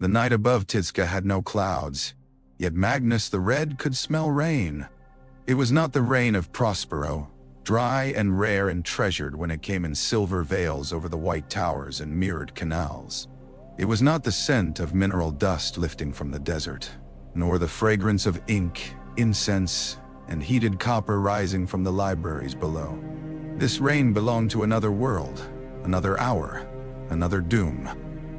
The night above Tizca had no clouds, yet Magnus the Red could smell rain. It was not the rain of Prospero, dry and rare and treasured when it came in silver veils over the white towers and mirrored canals. It was not the scent of mineral dust lifting from the desert, nor the fragrance of ink, incense, and heated copper rising from the libraries below. This rain belonged to another world, another hour, another doom.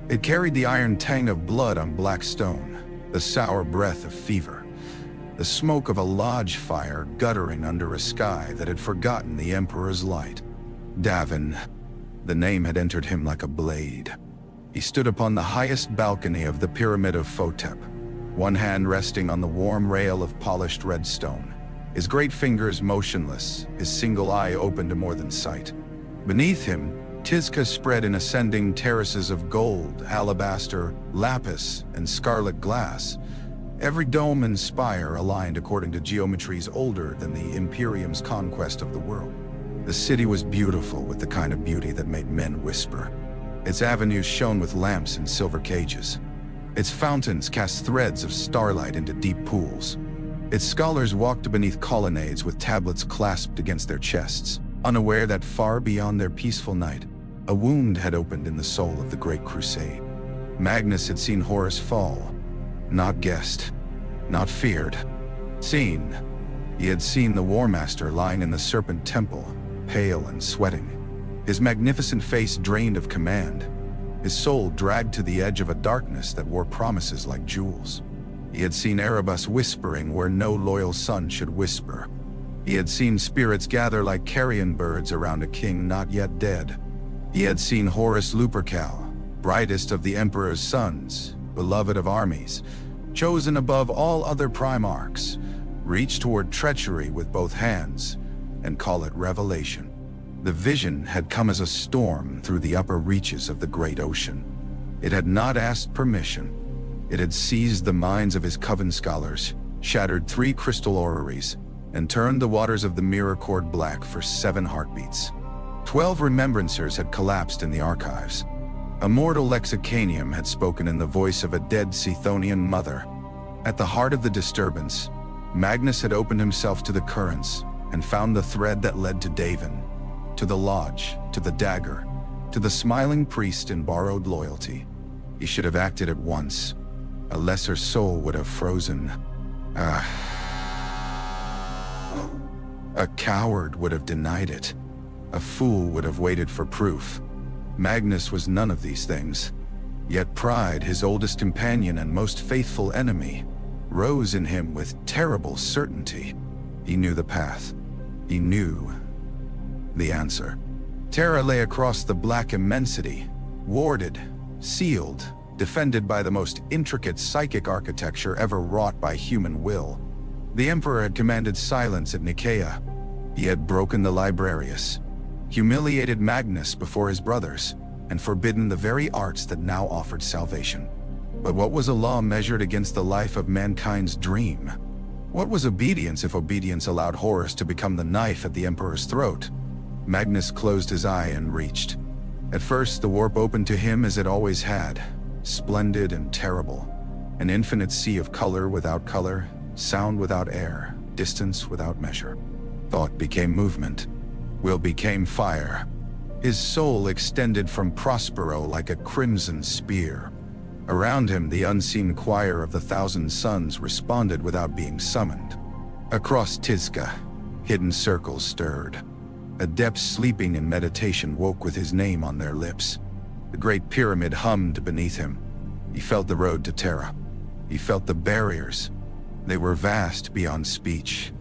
It carried the iron tang of blood on black stone, the sour breath of fever, the smoke of a lodge fire guttering under a sky that had forgotten the Emperor's light. Davin, the name had entered him like a blade. He stood upon the highest balcony of the Pyramid of Photep, one hand resting on the warm rail of polished red stone, his great fingers motionless, his single eye open to more than sight. Beneath him, Tizca spread in ascending terraces of gold, alabaster, lapis, and scarlet glass, every dome and spire aligned according to geometries older than the Imperium's conquest of the world. The city was beautiful with the kind of beauty that made men whisper. Its avenues shone with lamps in silver cages. Its fountains cast threads of starlight into deep pools. Its scholars walked beneath colonnades with tablets clasped against their chests, unaware that far beyond their peaceful night, a wound had opened in the soul of the Great Crusade. Magnus had seen Horus fall, not guessed, not feared. Seen. He had seen the War Master lying in the Serpent Temple, pale and sweating, his magnificent face drained of command, his soul dragged to the edge of a darkness that wore promises like jewels. He had seen Erebus whispering where no loyal son should whisper. He had seen spirits gather like carrion birds around a king not yet dead. He had seen Horus Lupercal, brightest of the Emperor's sons, beloved of armies, chosen above all other primarchs, reach toward treachery with both hands and call it revelation. The vision had come as a storm through the upper reaches of the great ocean. It had not asked permission. It had seized the minds of his coven scholars, shattered 3 crystal orreries, and turned the waters of the mirror cord black for 7 heartbeats. 12 remembrancers had collapsed in the archives. A mortal Lexicanium had spoken in the voice of a dead Scythonian mother. At the heart of the disturbance, Magnus had opened himself to the currents and found the thread that led to Davin, to the lodge, to the dagger, to the smiling priest in borrowed loyalty. He should have acted at once. A lesser soul would have frozen. A coward would have denied it. A fool would have waited for proof. Magnus was none of these things. Yet pride, his oldest companion and most faithful enemy, rose in him with terrible certainty. He knew the path. He knew the answer. Terra lay across the black immensity, warded, sealed, defended by the most intricate psychic architecture ever wrought by human will. The Emperor had commanded silence at Nikaea. He had broken the Librarius, humiliated Magnus before his brothers, and forbidden the very arts that now offered salvation. But what was a law measured against the life of mankind's dream? What was obedience if obedience allowed Horus to become the knife at the Emperor's throat? Magnus closed his eye and reached. At first, the warp opened to him as it always had, splendid and terrible. An infinite sea of color without color, sound without air, distance without measure. Thought became movement. Will became fire. His soul extended from Prospero like a crimson spear. Around him, the unseen choir of the 1,000 suns responded without being summoned. Across Tizca, hidden circles stirred. Adepts sleeping in meditation woke with his name on their lips. The great pyramid hummed beneath him. He felt the road to Terra. He felt the barriers. They were vast beyond speech.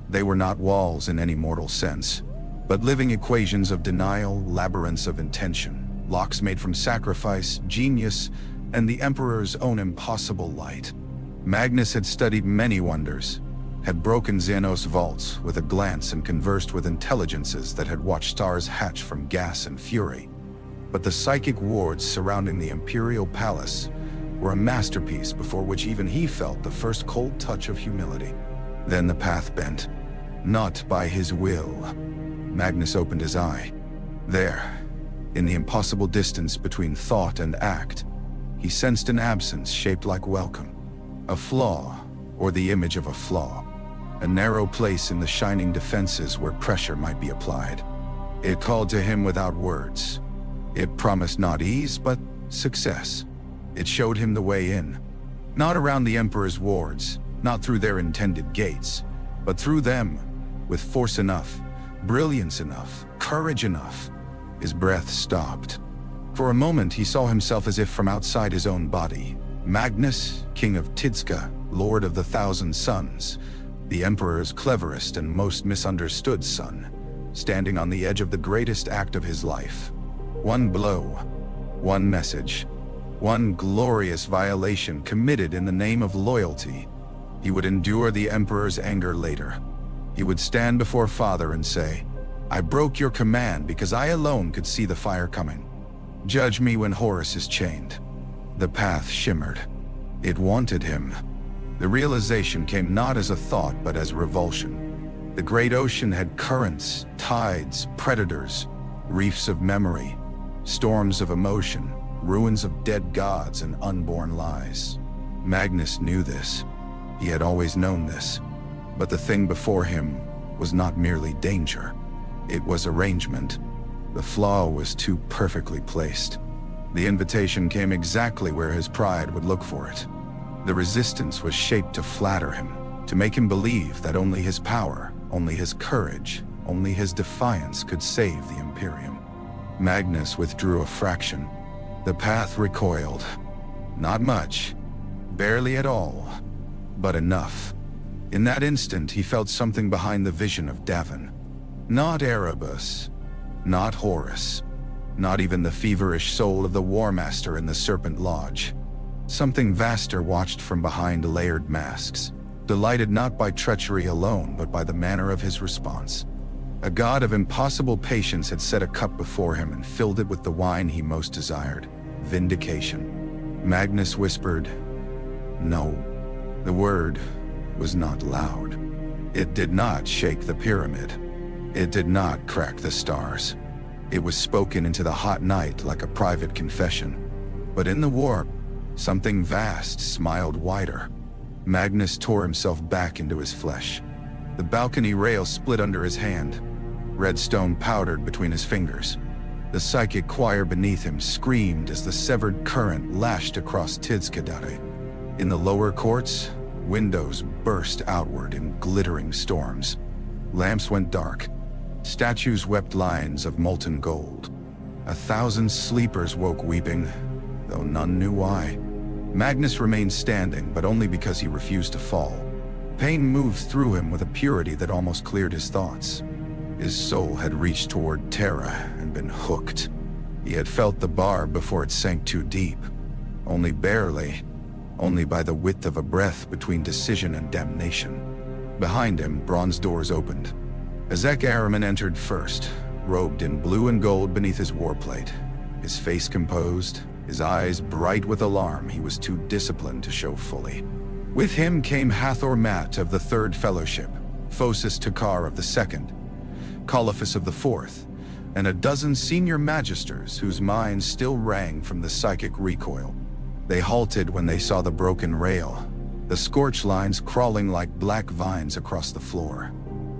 They were not walls in any mortal sense, but living equations of denial, labyrinths of intention, locks made from sacrifice, genius, and the Emperor's own impossible light. Magnus had studied many wonders, had broken Xenos vaults with a glance and conversed with intelligences that had watched stars hatch from gas and fury. But the psychic wards surrounding the Imperial Palace were a masterpiece before which even he felt the first cold touch of humility. Then the path bent, not by his will. Magnus opened his eye. There, in the impossible distance between thought and act, he sensed an absence shaped like welcome. A flaw, or the image of a flaw. A narrow place in the shining defenses where pressure might be applied. It called to him without words. It promised not ease, but success. It showed him the way in. Not around the Emperor's wards, not through their intended gates, but through them, with force enough, brilliance enough, courage enough. His breath stopped. For a moment he saw himself as if from outside his own body. Magnus, king of Tidska, lord of the Thousand Suns, the Emperor's cleverest and most misunderstood son, standing on the edge of the greatest act of his life. One blow, one message, one glorious violation committed in the name of loyalty. He would endure the Emperor's anger later. He would stand before Father and say, "I broke your command because I alone could see the fire coming. Judge me when Horus is chained." The path shimmered. It wanted him. The realization came not as a thought, but as revulsion. The great ocean had currents, tides, predators, reefs of memory, storms of emotion, ruins of dead gods and unborn lies. Magnus knew this. He had always known this. But the thing before him was not merely danger. It was arrangement. The flaw was too perfectly placed. The invitation came exactly where his pride would look for it. The resistance was shaped to flatter him, to make him believe that only his power, only his courage, only his defiance could save the Imperium. Magnus withdrew a fraction. The path recoiled. Not much, barely at all, but enough. In that instant he felt something behind the vision of Davin. Not Erebus, not Horus, not even the feverish soul of the War Master in the Serpent Lodge. Something vaster watched from behind layered masks, delighted not by treachery alone, but by the manner of his response. A god of impossible patience had set a cup before him and filled it with the wine he most desired, vindication. Magnus whispered, "No." The word was not loud. It did not shake the pyramid. It did not crack the stars. It was spoken into the hot night like a private confession. But in the warp, something vast smiled wider. Magnus tore himself back into his flesh. The balcony rail split under his hand. Red stone powdered between his fingers. The psychic choir beneath him screamed as the severed current lashed across Tidskadare. In the lower courts, windows burst outward in glittering storms. Lamps went dark. Statues wept lines of molten gold. 1,000 sleepers woke weeping, though none knew why. Magnus remained standing, but only because he refused to fall. Pain moved through him with a purity that almost cleared his thoughts. His soul had reached toward Terra and been hooked. He had felt the barb before it sank too deep. Only barely, only by the width of a breath between decision and damnation. Behind him, bronze doors opened. Ezek Araman entered first, robed in blue and gold beneath his warplate. His face composed, his eyes bright with alarm he was too disciplined to show fully. With him came Hathor Mat of the Third Fellowship, Phocis Takar of the Second, Caliphus of the Fourth, and a dozen senior magisters whose minds still rang from the psychic recoil. They halted when they saw the broken rail, the scorch lines crawling like black vines across the floor,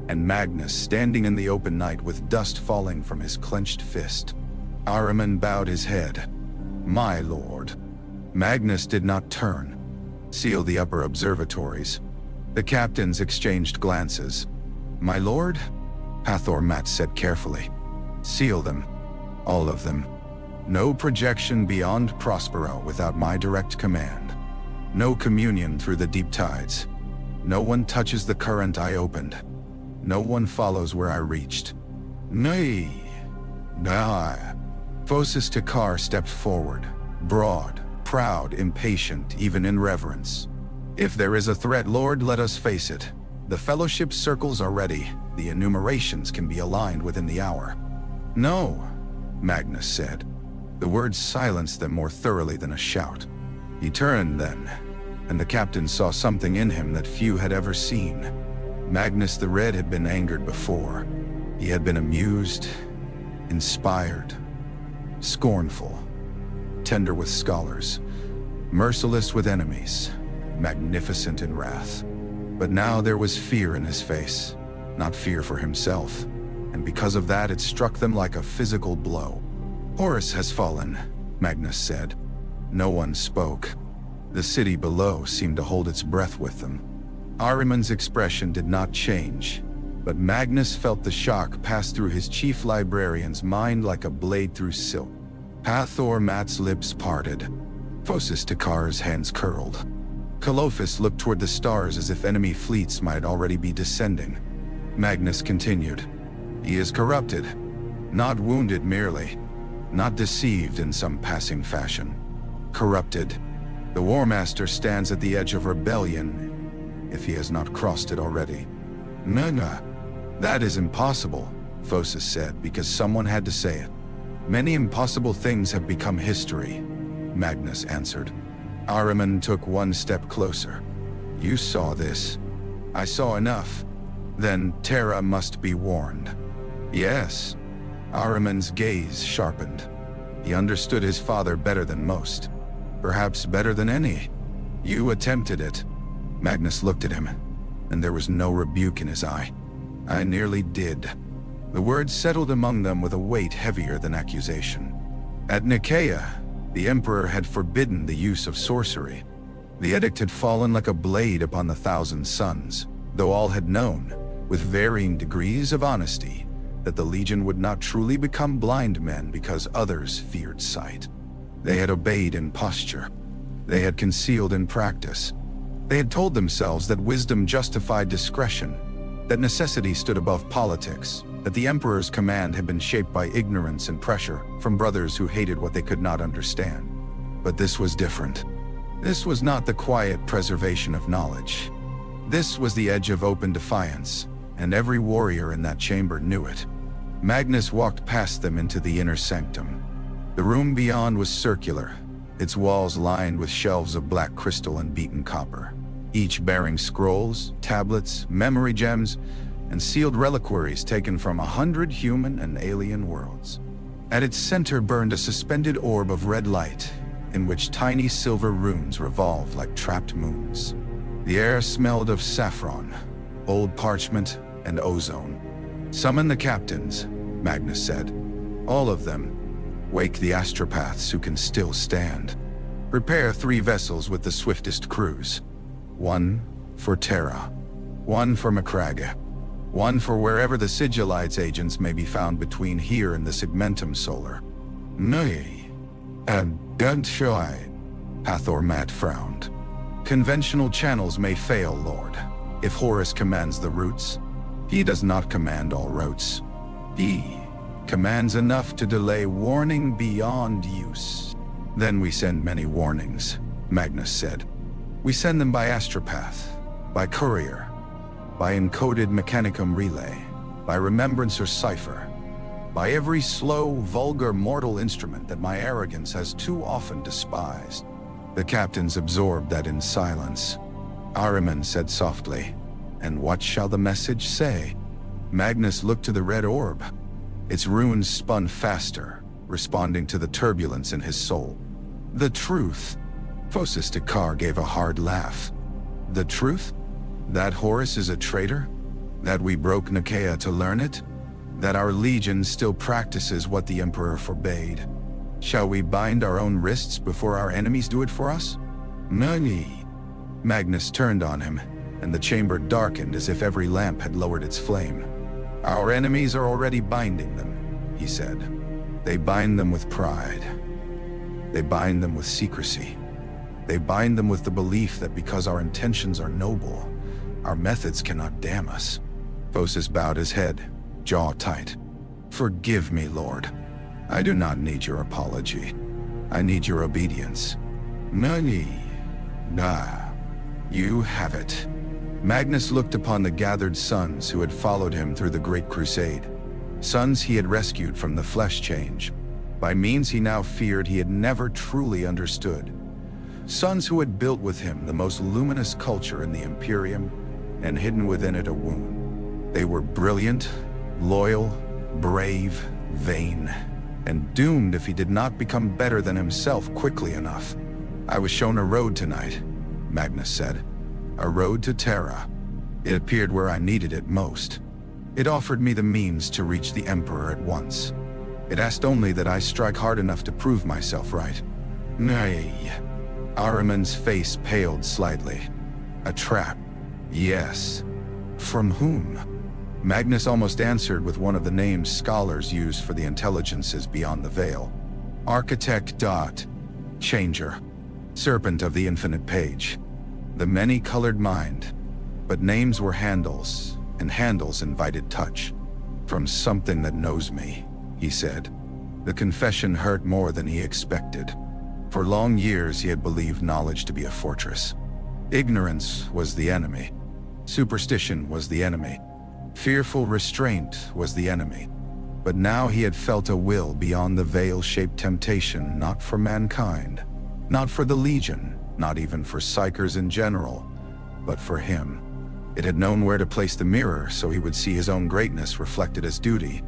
and Magnus standing in the open night with dust falling from his clenched fist. Araman bowed his head. "My lord." Magnus did not turn. Seal the upper observatories. The captains exchanged glances. "My lord?" Hathor Mat said carefully. "Seal them. All of them. No projection beyond Prospero without my direct command. No communion through the deep tides. No one touches the current I opened. No one follows where I reached. Nay. Nah." Phocis Takar stepped forward, broad, proud, impatient, even in reverence. "If there is a threat, Lord, let us face it. The fellowship's circles are ready. The enumerations can be aligned within the hour." "No," Magnus said. The words silenced them more thoroughly than a shout. He turned then, and the captain saw something in him that few had ever seen. Magnus the Red had been angered before. He had been amused, inspired, scornful, tender with scholars, merciless with enemies, magnificent in wrath. But now there was fear in his face, not fear for himself, and because of that it struck them like a physical blow. "Horus has fallen," Magnus said. No one spoke. The city below seemed to hold its breath with them. Ahriman's expression did not change, but Magnus felt the shock pass through his chief librarian's mind like a blade through silk. Hathor Mat's lips parted. Phosis Takar's hands curled. Kalophis looked toward the stars as if enemy fleets might already be descending. Magnus continued. "He is corrupted, not wounded merely, not deceived in some passing fashion. Corrupted. The War Master stands at the edge of rebellion, if he has not crossed it already." "No, that is impossible," Phosis said, because someone had to say it. "Many impossible things have become history," Magnus answered. Ahriman took one step closer. "You saw this." "I saw enough." "Then Terra must be warned." "Yes." Ahriman's gaze sharpened. He understood his father better than most. Perhaps better than any. "You attempted it." Magnus looked at him, and there was no rebuke in his eye. "I nearly did." The words settled among them with a weight heavier than accusation. At Nikaea, the Emperor had forbidden the use of sorcery. The edict had fallen like a blade upon the thousand suns, though all had known, with varying degrees of honesty, that the Legion would not truly become blind men because others feared sight. They had obeyed in posture. They had concealed in practice. They had told themselves that wisdom justified discretion, that necessity stood above politics, that the Emperor's command had been shaped by ignorance and pressure from brothers who hated what they could not understand. But this was different. This was not the quiet preservation of knowledge. This was the edge of open defiance, and every warrior in that chamber knew it. Magnus walked past them into the inner sanctum. The room beyond was circular, its walls lined with shelves of black crystal and beaten copper, each bearing scrolls, tablets, memory gems, and sealed reliquaries taken from 100 human and alien worlds. At its center burned a suspended orb of red light, in which tiny silver runes revolved like trapped moons. The air smelled of saffron, old parchment, and ozone. "Summon the captains," Magnus said. "All of them. Wake the astropaths who can still stand. Prepare 3 vessels with the swiftest crews. 1 for Terra, 1 for Macragge, 1 for wherever the Sigillites agents may be found between here and the Segmentum Solar." "Nay, and don't shy," Hathor Mat frowned. "Conventional channels may fail, Lord. If Horus commands the routes, he does not command all routes. He commands enough to delay warning beyond use." "Then we send many warnings," Magnus said. "We send them by astropath, by courier, by encoded mechanicum relay, by remembrancer cipher, by every slow, vulgar mortal instrument that my arrogance has too often despised." The captains absorbed that in silence. Ahriman said softly, "And what shall the message say?" Magnus looked to the red orb. Its runes spun faster, responding to the turbulence in his soul. "The truth." Phosis Takar gave a hard laugh. "The truth? That Horus is a traitor? That we broke Nikaea to learn it? That our legion still practices what the Emperor forbade? Shall we bind our own wrists before our enemies do it for us?" "Nani." Magnus turned on him, and the chamber darkened as if every lamp had lowered its flame. "Our enemies are already binding them," he said. "They bind them with pride. They bind them with secrecy. They bind them with the belief that because our intentions are noble, our methods cannot damn us." Phosis bowed his head, jaw tight. "Forgive me, Lord. I do not need your apology. I need your obedience." "Nani? Nah. You have it." Magnus looked upon the gathered sons who had followed him through the Great Crusade, sons he had rescued from the flesh change, by means he now feared he had never truly understood, sons who had built with him the most luminous culture in the Imperium and hidden within it a wound. They were brilliant, loyal, brave, vain, and doomed if he did not become better than himself quickly enough. I was shown a road tonight, Magnus said. A road to Terra. It appeared where I needed it most. It offered me the means to reach the Emperor at once. It asked only that I strike hard enough to prove myself right. Nay. Ahriman's face paled slightly. A trap. Yes. From whom? Magnus almost answered with one of the names scholars use for the intelligences beyond the veil. Architect Dot. Changer. Serpent of the infinite page. The many-colored mind. But names were handles, and handles invited touch. From something that knows me, he said. The confession hurt more than he expected. For long years he had believed knowledge to be a fortress. Ignorance was the enemy. Superstition was the enemy. Fearful restraint was the enemy. But now he had felt a will beyond the veil-shaped temptation, not for mankind, not for the Legion, not even for psychers in general, but for him. It had known where to place the mirror so he would see his own greatness reflected as duty.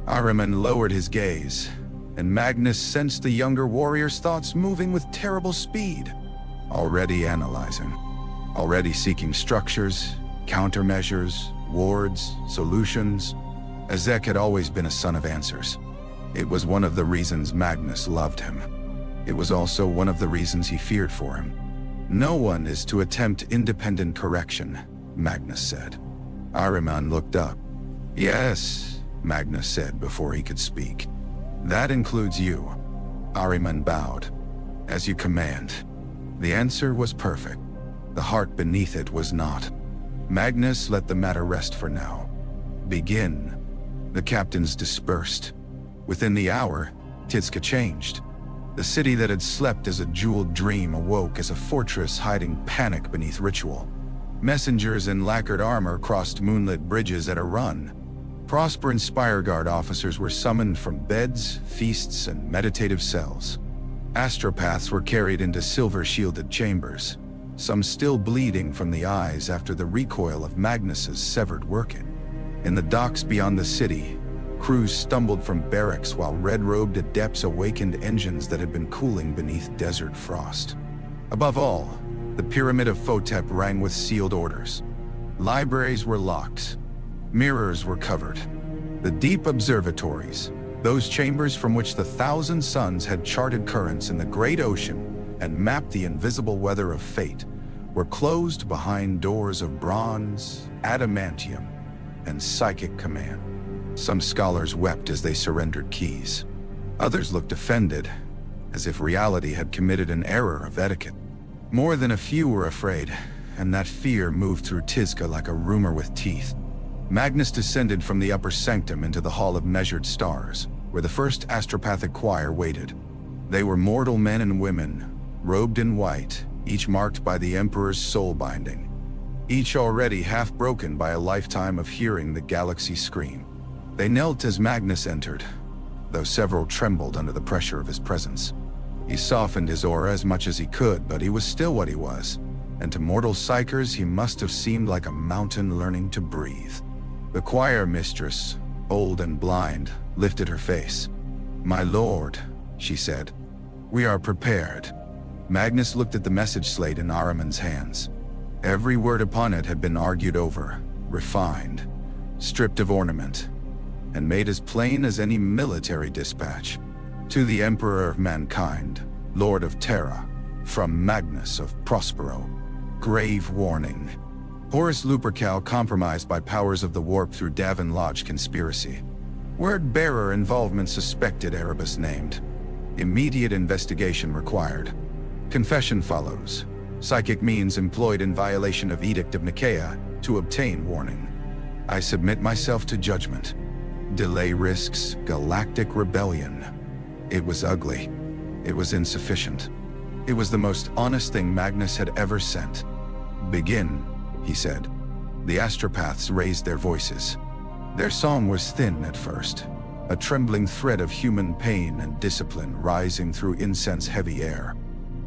Ahriman lowered his gaze, and Magnus sensed the younger warrior's thoughts moving with terrible speed. Already analyzing. Already seeking structures, countermeasures, wards, solutions. Ezek had always been a son of answers. It was one of the reasons Magnus loved him. It was also one of the reasons he feared for him. No one is to attempt independent correction, Magnus said. Ahriman looked up. Yes, Magnus said before he could speak. That includes you. Ahriman bowed. As you command. The answer was perfect. The heart beneath it was not. Magnus let the matter rest for now. Begin. The captains dispersed. Within the hour, Tizka changed. The city that had slept as a jeweled dream awoke as a fortress hiding panic beneath ritual. Messengers in lacquered armor crossed moonlit bridges at a run. Prosper and Spireguard officers were summoned from beds, feasts, and meditative cells. Astropaths were carried into silver-shielded chambers, some still bleeding from the eyes after the recoil of Magnus's severed working. In the docks beyond the city, crews stumbled from barracks while red-robed adepts awakened engines that had been cooling beneath desert frost. Above all, the Pyramid of Photep rang with sealed orders. Libraries were locked. Mirrors were covered. The deep observatories, those chambers from which the thousand suns had charted currents in the great ocean and mapped the invisible weather of fate, were closed behind doors of bronze, adamantium, and psychic command. Some scholars wept as they surrendered keys. Others looked offended, as if reality had committed an error of etiquette. More than a few were afraid, and that fear moved through Tizka like a rumor with teeth. Magnus descended from the upper sanctum into the Hall of Measured Stars, where the first astropathic choir waited. They were mortal men and women, robed in white, each marked by the Emperor's soul binding. Each already half broken by a lifetime of hearing the galaxy scream. They knelt as Magnus entered, though several trembled under the pressure of his presence. He softened his aura as much as he could, but he was still what he was, and to mortal psychers he must have seemed like a mountain learning to breathe. The choir mistress, old and blind, lifted her face. "My lord," she said, "we are prepared." Magnus looked at the message slate in Ahriman's hands. Every word upon it had been argued over, refined, stripped of ornament, and made as plain as any military dispatch. To the Emperor of Mankind, Lord of Terra, from Magnus of Prospero. Grave warning. Horus Lupercal compromised by powers of the warp through Davin Lodge conspiracy. Word bearer involvement suspected, Erebus named. Immediate investigation required. Confession follows. Psychic means employed in violation of Edict of Nikaea to obtain warning. I submit myself to judgment. Delay risks galactic rebellion. It was ugly. It was insufficient. It was the most honest thing Magnus had ever sent. "Begin," he said. The astropaths raised their voices. Their song was thin at first, a trembling thread of human pain and discipline rising through incense-heavy air.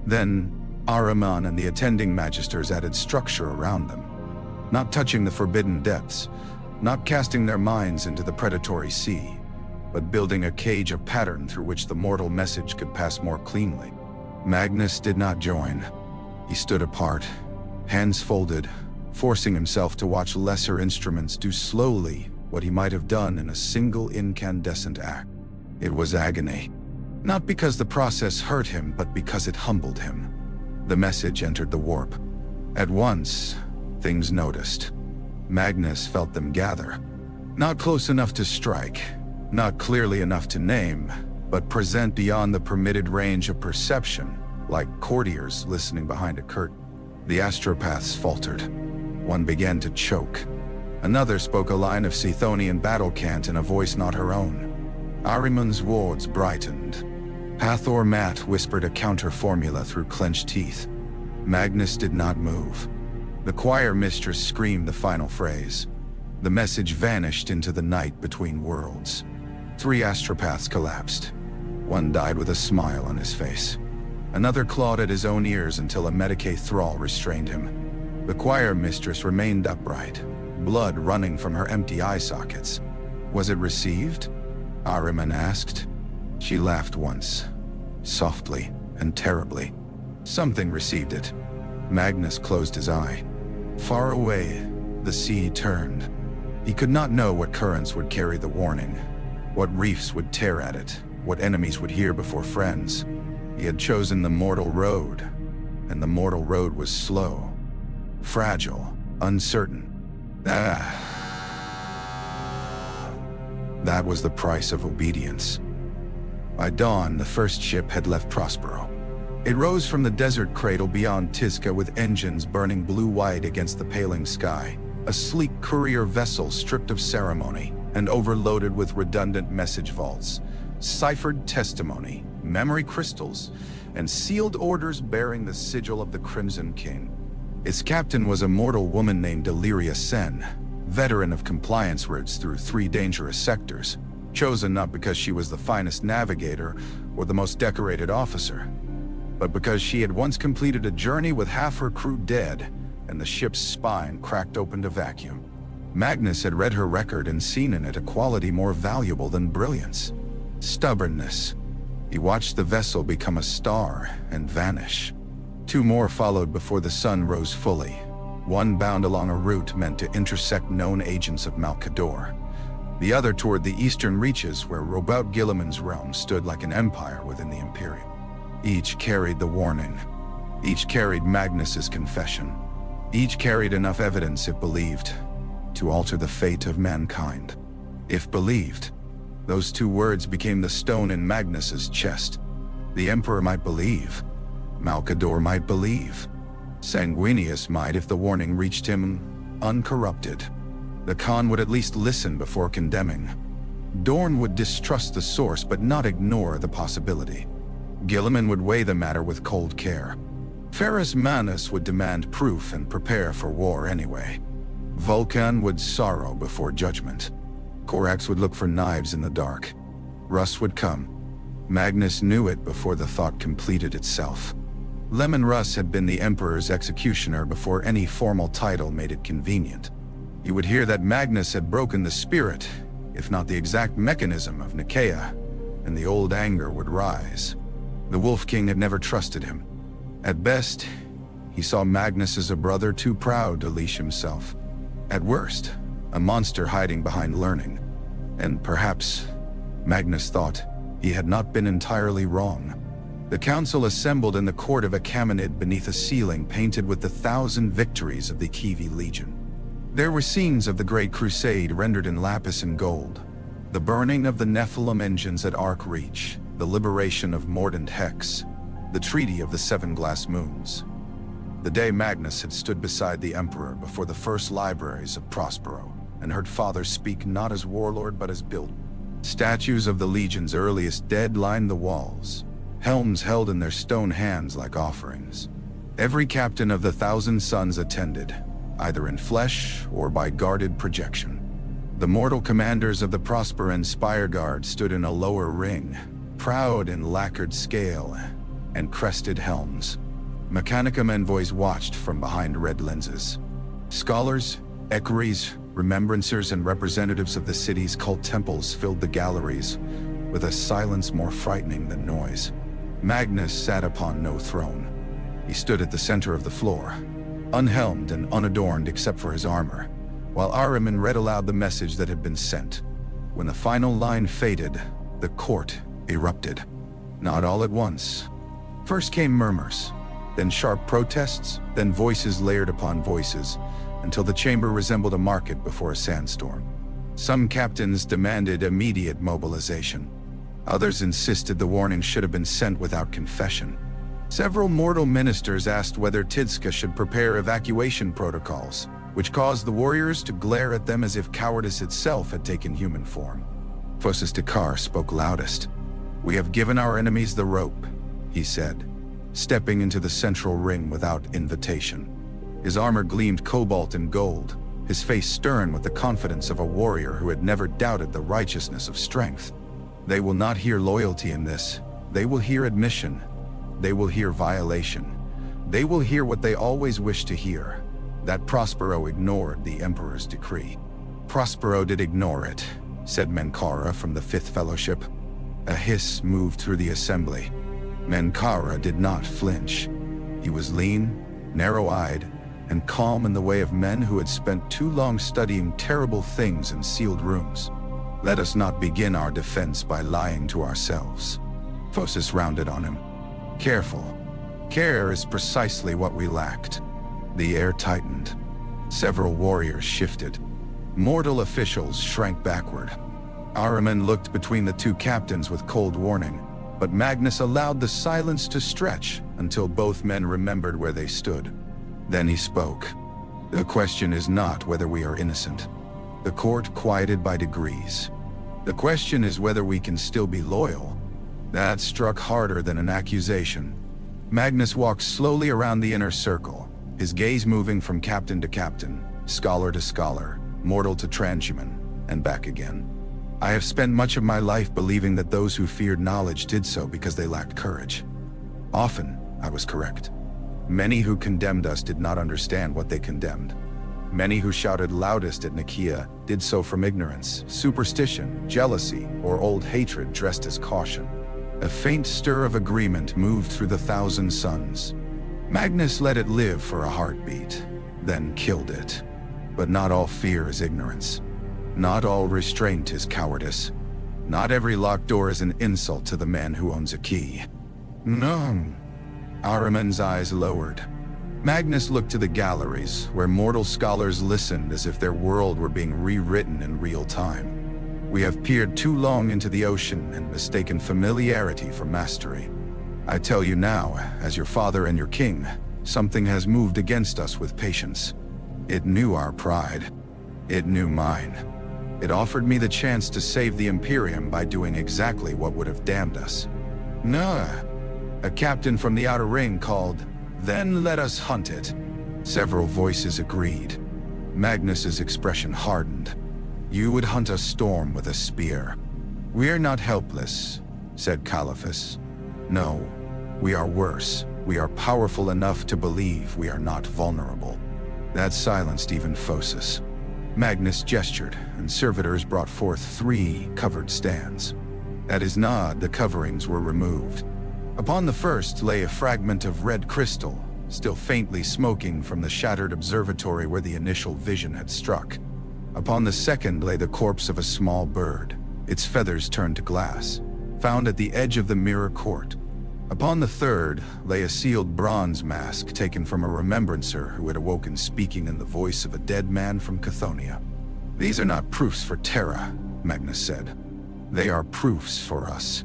Then, Ahriman and the attending magisters added structure around them, not touching the forbidden depths, not casting their minds into the predatory sea, but building a cage of pattern through which the mortal message could pass more cleanly. Magnus did not join. He stood apart, hands folded, forcing himself to watch lesser instruments do slowly what he might have done in a single incandescent act. It was agony. Not because the process hurt him, but because it humbled him. The message entered the warp. At once, things noticed. Magnus felt them gather. Not close enough to strike, not clearly enough to name, but present beyond the permitted range of perception, like courtiers listening behind a curtain. The astropaths faltered. One began to choke. Another spoke a line of Scythonian battle cant in a voice not her own. Ahriman's wards brightened. Hathor Mat whispered a counter-formula through clenched teeth. Magnus did not move. The choir mistress screamed the final phrase. The message vanished into the night between worlds. 3 astropaths collapsed. One died with a smile on his face. Another clawed at his own ears until a Medicae thrall restrained him. The choir mistress remained upright, blood running from her empty eye sockets. Was it received? Ahriman asked. She laughed once, softly and terribly. Something received it. Magnus closed his eye. Far away, the sea turned. He could not know what currents would carry the warning, what reefs would tear at it, what enemies would hear before friends. He had chosen the mortal road, and the mortal road was slow, fragile, uncertain. That was the price of obedience. By dawn, the first ship had left Prospero. It rose from the desert cradle beyond Tizca with engines burning blue-white against the paling sky, a sleek courier vessel stripped of ceremony and overloaded with redundant message vaults, ciphered testimony, memory crystals, and sealed orders bearing the sigil of the Crimson King. Its captain was a mortal woman named Illyria Sen, veteran of compliance routes through 3 dangerous sectors, chosen not because she was the finest navigator or the most decorated officer, but because she had once completed a journey with half her crew dead and the ship's spine cracked open to vacuum. Magnus had read her record and seen in it a quality more valuable than brilliance: stubbornness. He watched the vessel become a star and vanish. 2 more followed before the sun rose fully, one bound along a route meant to intersect known agents of Malkador, the other toward the eastern reaches where Robout Guilliman's realm stood like an empire within the Imperium. Each carried the warning. Each carried Magnus's confession. Each carried enough evidence, if believed, to alter the fate of mankind. If believed, those 2 words became the stone in Magnus's chest. The Emperor might believe. Malkador might believe. Sanguinius might if the warning reached him uncorrupted. The Khan would at least listen before condemning. Dorn would distrust the source but not ignore the possibility. Guilliman would weigh the matter with cold care. Ferrus Manus would demand proof and prepare for war anyway. Vulcan would sorrow before judgment. Corax would look for knives in the dark. Russ would come. Magnus knew it before the thought completed itself. Leman Russ had been the Emperor's executioner before any formal title made it convenient. He would hear that Magnus had broken the spirit, if not the exact mechanism of Nikaea, and the old anger would rise. The Wolf King had never trusted him. At best, he saw Magnus as a brother too proud to leash himself. At worst, a monster hiding behind learning. And perhaps, Magnus thought, he had not been entirely wrong. The council assembled in the court of a caminid beneath a ceiling painted with the 1,000 victories of the Kiwi Legion. There were scenes of the Great Crusade rendered in lapis and gold, the burning of the Nephilim engines at Arc Reach, the liberation of Mordant Hex, the Treaty of the 7 Glass Moons. The day Magnus had stood beside the Emperor before the first libraries of Prospero and heard Father speak not as warlord but as builder. Statues of the Legion's earliest dead lined the walls, helms held in their stone hands like offerings. Every captain of the 1,000 Sons attended, either in flesh or by guarded projection. The mortal commanders of the Prosperan Spire Guard stood in a lower ring, proud in lacquered scale and crested helms. Mechanicum envoys watched from behind red lenses. Scholars, equerries, remembrancers, and representatives of the city's cult temples filled the galleries with a silence more frightening than noise. Magnus sat upon no throne. He stood at the center of the floor, unhelmed and unadorned except for his armor, while Ahriman read aloud the message that had been sent. When the final line faded, the court erupted. Not all at once. First came murmurs, then sharp protests, then voices layered upon voices, until the chamber resembled a market before a sandstorm. Some captains demanded immediate mobilization. Others insisted the warning should have been sent without confession. Several mortal ministers asked whether Tidska should prepare evacuation protocols, which caused the warriors to glare at them as if cowardice itself had taken human form. Phosis Dakar spoke loudest. "We have given our enemies the rope," he said, stepping into the central ring without invitation. His armor gleamed cobalt and gold, his face stern with the confidence of a warrior who had never doubted the righteousness of strength. "They will not hear loyalty in this. They will hear admission. They will hear violation. They will hear what they always wished to hear, that Prospero ignored the Emperor's decree." "Prospero did ignore it," said Menkara from the Fifth Fellowship. A hiss moved through the assembly. Menkara did not flinch. He was lean, narrow-eyed, and calm in the way of men who had spent too long studying terrible things in sealed rooms. "Let us not begin our defense by lying to ourselves." Phosis rounded on him. "Careful. Care is precisely what we lacked." The air tightened. Several warriors shifted. Mortal officials shrank backward. Ahriman looked between the two captains with cold warning, but Magnus allowed the silence to stretch until both men remembered where they stood. Then he spoke. "The question is not whether we are innocent." The court quieted by degrees. "The question is whether we can still be loyal." That struck harder than an accusation. Magnus walked slowly around the inner circle, his gaze moving from captain to captain, scholar to scholar, mortal to transhuman, and back again. "I have spent much of my life believing that those who feared knowledge did so because they lacked courage. Often, I was correct. Many who condemned us did not understand what they condemned. Many who shouted loudest at Nikaea did so from ignorance, superstition, jealousy, or old hatred dressed as caution." A faint stir of agreement moved through the thousand suns. Magnus let it live for a heartbeat, then killed it. But not all fear is ignorance. Not all restraint is cowardice. Not every locked door is an insult to the man who owns a key. "No." Ahriman's eyes lowered. Magnus looked to the galleries, where mortal scholars listened as if their world were being rewritten in real time. "We have peered too long into the ocean and mistaken familiarity for mastery. I tell you now, as your father and your king, something has moved against us with patience. It knew our pride. It knew mine. It offered me the chance to save the Imperium by doing exactly what would have damned us." "No," a captain from the outer ring called. "Then let us hunt it." Several voices agreed. Magnus's expression hardened. "You would hunt a storm with a spear." "We're not helpless," said Caliphus. "No, we are worse. We are powerful enough to believe we are not vulnerable." That silenced even Phosis. Magnus gestured, and servitors brought forth 3 covered stands. At his nod, the coverings were removed. Upon the first lay a fragment of red crystal, still faintly smoking from the shattered observatory where the initial vision had struck. Upon the second lay the corpse of a small bird, its feathers turned to glass, found at the edge of the mirror court. Upon the third lay a sealed bronze mask taken from a remembrancer who had awoken speaking in the voice of a dead man from Chthonia. "These are not proofs for Terra," Magnus said. "They are proofs for us.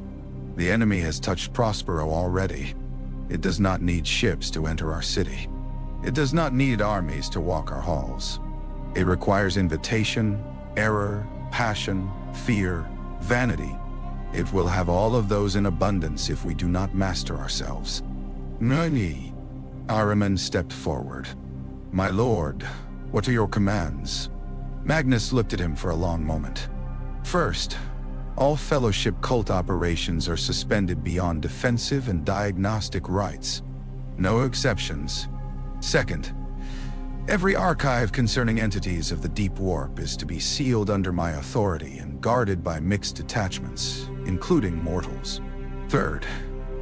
The enemy has touched Prospero already. It does not need ships to enter our city. It does not need armies to walk our halls. It requires invitation, error, passion, fear, vanity. It will have all of those in abundance if we do not master ourselves." "Nani?" Ahriman stepped forward. "My lord, what are your commands?" Magnus looked at him for a long moment. "First, all Fellowship cult operations are suspended beyond defensive and diagnostic rites. No exceptions. Second, every archive concerning entities of the Deep Warp is to be sealed under my authority and guarded by mixed detachments, including mortals. Third,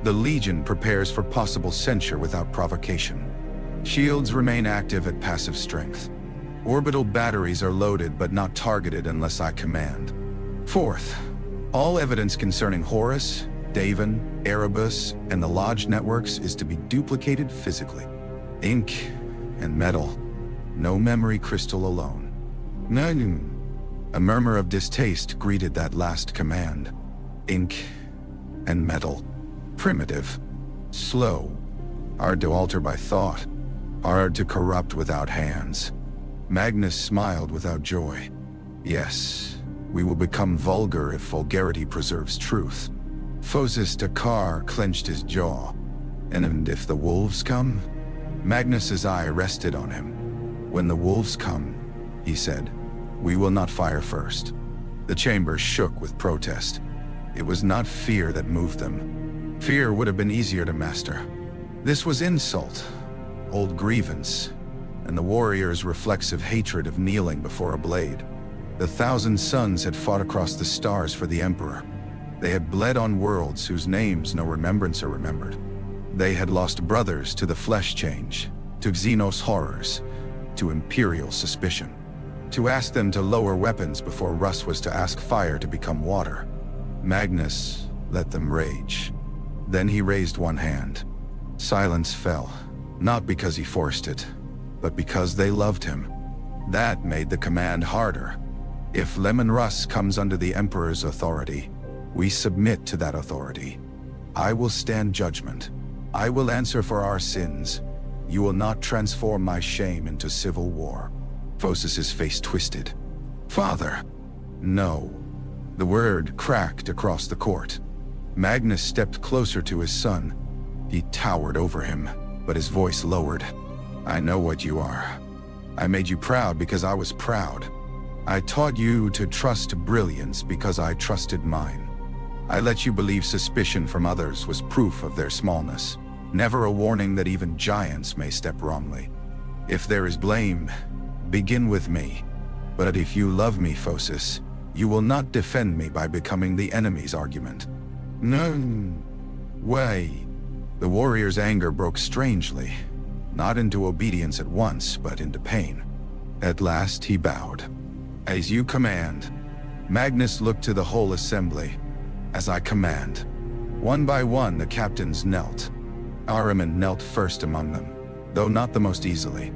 The Legion prepares for possible censure without provocation. Shields remain active at passive strength. Orbital batteries are loaded but not targeted unless I command. Fourth, all evidence concerning Horus, Davin, Erebus, and the Lodge networks is to be duplicated physically. Ink and metal. No memory crystal alone. None. A murmur of distaste greeted that last command. Ink and metal. Primitive. Slow. Hard to alter by thought. Hard to corrupt without hands. Magnus smiled without joy. Yes, we will become vulgar if vulgarity preserves truth. Phosis Dakar clenched his jaw. And if the wolves come? Magnus's eye rested on him. When the wolves come, he said, we will not fire first. The chamber shook with protest. It was not fear that moved them. Fear would have been easier to master. This was insult, old grievance, and the warrior's reflexive hatred of kneeling before a blade. The 1,000 suns had fought across the stars for the Emperor. They had bled on worlds whose names no remembrancer remembered. They had lost brothers to the flesh change, to Xenos horrors, to Imperial suspicion. To ask them to lower weapons before Russ was to ask fire to become water. Magnus let them rage. Then he raised one hand. Silence fell, not because he forced it, but because they loved him. That made the command harder. If Leman Russ comes under the Emperor's authority, we submit to that authority. I will stand judgment. I will answer for our sins. You will not transform my shame into civil war. Phosis's face twisted. Father. No. The word cracked across the court. Magnus stepped closer to his son. He towered over him, but his voice lowered. I know what you are. I made you proud because I was proud. I taught you to trust brilliance because I trusted mine. I let you believe suspicion from others was proof of their smallness, never a warning that even giants may step wrongly. If there is blame, begin with me. But if you love me, Phosis, you will not defend me by becoming the enemy's argument. No way. The warrior's anger broke strangely, not into obedience at once, but into pain. At last he bowed. As you command. Magnus looked to the whole assembly. As I command. One by one the captains knelt. Ahriman knelt first among them, though not the most easily.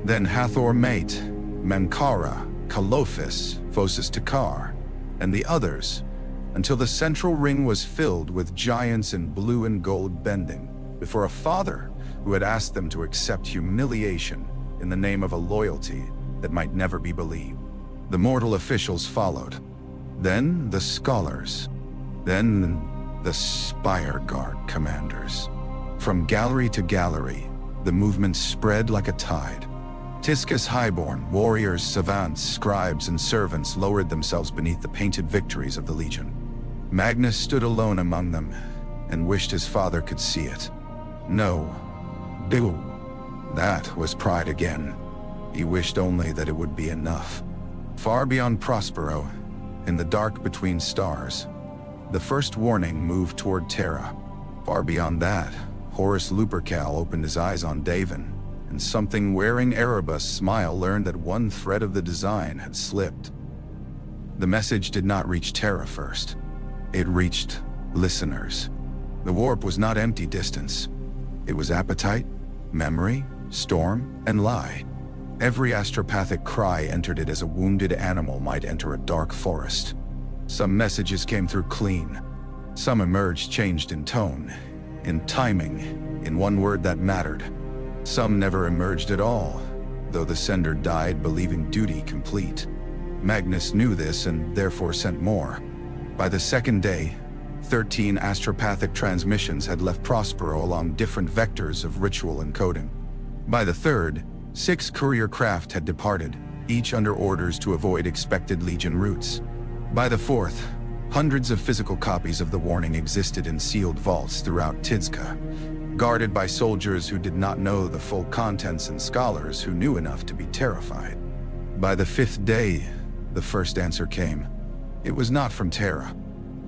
Then Hathor Mate, Mankara, Kalophis, Phosis Takar, and the others, until the central ring was filled with giants in blue and gold bending, before a father who had asked them to accept humiliation in the name of a loyalty that might never be believed. The mortal officials followed. Then the scholars. Then the Spire Guard commanders. From gallery to gallery, the movement spread like a tide. Tiscus highborn, warriors, savants, scribes, and servants lowered themselves beneath the painted victories of the Legion. Magnus stood alone among them, and wished his father could see it. No. Do. That was pride again. He wished only that it would be enough. Far beyond Prospero, in the dark between stars, the first warning moved toward Terra. Far beyond that, Horus Lupercal opened his eyes on Davin, and something wearing Erebus' smile learned that one thread of the design had slipped. The message did not reach Terra first. It reached listeners. The warp was not empty distance. It was appetite, memory, storm, and lie. Every astropathic cry entered it as a wounded animal might enter a dark forest. Some messages came through clean. Some emerged changed in tone, in timing, in one word that mattered. Some never emerged at all, though the sender died believing duty complete. Magnus knew this and therefore sent more. By the second day, 13 astropathic transmissions had left Prospero along different vectors of ritual encoding. By the third, 6 courier craft had departed, each under orders to avoid expected Legion routes. By the fourth, hundreds of physical copies of the warning existed in sealed vaults throughout Tizka, guarded by soldiers who did not know the full contents and scholars who knew enough to be terrified. By the 5th day, the first answer came. It was not from Terra.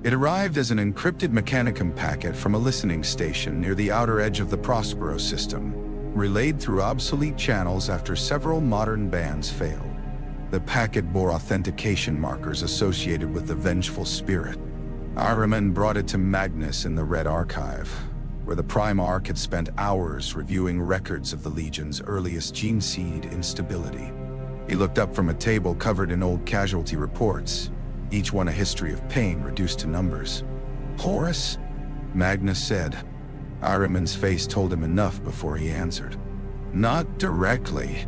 It arrived as an encrypted Mechanicum packet from a listening station near the outer edge of the Prospero system, relayed through obsolete channels after several modern bands failed. The packet bore authentication markers associated with the vengeful spirit. Ahriman brought it to Magnus in the Red Archive, where the Primarch had spent hours reviewing records of the Legion's earliest gene seed instability. He looked up from a table covered in old casualty reports, each one a history of pain reduced to numbers. "Horus?" Magnus said. Ahriman's face told him enough before he answered. "Not directly."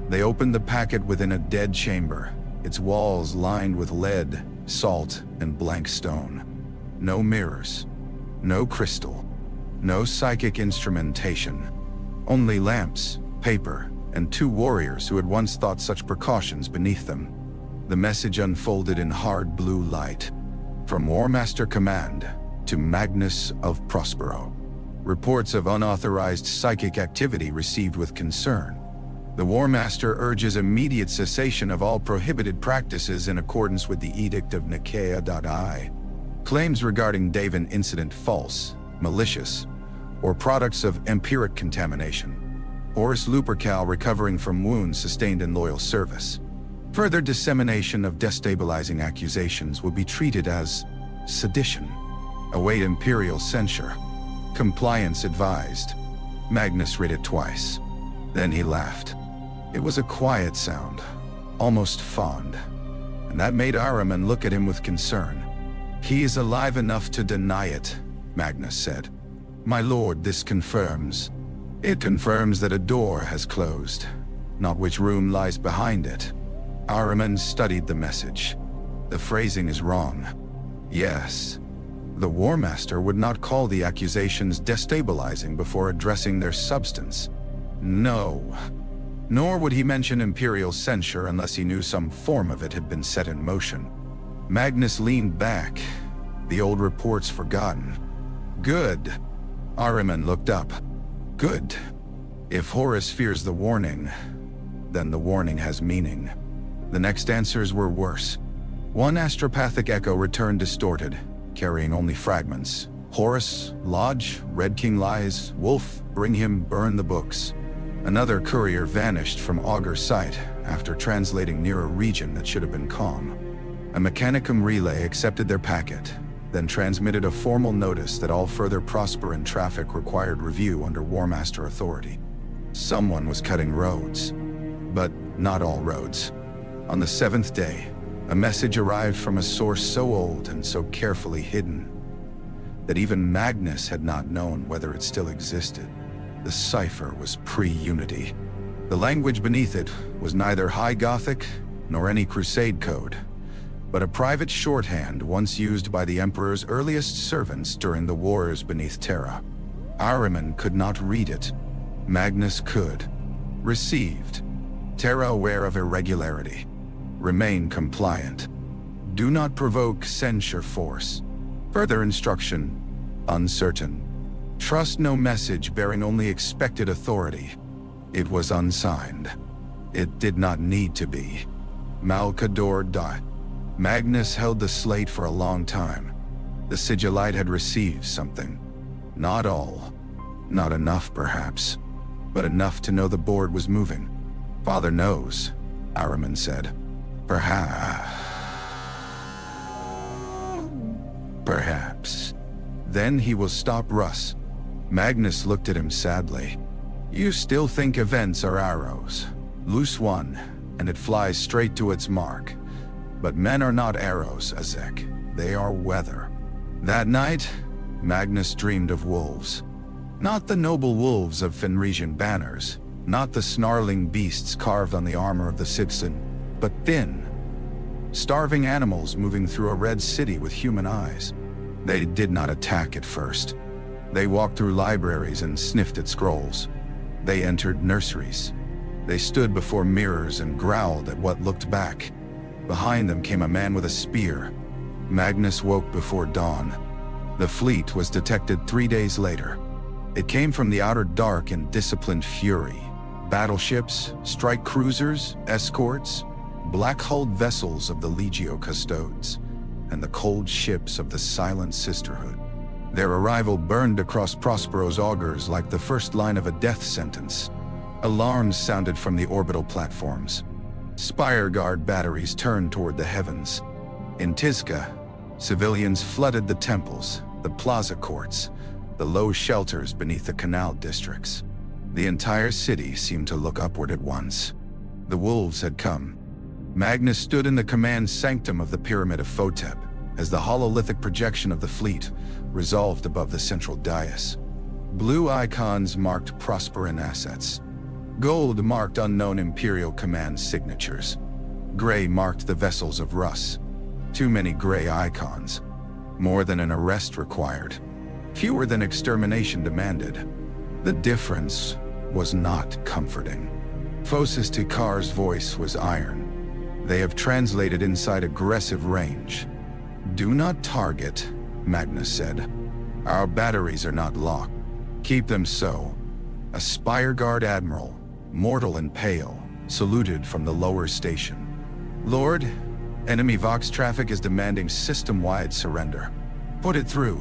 They opened the packet within a dead chamber, its walls lined with lead, salt, and blank stone. No mirrors, no crystal, no psychic instrumentation. Only lamps, paper, and two warriors who had once thought such precautions beneath them. The message unfolded in hard blue light. From Warmaster Command to Magnus of Prospero. Reports of unauthorized psychic activity received with concern. The Warmaster urges immediate cessation of all prohibited practices in accordance with the Edict of Nikaea.I. Claims regarding Daven incident false, malicious, or products of empiric contamination. Horus Lupercal recovering from wounds sustained in loyal service. Further dissemination of destabilizing accusations will be treated as sedition. Await Imperial censure. Compliance advised. Magnus read it twice. Then he laughed. It was a quiet sound, almost fond, and that made Ahriman look at him with concern. "He is alive enough to deny it," Magnus said. "My lord, this confirms. It confirms that a door has closed, not which room lies behind it." Ahriman studied the message. "The phrasing is wrong." "Yes. The Warmaster would not call the accusations destabilizing before addressing their substance." "No. Nor would he mention Imperial censure unless he knew some form of it had been set in motion." Magnus leaned back, the old reports forgotten. "Good." Ahriman looked up. "Good. If Horus fears the warning, then the warning has meaning." The next answers were worse. One astropathic echo returned distorted, carrying only fragments. "Horus, Lodge, Red King lies, Wolf, bring him, burn the books." Another courier vanished from augur sight after translating near a region that should have been calm. A Mechanicum relay accepted their packet, then transmitted a formal notice that all further Prosperan traffic required review under Warmaster authority. Someone was cutting roads, but not all roads. On the 7th day, a message arrived from a source so old and so carefully hidden that even Magnus had not known whether it still existed. The cipher was pre-Unity. The language beneath it was neither High Gothic nor any Crusade code, but a private shorthand once used by the Emperor's earliest servants during the wars beneath Terra. Ahriman could not read it. Magnus could. Received. Terra aware of irregularity. Remain compliant. Do not provoke censure force. Further instruction, uncertain. Trust no message bearing only expected authority. It was unsigned. It did not need to be. Malcador died. Magnus held the slate for a long time. The sigillite had received something. Not all. Not enough, perhaps. But enough to know the board was moving. "Father knows," Ahriman said. Perhaps. Then he will stop Russ." Magnus looked at him sadly. "You still think events are arrows. Loose one, and it flies straight to its mark. But men are not arrows, Azek. They are weather." That night, Magnus dreamed of wolves. Not the noble wolves of Fenrisian banners, not the snarling beasts carved on the armor of the citizen, but thin, starving animals moving through a red city with human eyes. They did not attack at first. They walked through libraries and sniffed at scrolls. They entered nurseries. They stood before mirrors and growled at what looked back. Behind them came a man with a spear. Magnus woke before dawn. The fleet was detected 3 days later. It came from the outer dark in disciplined fury. Battleships, strike cruisers, escorts, black-hulled vessels of the Legio Custodes. and the cold ships of the Silent Sisterhood. Their arrival burned across Prospero's augurs like the first line of a death sentence. Alarms sounded from the orbital platforms. Spire Guard batteries turned toward the heavens. In Tizca, civilians flooded the temples, the plaza courts, the low shelters beneath the canal districts. The entire city seemed to look upward at once. The wolves had come. Magnus stood in the command sanctum of the Pyramid of Photep, as the hololithic projection of the fleet resolved above the central dais. Blue icons marked Prosperan assets. Gold marked unknown Imperial command signatures. Gray marked the vessels of Russ. Too many gray icons. More than an arrest required. Fewer than extermination demanded. The difference was not comforting. Phosis Tikar's voice was iron. They have translated inside aggressive range. Do not target, Magnus said. Our batteries are not locked. Keep them so. A Spire Guard admiral, mortal and pale, saluted from the lower station. Lord, enemy Vox traffic is demanding system-wide surrender. Put it through.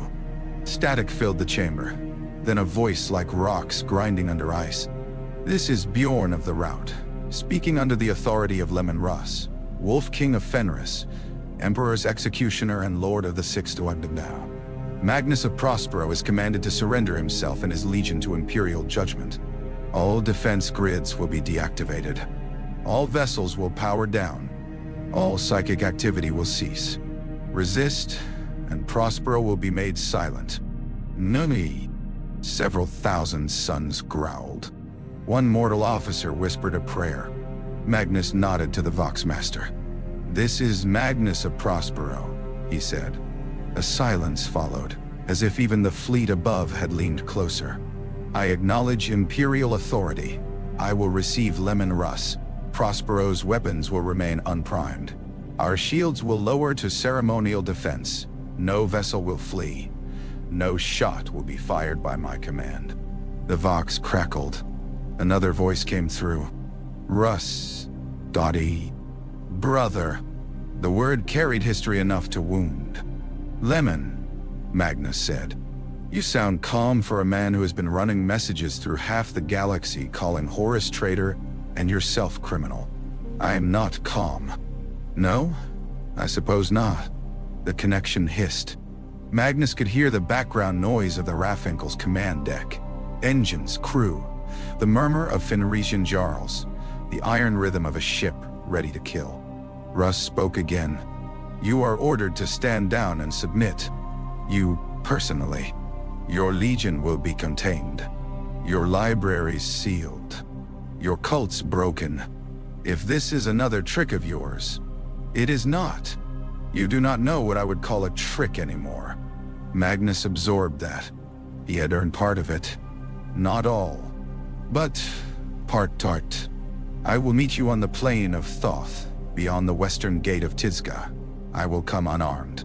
Static filled the chamber, then a voice like rocks grinding under ice. This is Bjorn of the Rout, speaking under the authority of Leman Russ, Wolf King of Fenris, Emperor's executioner and Lord of the Sixth Webway. Magnus of Prospero is commanded to surrender himself and his legion to Imperial judgment. All defense grids will be deactivated. All vessels will power down. All psychic activity will cease. Resist, and Prospero will be made silent. Nuni. Several thousand sons growled. One mortal officer whispered a prayer. Magnus nodded to the Voxmaster. This is Magnus of Prospero, he said. A silence followed, as if even the fleet above had leaned closer. I acknowledge Imperial authority. I will receive Leman Russ. Prospero's weapons will remain unprimed. Our shields will lower to ceremonial defense. No vessel will flee. No shot will be fired by my command. The Vox crackled. Another voice came through. Russ, Dottie, brother. The word carried history enough to wound. Leman, Magnus said. You sound calm for a man who has been running messages through half the galaxy calling Horus traitor and yourself criminal. I am not calm. No? I suppose not. The connection hissed. Magnus could hear the background noise of the Rafinkel's command deck. Engines, crew, the murmur of Fenrisian jarls, the iron rhythm of a ship ready to kill. Russ spoke again. You are ordered to stand down and submit. You, personally. Your legion will be contained. Your libraries sealed. Your cults broken. If this is another trick of yours, it is not. You do not know what I would call a trick anymore. Magnus absorbed that. He had earned part of it. Not all, but part tart. I will meet you on the plain of Thoth, beyond the western gate of Tizca. I will come unarmed.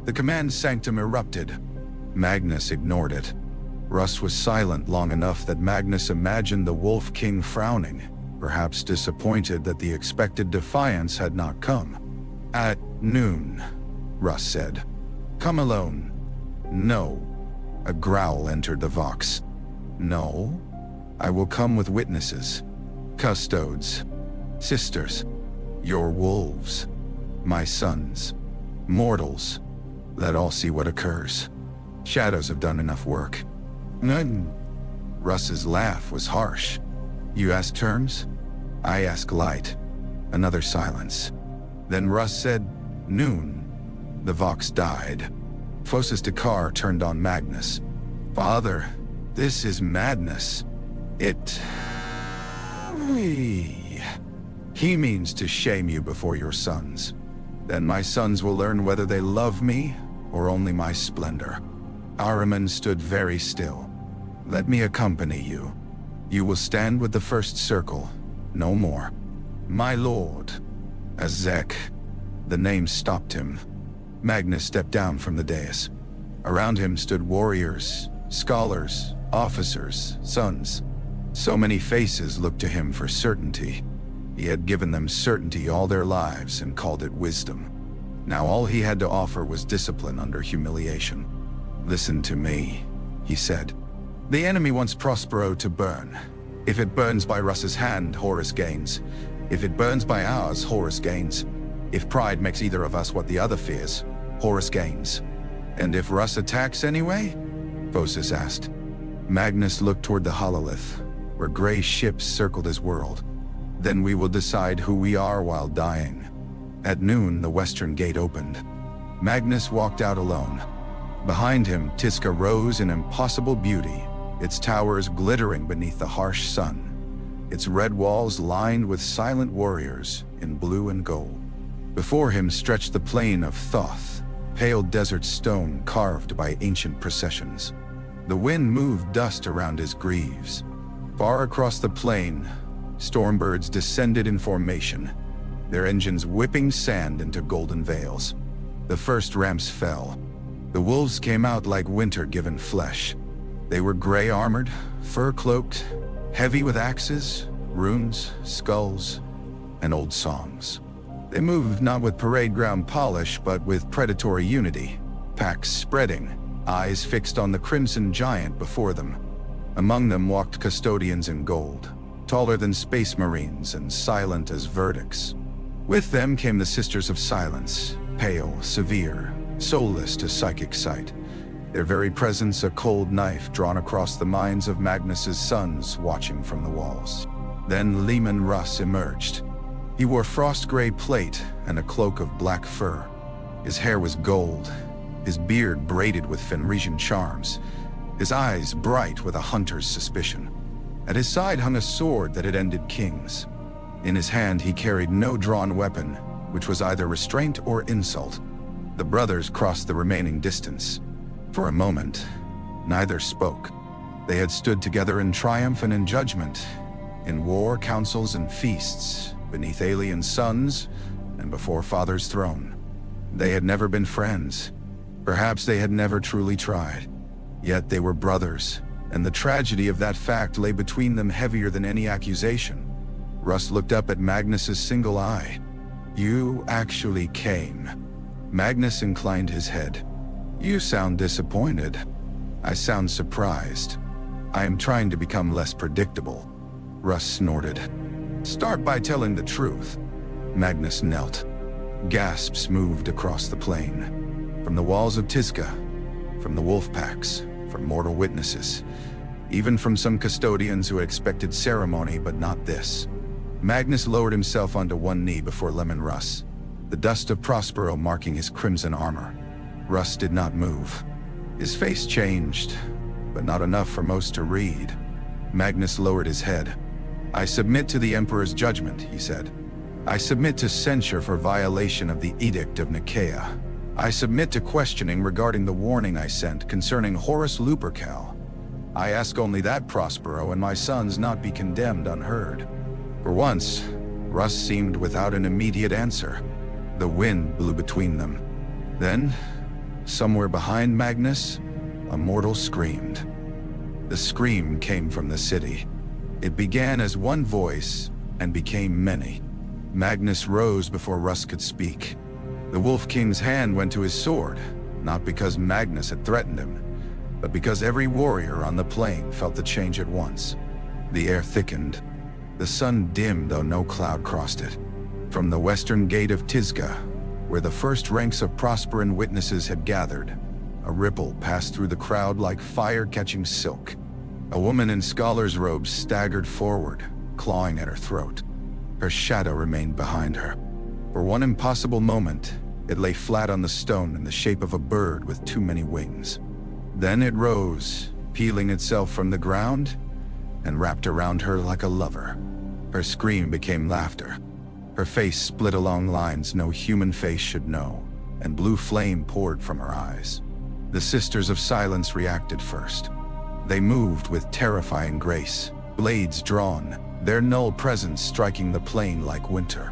The command sanctum erupted. Magnus ignored it. Russ was silent long enough that Magnus imagined the Wolf King frowning, perhaps disappointed that the expected defiance had not come. At noon, Russ said. Come alone. No. A growl entered the Vox. No. I will come with witnesses. Custodes. Sisters. Your wolves. My sons. Mortals. Let all see what occurs. Shadows have done enough work. None. Russ's laugh was harsh. You ask terms? I ask light. Another silence. Then Russ said, noon. The Vox died. Phosis Tikar turned on Magnus. Father, this is madness. He means to shame you before your sons. Then my sons will learn whether they love me or only my splendor. Ahriman stood very still. Let me accompany you. You will stand with the first circle, no more. My lord. Azek. The name stopped him. Magnus stepped down from the dais. Around him stood warriors, scholars, officers, sons. So many faces looked to him for certainty. He had given them certainty all their lives and called it wisdom. Now all he had to offer was discipline under humiliation. "Listen to me," he said. "The enemy wants Prospero to burn. If it burns by Russ's hand, Horus gains. If it burns by ours, Horus gains. If pride makes either of us what the other fears, Horus gains. And if Russ attacks anyway?" Vosus asked. Magnus looked toward the hololith, where gray ships circled his world. "Then we will decide who we are while dying." At noon, the western gate opened. Magnus walked out alone. Behind him, Tisca rose in impossible beauty, its towers glittering beneath the harsh sun, its red walls lined with silent warriors in blue and gold. Before him stretched the plain of Thoth, pale desert stone carved by ancient processions. The wind moved dust around his greaves. Far across the plain, stormbirds descended in formation, their engines whipping sand into golden veils. The first ramps fell. The wolves came out like winter-given flesh. They were gray-armored, fur-cloaked, heavy with axes, runes, skulls, and old songs. They moved not with parade ground polish, but with predatory unity, packs spreading, eyes fixed on the crimson giant before them. Among them walked custodians in gold, taller than space marines and silent as verdicts. With them came the Sisters of Silence, pale, severe, soulless to psychic sight, their very presence a cold knife drawn across the minds of Magnus's sons watching from the walls. Then Leman Russ emerged. He wore frost-gray plate and a cloak of black fur. His hair was gold, his beard braided with Fenrisian charms, his eyes bright with a hunter's suspicion. At his side hung a sword that had ended kings. In his hand he carried no drawn weapon, which was either restraint or insult. The brothers crossed the remaining distance. For a moment, neither spoke. They had stood together in triumph and in judgment, in war, councils, and feasts, beneath alien suns, and before Father's throne. They had never been friends. Perhaps they had never truly tried. Yet they were brothers, and the tragedy of that fact lay between them heavier than any accusation. Russ looked up at Magnus's single eye. "You actually came." Magnus inclined his head. "You sound disappointed." "I sound surprised. I am trying to become less predictable." Russ snorted. "Start by telling the truth." Magnus knelt. Gasps moved across the plain. From the walls of Tisca, from the wolf packs, from mortal witnesses, even from some custodians who had expected ceremony but not this. Magnus lowered himself onto one knee before Leman Russ, the dust of Prospero marking his crimson armor. Russ did not move. His face changed, but not enough for most to read. Magnus lowered his head. "I submit to the Emperor's judgment," he said. "I submit to censure for violation of the Edict of Nikaea. I submit to questioning regarding the warning I sent concerning Horus Lupercal. I ask only that Prospero and my sons not be condemned unheard." For once, Russ seemed without an immediate answer. The wind blew between them. Then, somewhere behind Magnus, a mortal screamed. The scream came from the city. It began as one voice and became many. Magnus rose before Russ could speak. The Wolf King's hand went to his sword, not because Magnus had threatened him, but because every warrior on the plain felt the change at once. The air thickened. The sun dimmed, though no cloud crossed it. From the western gate of Tisca, where the first ranks of Prosperan witnesses had gathered, a ripple passed through the crowd like fire catching silk. A woman in scholar's robes staggered forward, clawing at her throat. Her shadow remained behind her. For one impossible moment, it lay flat on the stone in the shape of a bird with too many wings. Then it rose, peeling itself from the ground, and wrapped around her like a lover. Her scream became laughter. Her face split along lines no human face should know, and blue flame poured from her eyes. The Sisters of Silence reacted first. They moved with terrifying grace, blades drawn, their null presence striking the plain like winter.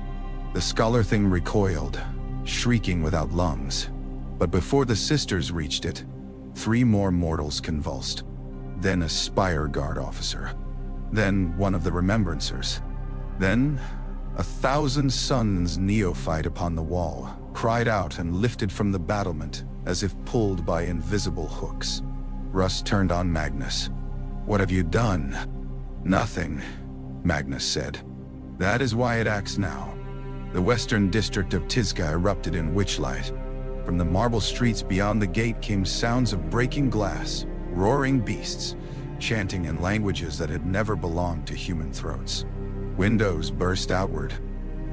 The scholar thing recoiled, shrieking without lungs. But before the sisters reached it, 3 more mortals convulsed. Then a Spire Guard officer. Then one of the Remembrancers. Then 1,000 suns neophyte upon the wall, cried out and lifted from the battlement as if pulled by invisible hooks. Russ turned on Magnus. "What have you done?" "Nothing," Magnus said. "That is why it acts now." The western district of Tizca erupted in witchlight. From the marble streets beyond the gate came sounds of breaking glass, roaring beasts, chanting in languages that had never belonged to human throats. Windows burst outward.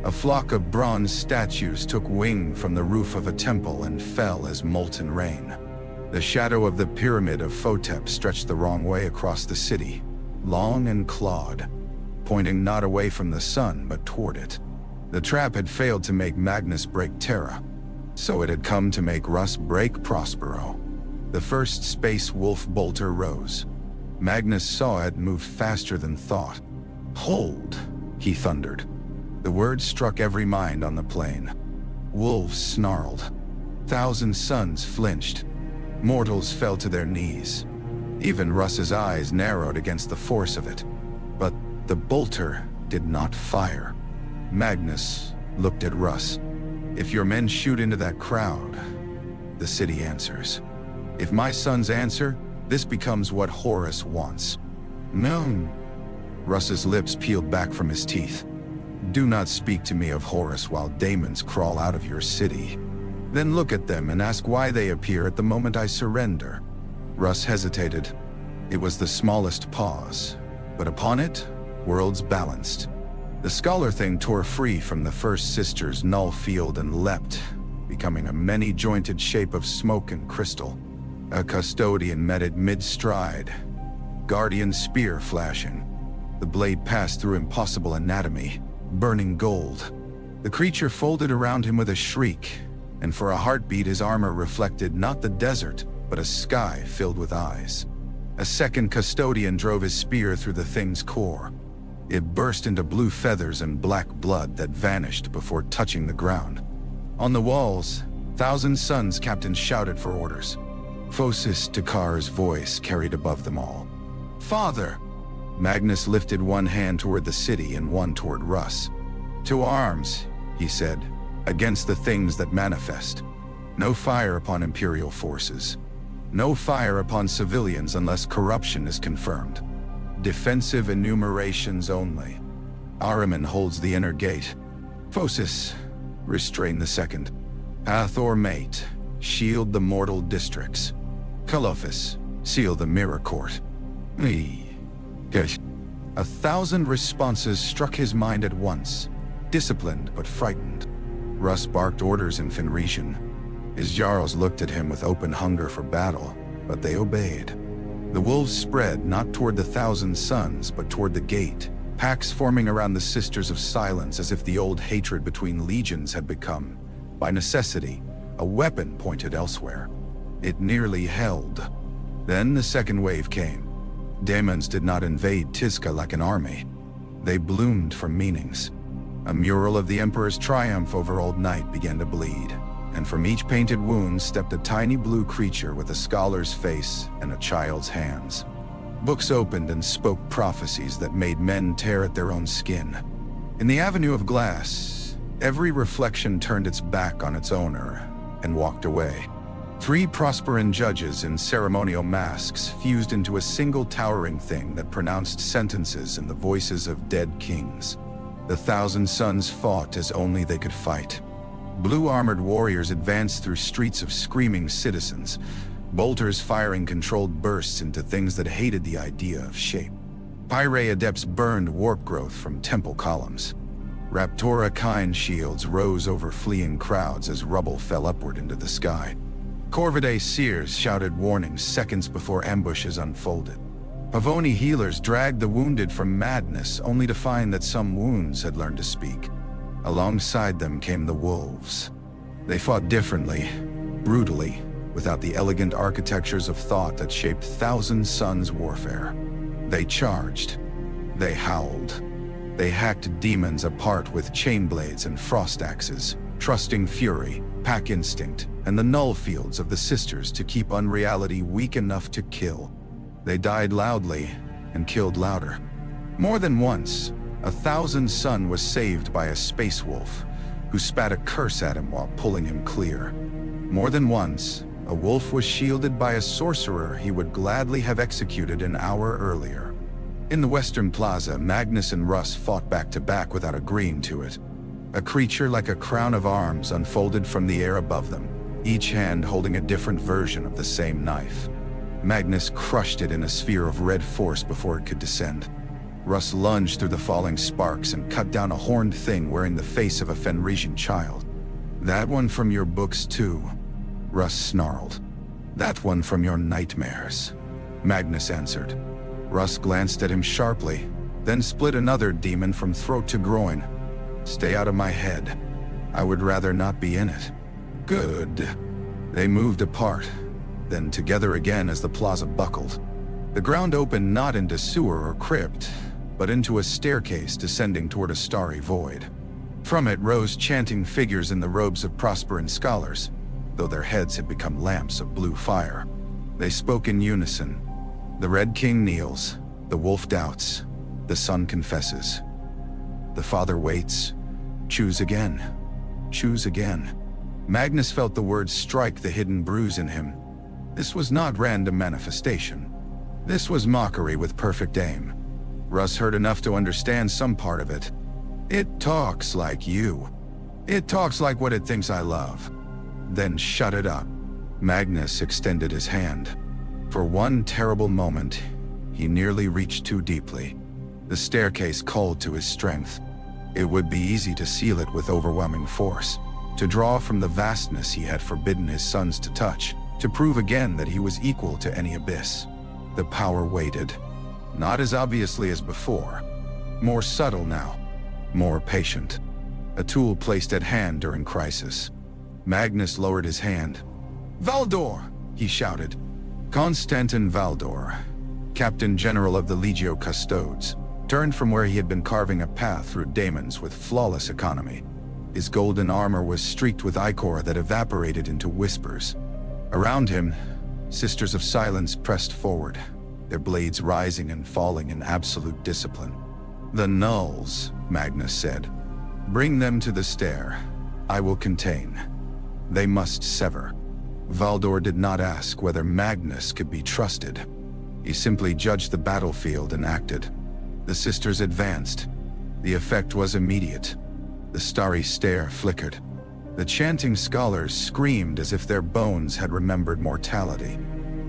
A flock of bronze statues took wing from the roof of a temple and fell as molten rain. The shadow of the pyramid of Photep stretched the wrong way across the city, long and clawed, pointing not away from the sun but toward it. The trap had failed to make Magnus break Terra, so it had come to make Russ break Prospero. The first space wolf bolter rose. Magnus saw it move faster than thought. "Hold," he thundered. The words struck every mind on the plain. Wolves snarled. Thousand suns flinched. Mortals fell to their knees. Even Russ's eyes narrowed against the force of it. But the bolter did not fire. Magnus looked at Russ. "If your men shoot into that crowd, the city answers. If my sons answer, this becomes what Horus wants." "No." Russ's lips peeled back from his teeth. "Do not speak to me of Horus while demons crawl out of your city. Then look at them and ask why they appear at the moment I surrender." Russ hesitated. It was the smallest pause, but upon it, worlds balanced. The scholar thing tore free from the first sister's null field and leapt, becoming a many-jointed shape of smoke and crystal. A custodian met it mid-stride, guardian spear flashing. The blade passed through impossible anatomy, burning gold. The creature folded around him with a shriek, and for a heartbeat his armor reflected not the desert, but a sky filled with eyes. A second custodian drove his spear through the thing's core. It burst into blue feathers and black blood that vanished before touching the ground. On the walls, Thousand Suns captains shouted for orders. Phosis Takar's voice carried above them all. "Father!" Magnus lifted one hand toward the city and one toward Russ. "To arms," he said, "against the things that manifest. No fire upon Imperial forces. No fire upon civilians unless corruption is confirmed. Defensive enumerations only. Ahriman holds the inner gate. Phosis, restrain the second. Hathor Mate, shield the mortal districts. Kalophis, seal the mirror court." A thousand responses struck his mind at once, disciplined but frightened. Russ barked orders in Fenrisian. His Jarls looked at him with open hunger for battle, but they obeyed. The wolves spread not toward the Thousand Suns, but toward the gate, packs forming around the Sisters of Silence as if the old hatred between legions had become, by necessity, a weapon pointed elsewhere. It nearly held. Then the second wave came. Demons did not invade Tizca like an army. They bloomed from meanings. A mural of the Emperor's triumph over Old Night began to bleed, and from each painted wound stepped a tiny blue creature with a scholar's face and a child's hands. Books opened and spoke prophecies that made men tear at their own skin. In the avenue of glass, every reflection turned its back on its owner and walked away. 3 Prosperan judges in ceremonial masks fused into a single towering thing that pronounced sentences in the voices of dead kings. The Thousand Suns fought as only they could fight. Blue-armored warriors advanced through streets of screaming citizens, bolters firing controlled bursts into things that hated the idea of shape. Pyre adepts burned warp growth from temple columns. Raptora Kine shields rose over fleeing crowds as rubble fell upward into the sky. Corvidae seers shouted warnings seconds before ambushes unfolded. Pavoni healers dragged the wounded from madness only to find that some wounds had learned to speak. Alongside them came the wolves. They fought differently, brutally, without the elegant architectures of thought that shaped Thousand Suns warfare. They charged. They howled. They hacked demons apart with chain blades and frost axes, trusting fury, pack instinct, and the null fields of the sisters to keep unreality weak enough to kill. They died loudly and killed louder. More than once, a Thousand Sun was saved by a space wolf, who spat a curse at him while pulling him clear. More than once, a wolf was shielded by a sorcerer he would gladly have executed an hour earlier. In the Western Plaza, Magnus and Russ fought back to back without agreeing to it. A creature like a crown of arms unfolded from the air above them, each hand holding a different version of the same knife. Magnus crushed it in a sphere of red force before it could descend. Russ lunged through the falling sparks and cut down a horned thing wearing the face of a Fenrisian child. "That one from your books too," Russ snarled. "That one from your nightmares," Magnus answered. Russ glanced at him sharply, then split another demon from throat to groin. "Stay out of my head. I would rather not be in it." "Good." They moved apart, then together again as the plaza buckled. The ground opened not into sewer or crypt, but into a staircase descending toward a starry void. From it rose chanting figures in the robes of Prosperan scholars, though their heads had become lamps of blue fire. They spoke in unison. The Red King kneels, the wolf doubts, the son confesses. The father waits. Choose again. Choose again. Magnus felt the words strike the hidden bruise in him. This was not random manifestation. This was mockery with perfect aim. Russ heard enough to understand some part of it. "It talks like you. It talks like what it thinks I love." "Then shut it up." Magnus extended his hand. For one terrible moment, he nearly reached too deeply. The staircase called to his strength. It would be easy to seal it with overwhelming force, to draw from the vastness he had forbidden his sons to touch, to prove again that he was equal to any abyss. The power waited. Not as obviously as before. More subtle now. More patient. A tool placed at hand during crisis. Magnus lowered his hand. "Valdor!" he shouted. Constantin Valdor, Captain General of the Legio Custodes, turned from where he had been carving a path through daemons with flawless economy. His golden armor was streaked with ichor that evaporated into whispers. Around him, Sisters of Silence pressed forward, their blades rising and falling in absolute discipline. "The nulls," Magnus said. "Bring them to the stair. I will contain. They must sever." Valdor did not ask whether Magnus could be trusted. He simply judged the battlefield and acted. The sisters advanced. The effect was immediate. The starry stair flickered. The chanting scholars screamed as if their bones had remembered mortality.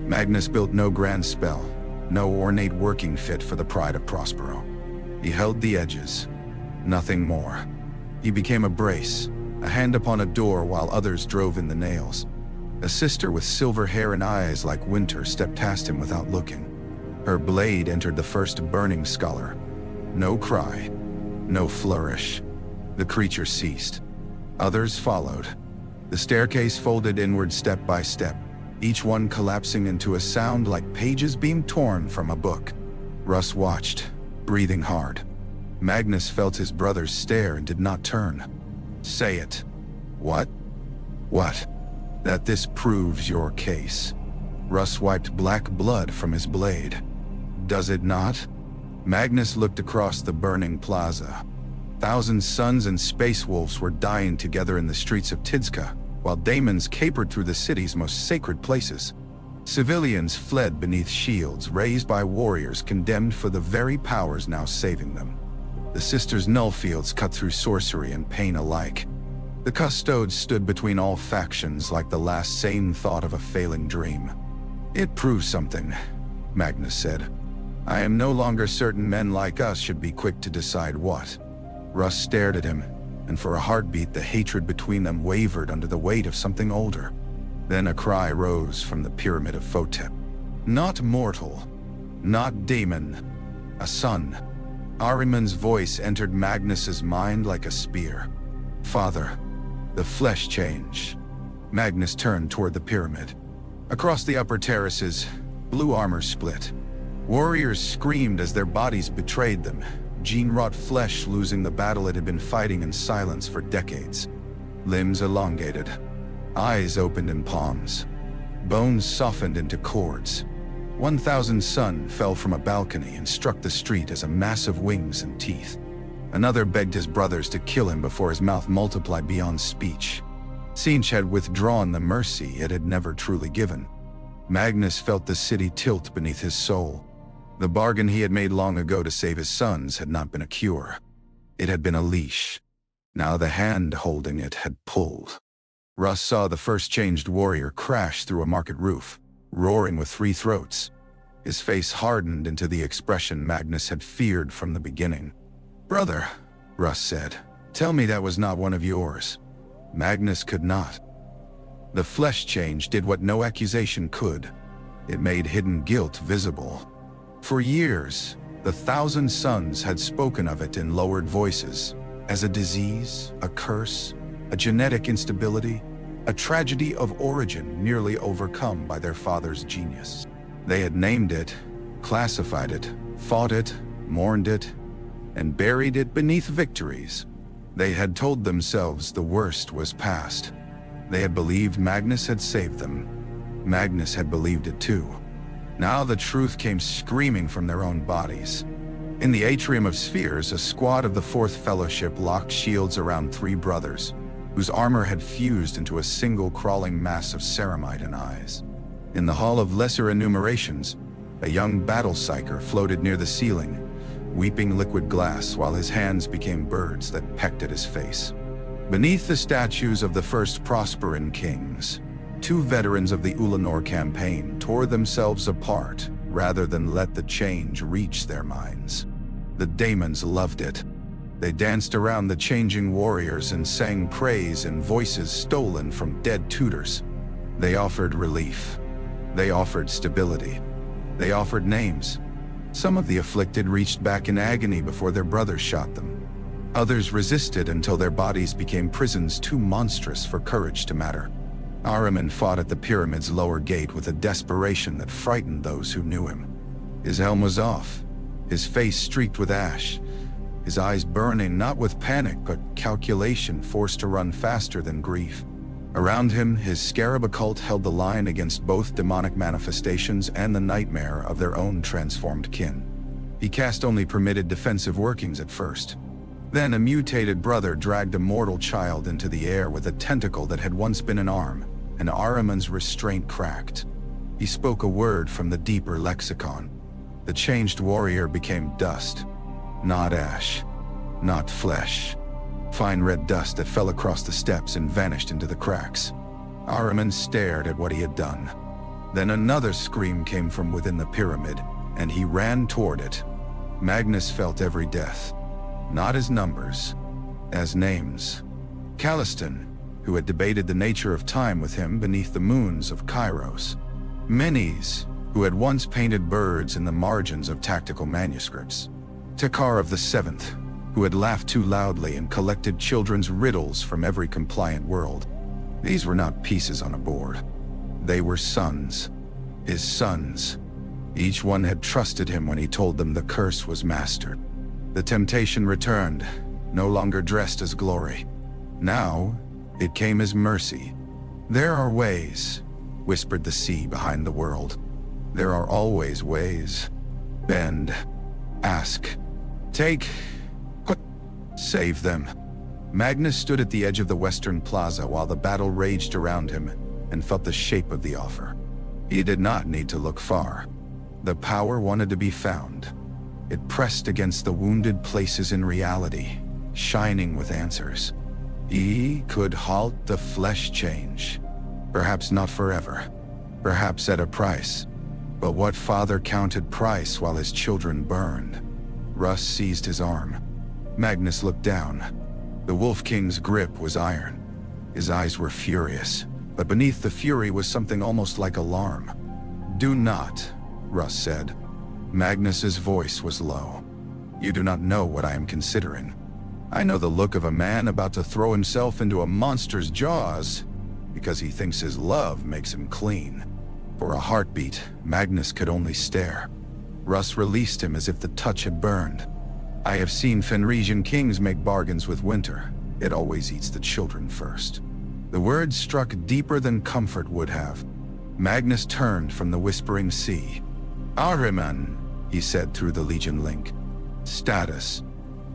Magnus built no grand spell, no ornate working fit for the pride of Prospero. He held the edges. Nothing more. He became a brace, a hand upon a door while others drove in the nails. A sister with silver hair and eyes like winter stepped past him without looking. Her blade entered the first burning scholar. No cry, no flourish. The creature ceased. Others followed. The staircase folded inward step by step, each one collapsing into a sound like pages being torn from a book. Russ watched, breathing hard. Magnus felt his brother's stare and did not turn. "Say it." "What?" "What?" "That this proves your case." Russ wiped black blood from his blade. "Does it not?" Magnus looked across the burning plaza. Thousand suns and space wolves were dying together in the streets of Tidska, while daemons capered through the city's most sacred places. Civilians fled beneath shields raised by warriors condemned for the very powers now saving them. The sisters' nullfields cut through sorcery and pain alike. The custodes stood between all factions like the last sane thought of a failing dream. "It proves something," Magnus said. "I am no longer certain men like us should be quick to decide what." Russ stared at him, and for a heartbeat the hatred between them wavered under the weight of something older. Then a cry rose from the pyramid of Photep. "Not mortal, not daemon, a son." Ahriman's voice entered Magnus's mind like a spear. "Father." The flesh changed. Magnus turned toward the pyramid. Across the upper terraces, blue armor split. Warriors screamed as their bodies betrayed them, gene-wrought flesh losing the battle it had been fighting in silence for decades. Limbs elongated. Eyes opened in palms. Bones softened into cords. 1,000 sun fell from a balcony and struck the street as a mass of wings and teeth. Another begged his brothers to kill him before his mouth multiplied beyond speech. Tzeentch had withdrawn the mercy it had never truly given. Magnus felt the city tilt beneath his soul. The bargain he had made long ago to save his sons had not been a cure. It had been a leash. Now the hand holding it had pulled. Russ saw the first changed warrior crash through a market roof, roaring with 3 throats. His face hardened into the expression Magnus had feared from the beginning. "Brother," Russ said, "tell me that was not one of yours." Magnus could not. The flesh change did what no accusation could. It made hidden guilt visible. For years, the 1,000 Sons had spoken of it in lowered voices, as a disease, a curse, a genetic instability, a tragedy of origin nearly overcome by their father's genius. They had named it, classified it, fought it, mourned it, and buried it beneath victories. They had told themselves the worst was past. They had believed Magnus had saved them. Magnus had believed it too. Now the truth came screaming from their own bodies. In the atrium of spheres, a squad of the Fourth Fellowship locked shields around 3 brothers, whose armor had fused into a single crawling mass of ceramite and eyes. In the Hall of Lesser Enumerations, a young battle psyker floated near the ceiling, weeping liquid glass while his hands became birds that pecked at his face. Beneath the statues of the first Prosperan kings, 2 veterans of the Ulanor campaign tore themselves apart rather than let the change reach their minds. The daemons loved it. They danced around the changing warriors and sang praise in voices stolen from dead tutors. They offered relief. They offered stability. They offered names. Some of the afflicted reached back in agony before their brothers shot them. Others resisted until their bodies became prisons too monstrous for courage to matter. Ahriman fought at the pyramid's lower gate with a desperation that frightened those who knew him. His helm was off, his face streaked with ash, his eyes burning not with panic but calculation forced to run faster than grief. Around him, his scarab occult held the line against both demonic manifestations and the nightmare of their own transformed kin. He cast only permitted defensive workings at first. Then a mutated brother dragged a mortal child into the air with a tentacle that had once been an arm, and Ahriman's restraint cracked. He spoke a word from the deeper lexicon. The changed warrior became dust. Not ash, not flesh. Fine red dust that fell across the steps and vanished into the cracks. Ahriman stared at what he had done. Then another scream came from within the pyramid, and he ran toward it. Magnus felt every death. Not as numbers, as names. Calliston, who had debated the nature of time with him beneath the moons of Kairos. Menes, who had once painted birds in the margins of tactical manuscripts. Takar of the Seventh, who had laughed too loudly and collected children's riddles from every compliant world. These were not pieces on a board. They were sons. His sons. Each one had trusted him when he told them the curse was mastered. The temptation returned, no longer dressed as glory. Now, it came as mercy. "There are ways," whispered the sea behind the world. "There are always ways. Bend. Ask. Take. Save them." Magnus stood at the edge of the western plaza while the battle raged around him and felt the shape of the offer. He did not need to look far. The power wanted to be found. It pressed against the wounded places in reality, shining with answers. He could halt the flesh change. Perhaps not forever. Perhaps at a price. But what father counted price while his children burned? Russ seized his arm. Magnus looked down. The Wolf King's grip was iron. His eyes were furious, but beneath the fury was something almost like alarm. "Do not," Russ said. Magnus's voice was low. "You do not know what I am considering. I know the look of a man about to throw himself into a monster's jaws because he thinks his love makes him clean." For a heartbeat, Magnus could only stare. Russ released him as if the touch had burned. "I have seen Fenrisian kings make bargains with winter. It always eats the children first." The words struck deeper than comfort would have. Magnus turned from the whispering sea. "Ahriman," he said through the Legion link. "Status.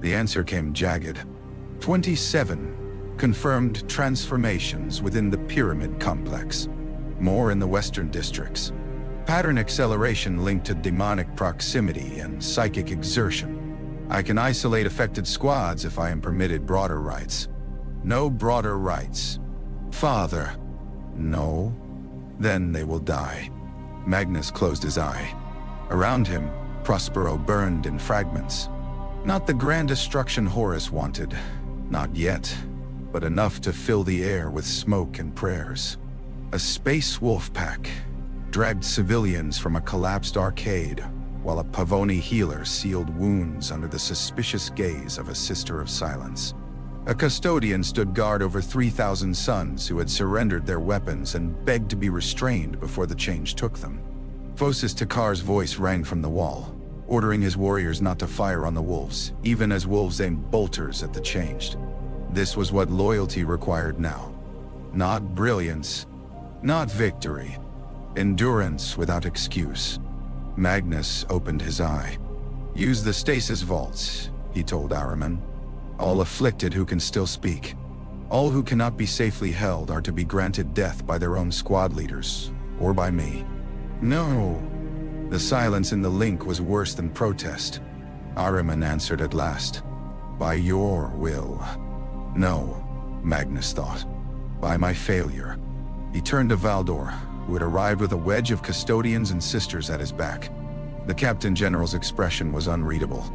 The answer came jagged. 27 confirmed transformations within the pyramid complex. More in the western districts. Pattern acceleration linked to demonic proximity and psychic exertion. I can isolate affected squads if I am permitted broader rights. No broader rights. Father. No. Then they will die. Magnus closed his eye. Around him, Prospero burned in fragments. Not the grand destruction Horus wanted. Not yet. But enough to fill the air with smoke and prayers. A space wolf pack dragged civilians from a collapsed arcade, while a Pavoni healer sealed wounds under the suspicious gaze of a Sister of Silence. A custodian stood guard over 3,000 sons who had surrendered their weapons and begged to be restrained before the change took them. Phosis Takar's voice rang from the wall, ordering his warriors not to fire on the wolves, even as wolves aimed bolters at the changed. This was what loyalty required now. Not brilliance, not victory. Endurance without excuse. Magnus opened his eye. Use the stasis vaults, he told Ahriman. All afflicted who can still speak. All who cannot be safely held are to be granted death by their own squad leaders, or by me. No. The silence in the link was worse than protest. Ahriman answered at last. By your will. No, Magnus thought. By my failure. He turned to Valdor, who had arrived with a wedge of custodians and sisters at his back. The Captain General's expression was unreadable.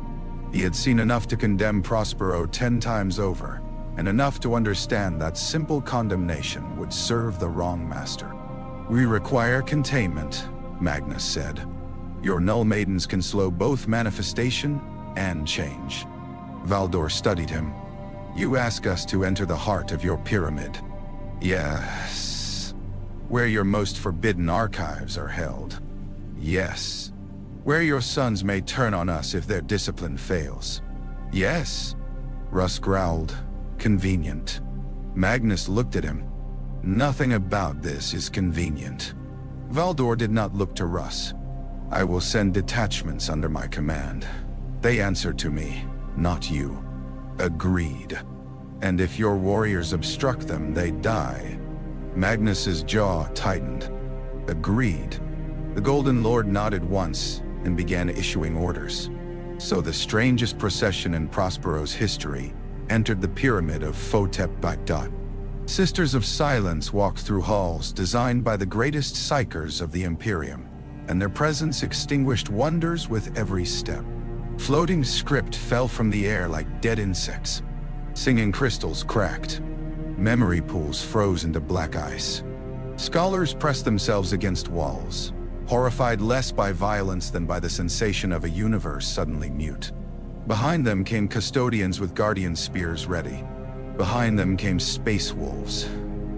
He had seen enough to condemn Prospero 10 times over, and enough to understand that simple condemnation would serve the wrong master. We require containment, Magnus said. Your Null Maidens can slow both manifestation and change. Valdor studied him. You ask us to enter the heart of your pyramid. Yes. Where your most forbidden archives are held. Yes. Where your sons may turn on us if their discipline fails. Yes. Russ growled. Convenient. Magnus looked at him. Nothing about this is convenient. Valdor did not look to Russ. I will send detachments under my command. They answer to me, not you. Agreed. And if your warriors obstruct them, they die. Magnus's jaw tightened. Agreed. The Golden Lord nodded once and began issuing orders. So the strangest procession in Prospero's history entered the pyramid of Photep Baghdad. Sisters of Silence walked through halls designed by the greatest psychers of the Imperium, and their presence extinguished wonders with every step. Floating script fell from the air like dead insects. Singing crystals cracked. Memory pools froze into black ice. Scholars pressed themselves against walls, horrified less by violence than by the sensation of a universe suddenly mute. Behind them came custodians with guardian spears ready. Behind them came space wolves,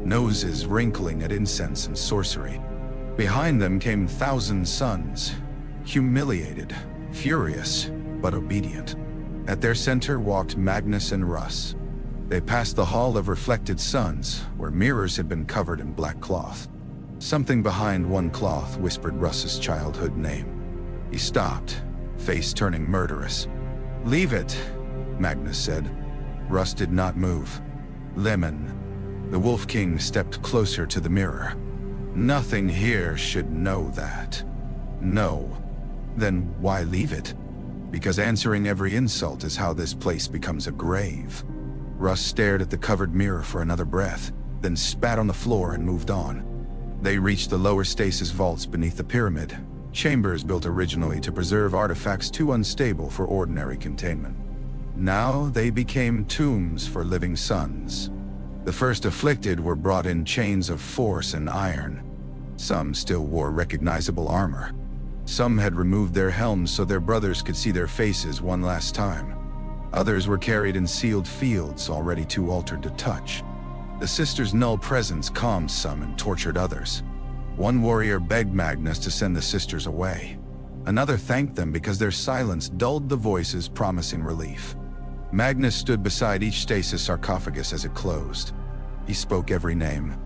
noses wrinkling at incense and sorcery. Behind them came 1,000 sons, humiliated, furious, but obedient. At their center walked Magnus and Russ. They passed the Hall of Reflected Suns, where mirrors had been covered in black cloth. Something behind one cloth whispered Russ's childhood name. He stopped, face turning murderous. Leave it, Magnus said. Russ did not move. Leman. The Wolf King stepped closer to the mirror. Nothing here should know that. No. Then why leave it? Because answering every insult is how this place becomes a grave. Russ stared at the covered mirror for another breath, then spat on the floor and moved on. They reached the lower stasis vaults beneath the pyramid, chambers built originally to preserve artifacts too unstable for ordinary containment. Now they became tombs for living sons. The first afflicted were brought in chains of force and iron. Some still wore recognizable armor. Some had removed their helms so their brothers could see their faces one last time. Others were carried in sealed fields already too altered to touch. The sisters' null presence calmed some and tortured others. One warrior begged Magnus to send the sisters away. Another thanked them because their silence dulled the voices promising relief. Magnus stood beside each stasis sarcophagus as it closed. He spoke every name.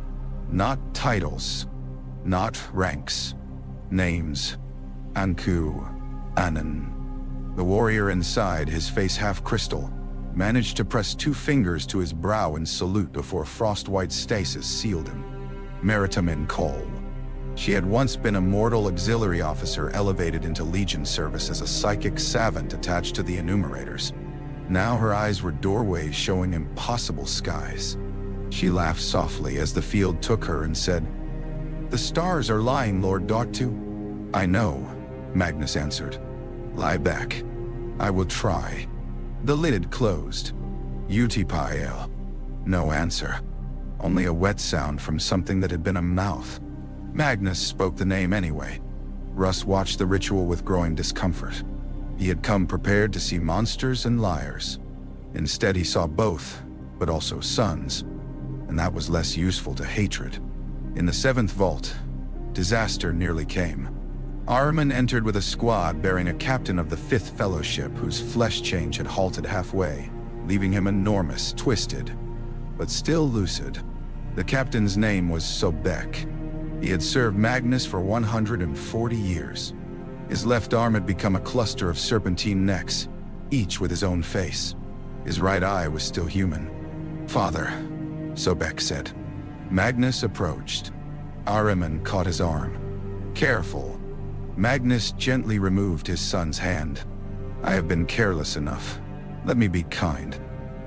Not titles. Not ranks. Names. Anku. Anan. The warrior inside, his face half crystal, managed to press 2 fingers to his brow in salute before frost-white stasis sealed him. Maritamin Cole. She had once been a mortal auxiliary officer elevated into Legion service as a psychic savant attached to the enumerators. Now her eyes were doorways showing impossible skies. She laughed softly as the field took her and said, "The stars are lying, Lord Doctu." "I know," Magnus answered. "Lie back. I will try." The lid closed. Utipael. No answer. Only a wet sound from something that had been a mouth. Magnus spoke the name anyway. Russ watched the ritual with growing discomfort. He had come prepared to see monsters and liars. Instead, he saw both, but also sons, and that was less useful to hatred. In the 7th vault, disaster nearly came. Ahriman entered with a squad bearing a captain of the 5th Fellowship whose flesh change had halted halfway, leaving him enormous, twisted, but still lucid. The captain's name was Sobek. He had served Magnus for 140 years. His left arm had become a cluster of serpentine necks, each with his own face. His right eye was still human. "Father," Sobek said. Magnus approached. Ahriman caught his arm. "Careful." Magnus gently removed his son's hand. "I have been careless enough. Let me be kind."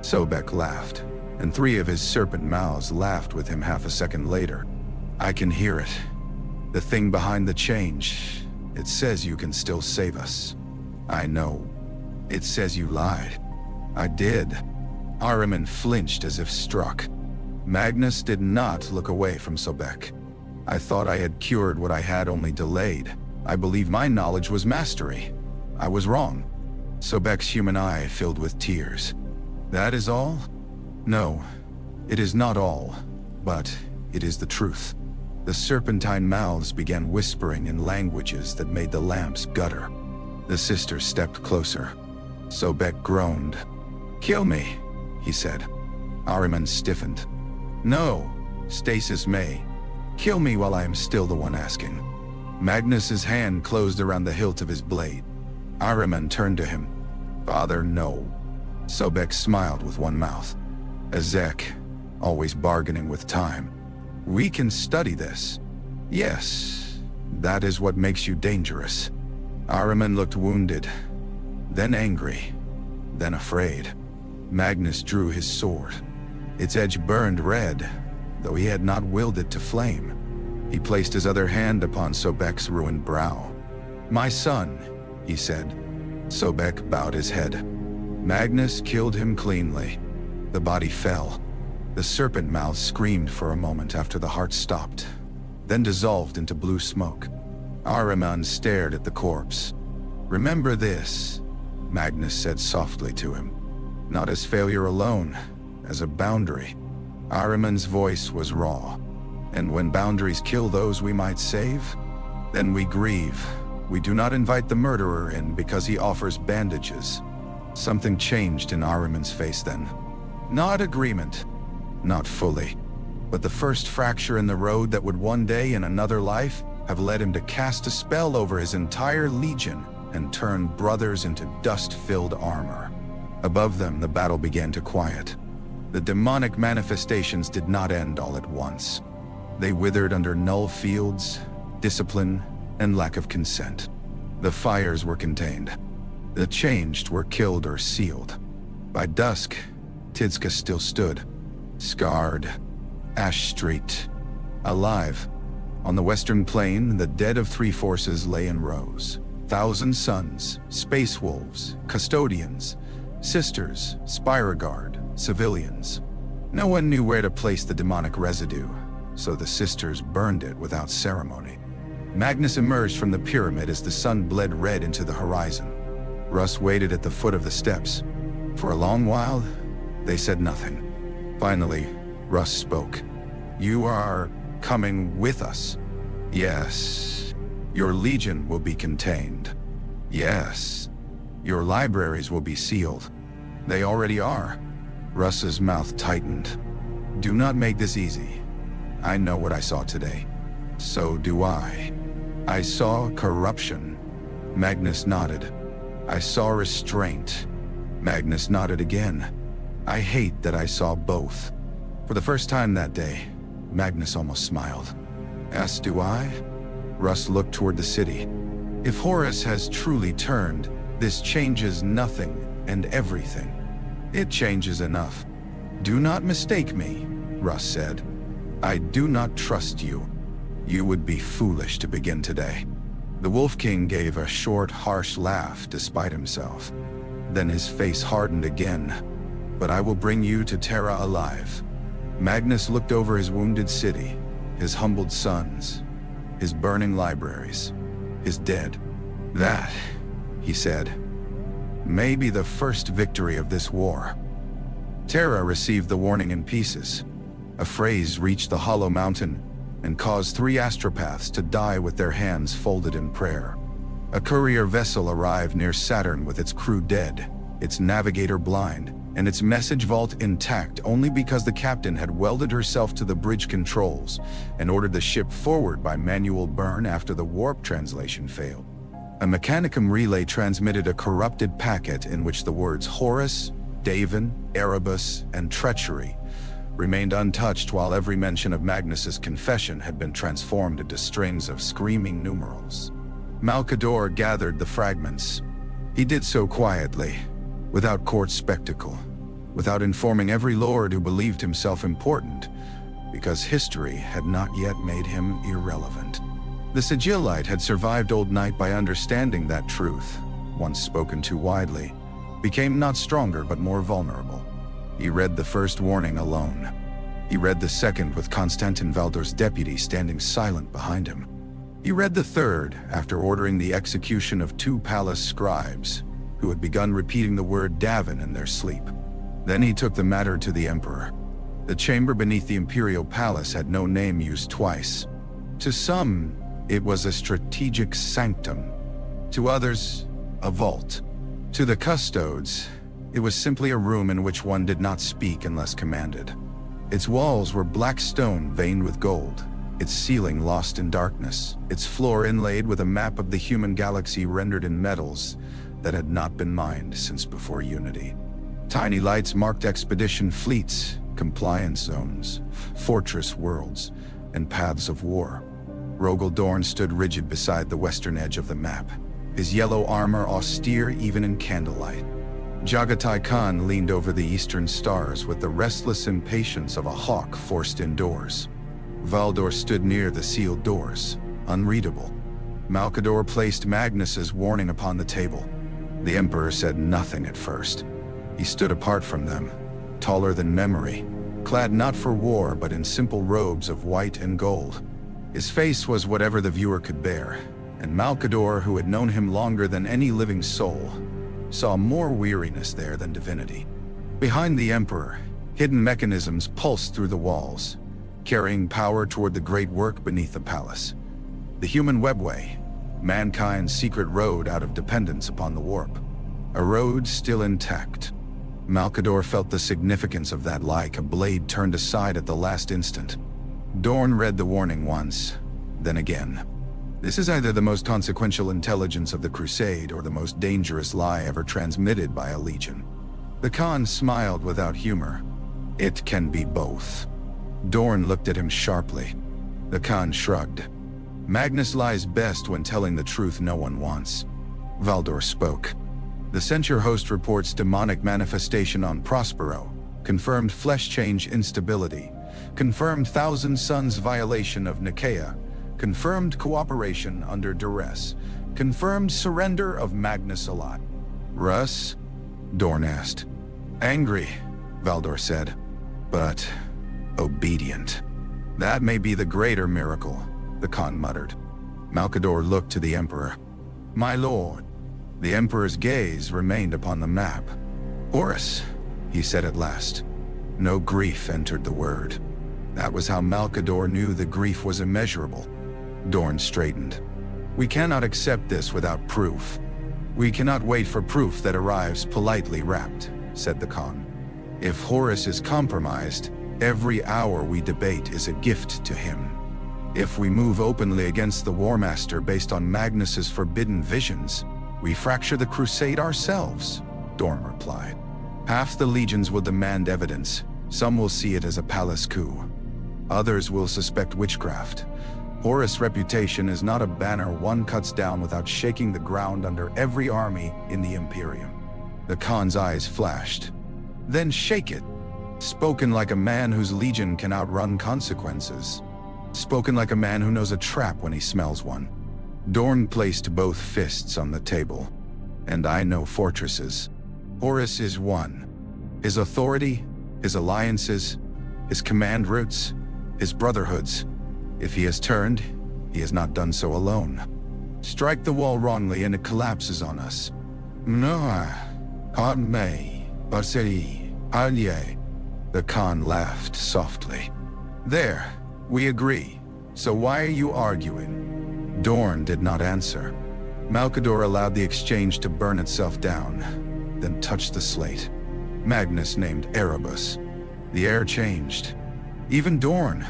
Sobek laughed, and 3 of his serpent mouths laughed with him half a second later. "I can hear it. The thing behind the change. It says you can still save us." "I know. It says you lied." "I did." Ahriman flinched as if struck. Magnus did not look away from Sobek. "I thought I had cured what I had only delayed. I believed my knowledge was mastery. I was wrong." Sobek's human eye filled with tears. "That is all?" "No, it is not all, but it is the truth." The serpentine mouths began whispering in languages that made the lamps gutter. The sisters stepped closer. Sobek groaned. "Kill me," he said. Ahriman stiffened. "No, stasis may. Kill me while I am still the one asking." Magnus's hand closed around the hilt of his blade. Ahriman turned to him. "Father, no." Sobek smiled with one mouth. "Ezek, always bargaining with time. We can study this." "Yes, that is what makes you dangerous." Ahriman looked wounded, then angry, then afraid. Magnus drew his sword. Its edge burned red, though he had not willed it to flame. He placed his other hand upon Sobek's ruined brow. "My son," he said. Sobek bowed his head. Magnus killed him cleanly. The body fell. The serpent mouth screamed for a moment after the heart stopped, then dissolved into blue smoke. Ahriman stared at the corpse. "Remember this," Magnus said softly to him. "Not as failure alone, as a boundary." Ahriman's voice was raw. "And when boundaries kill those we might save, then we grieve. We do not invite the murderer in because he offers bandages." Something changed in Ahriman's face then. Not agreement. Not fully. But the first fracture in the road that would one day in another life have led him to cast a spell over his entire legion and turn brothers into dust-filled armor. Above them, the battle began to quiet. The demonic manifestations did not end all at once. They withered under null fields, discipline, and lack of consent. The fires were contained. The changed were killed or sealed. By dusk, Tidska still stood, scarred, ash-streaked, alive. On the western plain, the dead of 3 forces lay in rows. 1,000 sons, space wolves, custodians, sisters, Spire Guard, civilians. No one knew where to place the demonic residue, so the sisters burned it without ceremony. Magnus emerged from the pyramid as the sun bled red into the horizon. Russ waited at the foot of the steps. For a long while, they said nothing. Finally, Russ spoke. "You are coming with us?" "Yes." "Your legion will be contained?" "Yes." "Your libraries will be sealed?" "They already are." Russ's mouth tightened. "Do not make this easy. I know what I saw today." "So do I." "I saw corruption." Magnus nodded. I saw restraint. Magnus nodded again. I hate that I saw both. For the first time that day, Magnus almost smiled. As do I. Russ looked toward the city. If Horus has truly turned, this changes nothing and everything. It changes enough. Do not mistake me, Russ said. I do not trust you. You would be foolish to begin today. The Wolf King gave a short, harsh laugh despite himself. Then his face hardened again. But I will bring you to Terra alive. Magnus looked over his wounded city, his humbled sons, his burning libraries, his dead. That, he said, may be the first victory of this war. Terra received the warning in pieces. A phrase reached the hollow mountain and caused 3 astropaths to die with their hands folded in prayer. A courier vessel arrived near Saturn with its crew dead, its navigator blind, and its message vault intact only because the captain had welded herself to the bridge controls and ordered the ship forward by manual burn after the warp translation failed. A Mechanicum relay transmitted a corrupted packet in which the words Horus, Davin, Erebus, and treachery remained untouched, while every mention of Magnus's confession had been transformed into strings of screaming numerals. Malcador gathered the fragments. He did so quietly, without court spectacle, without informing every lord who believed himself important, because history had not yet made him irrelevant. The Sigillite had survived Old Night by understanding that truth, once spoken too widely, became not stronger but more vulnerable. He read the first warning alone. He read the second with Constantin Valdor's deputy standing silent behind him. He read the third after ordering the execution of 2 palace scribes, who had begun repeating the word Davin in their sleep. Then he took the matter to the Emperor. The chamber beneath the Imperial Palace had no name used twice. To some, it was a strategic sanctum. To others, a vault. To the custodes, it was simply a room in which one did not speak unless commanded. Its walls were black stone veined with gold, its ceiling lost in darkness, its floor inlaid with a map of the human galaxy rendered in metals that had not been mined since before Unity. Tiny lights marked expedition fleets, compliance zones, fortress worlds, and paths of war. Rogel Dorn stood rigid beside the western edge of the map, his yellow armor austere even in candlelight. Jagatai Khan leaned over the eastern stars with the restless impatience of a hawk forced indoors. Valdor stood near the sealed doors, unreadable. Malcador placed Magnus's warning upon the table. The Emperor said nothing at first. He stood apart from them, taller than memory, clad not for war but in simple robes of white and gold. His face was whatever the viewer could bear, and Malcador, who had known him longer than any living soul, saw more weariness there than divinity. Behind the Emperor, hidden mechanisms pulsed through the walls, carrying power toward the great work beneath the palace. The human Webway, mankind's secret road out of dependence upon the warp. A road still intact. Malcador felt the significance of that like a blade turned aside at the last instant. Dorn read the warning once, then again. This is either the most consequential intelligence of the Crusade or the most dangerous lie ever transmitted by a legion. The Khan smiled without humor. It can be both. Dorn looked at him sharply. The Khan shrugged. Magnus lies best when telling the truth no one wants. Valdor spoke. The Censure host reports demonic manifestation on Prospero, confirmed flesh change instability, confirmed Thousand Suns violation of Nikaea, confirmed cooperation under duress, confirmed surrender of Magnus alive. Russ? Dorn asked. Angry, Valdor said, but obedient. That may be the greater miracle, the Khan muttered. Malcador looked to the Emperor. My lord. The Emperor's gaze remained upon the map. Horus, he said at last. No grief entered the word. That was how Malcador knew the grief was immeasurable. Dorn straightened. We cannot accept this without proof. We cannot wait for proof that arrives politely wrapped, said the Khan. If Horus is compromised, every hour we debate is a gift to him. If we move openly against the War Master based on Magnus's forbidden visions, We fracture the crusade ourselves, Dorn replied. Half the legions will demand evidence. Some will see it as a palace coup. Others will suspect witchcraft. Horus' reputation is not a banner one cuts down without shaking the ground under every army in the Imperium. The Khan's eyes flashed. Then shake it. Spoken like a man whose legion can outrun consequences. Spoken like a man who knows a trap when he smells one. Dorn placed both fists on the table. And I know fortresses. Horus is one. His authority, his alliances, his command routes, his brotherhoods. If he has turned, he has not done so alone. Strike the wall wrongly and it collapses on us. No, me, Basiri, Alye. The Khan laughed softly. There, we agree. So why are you arguing? Dorn did not answer. Malkador allowed the exchange to burn itself down, then touched the slate. Magnus named Erebus. The air changed. Even Dorn,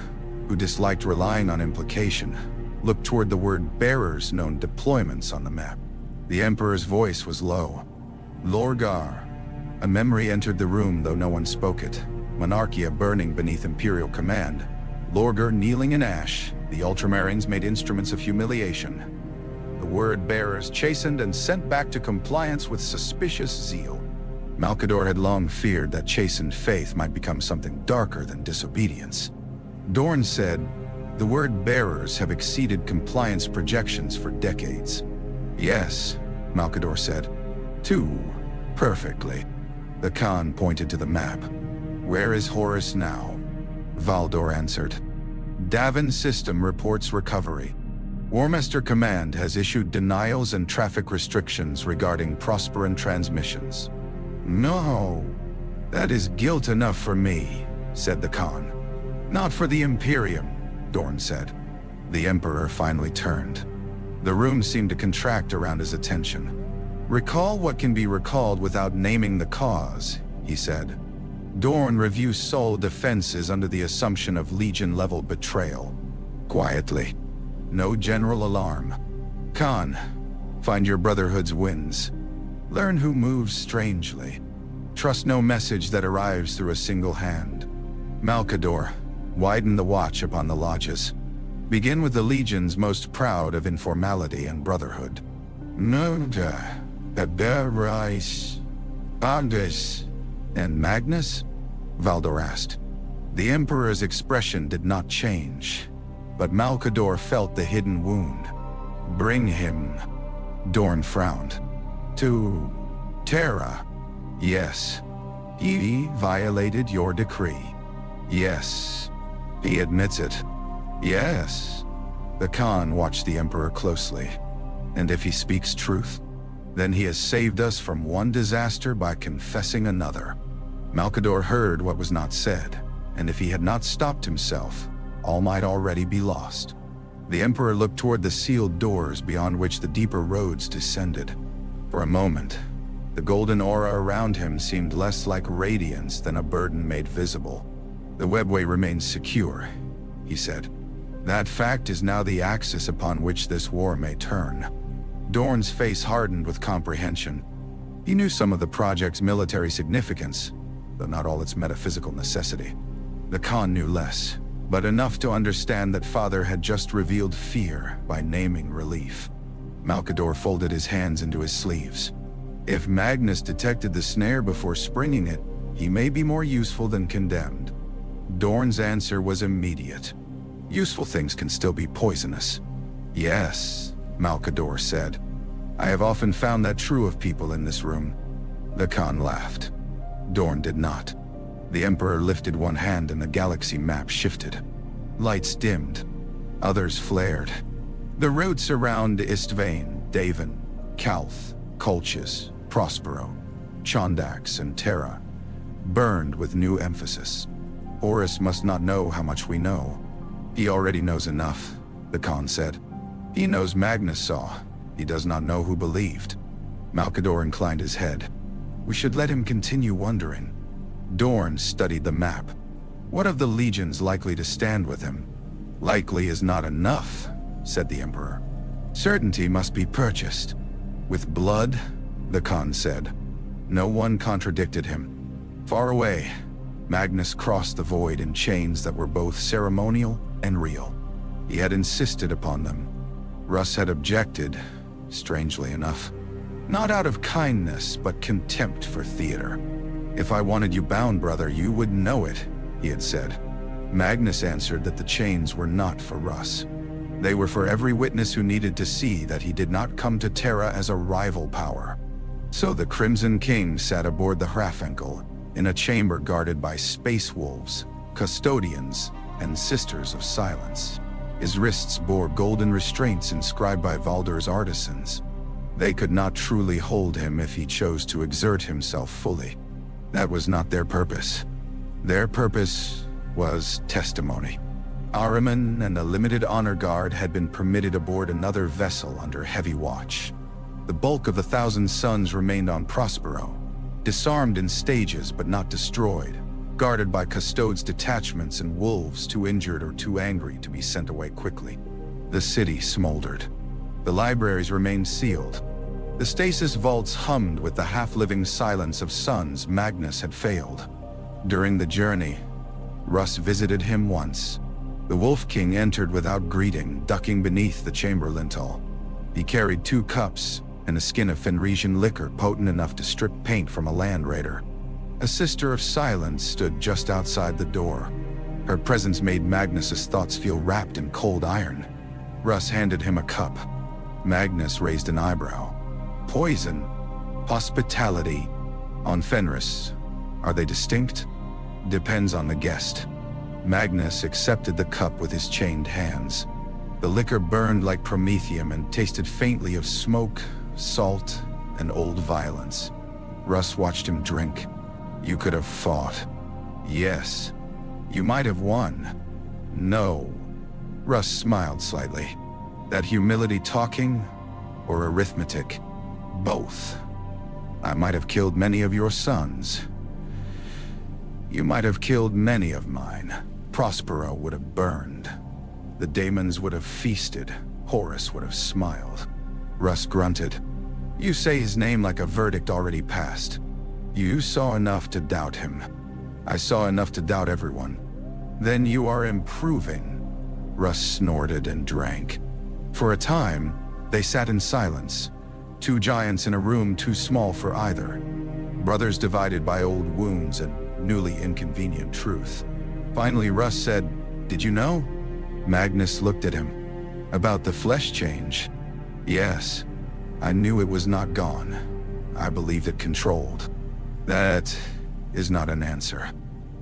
who disliked relying on implication, looked toward the word bearers known deployments on the map. The Emperor's voice was low. Lorgar. A memory entered the room, though no one spoke it. Monarchia burning beneath Imperial command. Lorgar kneeling in ash. The Ultramarines made instruments of humiliation. The word bearers chastened and sent back to compliance with suspicious zeal. Malkador had long feared that chastened faith might become something darker than disobedience. Dorn said, the word bearers have exceeded compliance projections for decades. Yes, Malkador said. Too perfectly. The Khan pointed to the map. Where is Horus now? Valdor answered. Davin system reports recovery. Warmaster Command has issued denials and traffic restrictions regarding Prosperan transmissions. No, that is guilt enough for me, said the Khan. Not for the Imperium, Dorn said. The Emperor finally turned. The room seemed to contract around his attention. Recall what can be recalled without naming the cause, he said. Dorn reviews Sol defenses under the assumption of Legion-level betrayal. Quietly. No general alarm. Khan, find your Brotherhood's winds. Learn who moves strangely. Trust no message that arrives through a single hand. Malkador, widen the watch upon the lodges. Begin with the legions most proud of informality and brotherhood. Noda, Beberais, Andes, and Magnus? Valdor asked. The Emperor's expression did not change, but Malkador felt the hidden wound. Bring him. Dorn frowned. To Terra. Yes. He violated your decree. Yes. He admits it. Yes. The Khan watched the Emperor closely. And if he speaks truth, then he has saved us from one disaster by confessing another. Malkador heard what was not said, and if he had not stopped himself, all might already be lost. The Emperor looked toward the sealed doors beyond which the deeper roads descended. For a moment, the golden aura around him seemed less like radiance than a burden made visible. The Webway remains secure, he said. That fact is now the axis upon which this war may turn. Dorn's face hardened with comprehension. He knew some of the project's military significance, though not all its metaphysical necessity. The Khan knew less, but enough to understand that Father had just revealed fear by naming relief. Malkador folded his hands into his sleeves. If Magnus detected the snare before springing it, he may be more useful than condemned. Dorn's answer was immediate. Useful things can still be poisonous. Yes, Malkador said. I have often found that true of people in this room. The Khan laughed. Dorn did not. The Emperor lifted one hand and the galaxy map shifted. Lights dimmed. Others flared. The routes around Istvane, Davin, Kalth, Colchis, Prospero, Chondax, and Terra burned with new emphasis. Horus must not know how much we know. He already knows enough, the Khan said. He knows Magnus saw. He does not know who believed. Malkador inclined his head. We should let him continue wondering. Dorn studied the map. What of the legions likely to stand with him? Likely is not enough, said the Emperor. Certainty must be purchased. With blood, the Khan said. No one contradicted him. Far away, Magnus crossed the void in chains that were both ceremonial and real. He had insisted upon them. Russ had objected, strangely enough. Not out of kindness, but contempt for theater. If I wanted you bound, brother, you would know it, he had said. Magnus answered that the chains were not for Russ. They were for every witness who needed to see that he did not come to Terra as a rival power. So the Crimson King sat aboard the Hrafenkel in a chamber guarded by space wolves, custodians, and Sisters of Silence. His wrists bore golden restraints inscribed by Valdor's artisans. They could not truly hold him if he chose to exert himself fully. That was not their purpose. Their purpose was testimony. Ahriman and a limited honor guard had been permitted aboard another vessel under heavy watch. The bulk of the Thousand Suns remained on Prospero, disarmed in stages but not destroyed, guarded by custodes detachments and wolves too injured or too angry to be sent away quickly. The city smoldered. The libraries remained sealed. The stasis vaults hummed with the half-living silence of suns Magnus had failed. During the journey, Russ visited him once. The Wolf King entered without greeting, ducking beneath the chamber lintel. He carried 2 cups and a skin of Fenrisian liquor potent enough to strip paint from a land raider. A Sister of Silence stood just outside the door. Her presence made Magnus's thoughts feel wrapped in cold iron. Russ handed him a cup. Magnus raised an eyebrow. Poison, hospitality. On Fenris, are they distinct? Depends on the guest. Magnus accepted the cup with his chained hands. The liquor burned like promethium and tasted faintly of smoke, salt, and old violence. Russ watched him drink. You could have fought. Yes. You might have won. No. Russ smiled slightly. That humility talking, or arithmetic? Both. I might have killed many of your sons. You might have killed many of mine. Prospero would have burned. The daemons would have feasted. Horus would have smiled. Russ grunted. You say his name like a verdict already passed. You saw enough to doubt him. I saw enough to doubt everyone. Then you are improving. Russ snorted and drank. For a time, they sat in silence. 2 giants in a room too small for either. Brothers divided by old wounds and newly inconvenient truth. Finally, Russ said, Did you know? Magnus looked at him. About the flesh change? Yes. I knew it was not gone. I believed it controlled. That is not an answer.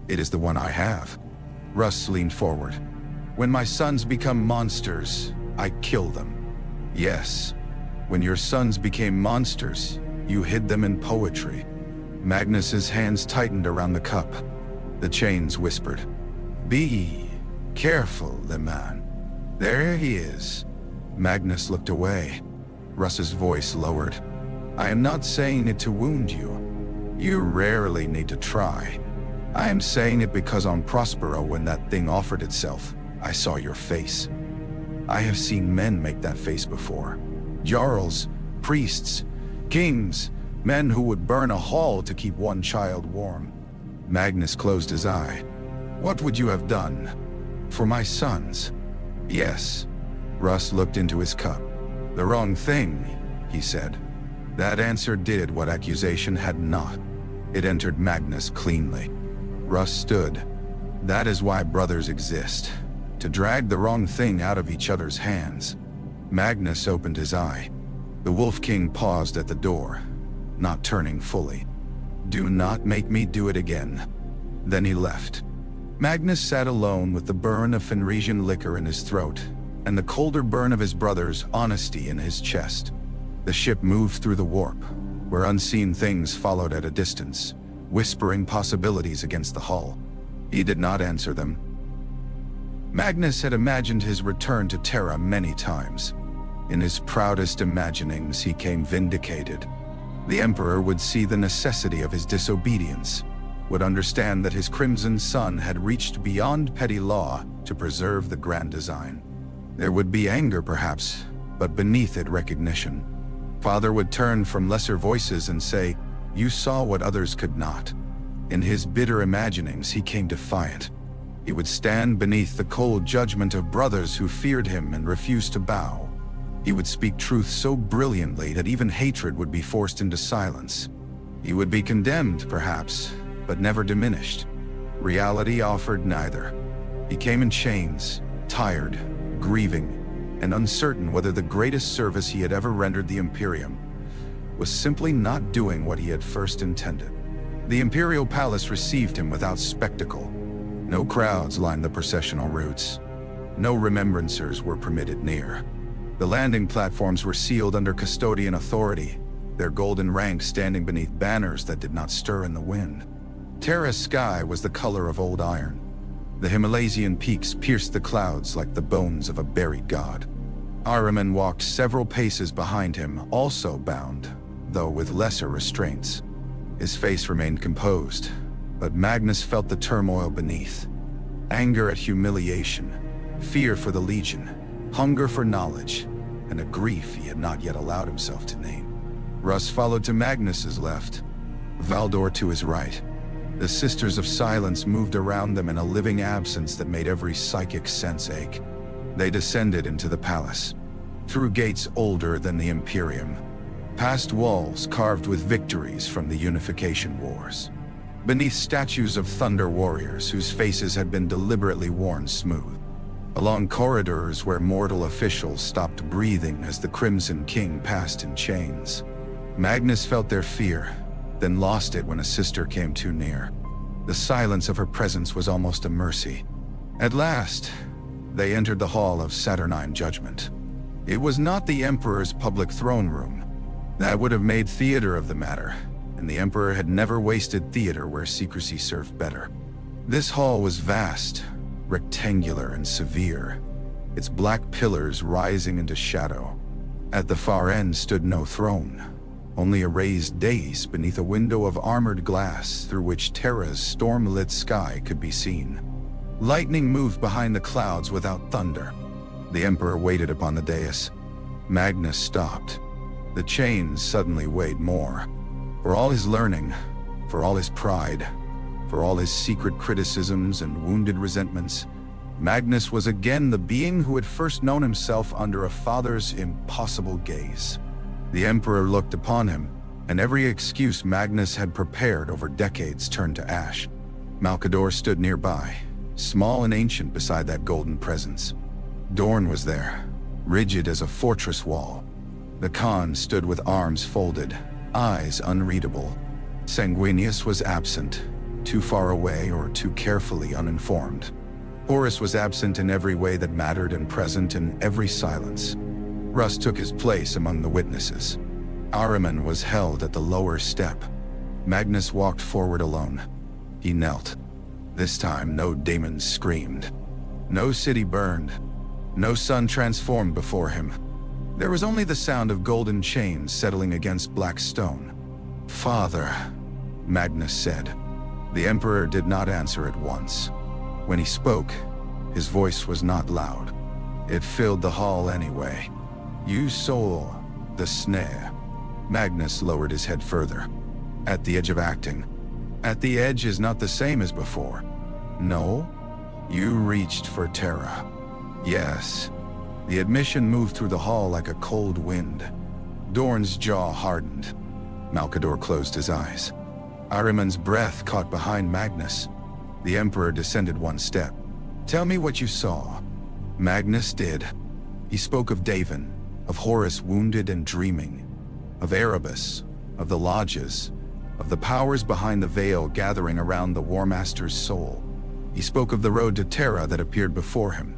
It is the one I have. Russ leaned forward. When my sons become monsters, I kill them. Yes. When your sons became monsters, you hid them in poetry. Magnus's hands tightened around the cup. The chains whispered. Be careful, Leman. There he is. Magnus looked away. Russ's voice lowered. I am not saying it to wound you. You rarely need to try. I am saying it because on Prospero, when that thing offered itself, I saw your face. I have seen men make that face before. Jarls, priests, kings, men who would burn a hall to keep one child warm. Magnus closed his eye. What would you have done? For my sons? Yes. Russ looked into his cup. The wrong thing, he said. That answer did what accusation had not. It entered Magnus cleanly. Russ stood. That is why brothers exist. To drag the wrong thing out of each other's hands. Magnus opened his eye. The Wolf King paused at the door, not turning fully. Do not make me do it again. Then he left. Magnus sat alone with the burn of Fenrisian liquor in his throat, and the colder burn of his brother's honesty in his chest. The ship moved through the warp, where unseen things followed at a distance, whispering possibilities against the hull. He did not answer them. Magnus had imagined his return to Terra many times. In his proudest imaginings, he came vindicated. The Emperor would see the necessity of his disobedience, would understand that his Crimson Sun had reached beyond petty law to preserve the grand design. There would be anger, perhaps, but beneath it recognition. Father would turn from lesser voices and say, "You saw what others could not." In his bitter imaginings, he came defiant. He would stand beneath the cold judgment of brothers who feared him and refused to bow. He would speak truth so brilliantly that even hatred would be forced into silence. He would be condemned, perhaps, but never diminished. Reality offered neither. He came in chains, tired, grieving, and uncertain whether the greatest service he had ever rendered the Imperium was simply not doing what he had first intended. The Imperial Palace received him without spectacle. No crowds lined the processional routes. No remembrancers were permitted near. The landing platforms were sealed under custodian authority, their golden ranks standing beneath banners that did not stir in the wind. Terra's sky was the color of old iron. The Himalaysian peaks pierced the clouds like the bones of a buried god. Ahriman walked several paces behind him, also bound, though with lesser restraints. His face remained composed, but Magnus felt the turmoil beneath. Anger at humiliation, fear for the Legion, hunger for knowledge, and a grief he had not yet allowed himself to name. Russ followed to Magnus's left, Valdor to his right. The Sisters of Silence moved around them in a living absence that made every psychic sense ache. They descended into the palace, through gates older than the Imperium, past walls carved with victories from the Unification Wars, beneath statues of thunder warriors whose faces had been deliberately worn smooth, along corridors where mortal officials stopped breathing as the Crimson King passed in chains. Magnus felt their fear, then lost it when a sister came too near. The silence of her presence was almost a mercy. At last, they entered the Hall of Saturnine Judgment. It was not the Emperor's public throne room. That would have made theater of the matter, and the Emperor had never wasted theater where secrecy served better. This hall was vast, rectangular, and severe, its black pillars rising into shadow. At the far end stood no throne, only a raised dais beneath a window of armored glass through which Terra's storm-lit sky could be seen. Lightning moved behind the clouds without thunder. The Emperor waited upon the dais. Magnus stopped. The chains suddenly weighed more. For all his learning, for all his pride, for all his secret criticisms and wounded resentments, Magnus was again the being who had first known himself under a father's impossible gaze. The Emperor looked upon him, and every excuse Magnus had prepared over decades turned to ash. Malcador stood nearby, small and ancient beside that golden presence. Dorn was there, rigid as a fortress wall. The Khan stood with arms folded, eyes unreadable. Sanguinius was absent, too far away or too carefully uninformed. Horus was absent in every way that mattered and present in every silence. Russ took his place among the witnesses. Ahriman was held at the lower step. Magnus walked forward alone. He knelt. This time no demons screamed. No city burned. No sun transformed before him. There was only the sound of golden chains settling against black stone. "Father," Magnus said. The Emperor did not answer at once. When he spoke, his voice was not loud. It filled the hall anyway. "You saw the snare." Magnus lowered his head further. "At the edge of acting. At the edge is not the same as before." "No? You reached for Terra." "Yes." The admission moved through the hall like a cold wind. Dorn's jaw hardened. Malcador closed his eyes. Ahriman's breath caught behind Magnus. The Emperor descended one step. "Tell me what you saw." Magnus did. He spoke of Davin, of Horus wounded and dreaming, of Erebus, of the lodges, of the powers behind the veil gathering around the War Master's soul. He spoke of the road to Terra that appeared before him,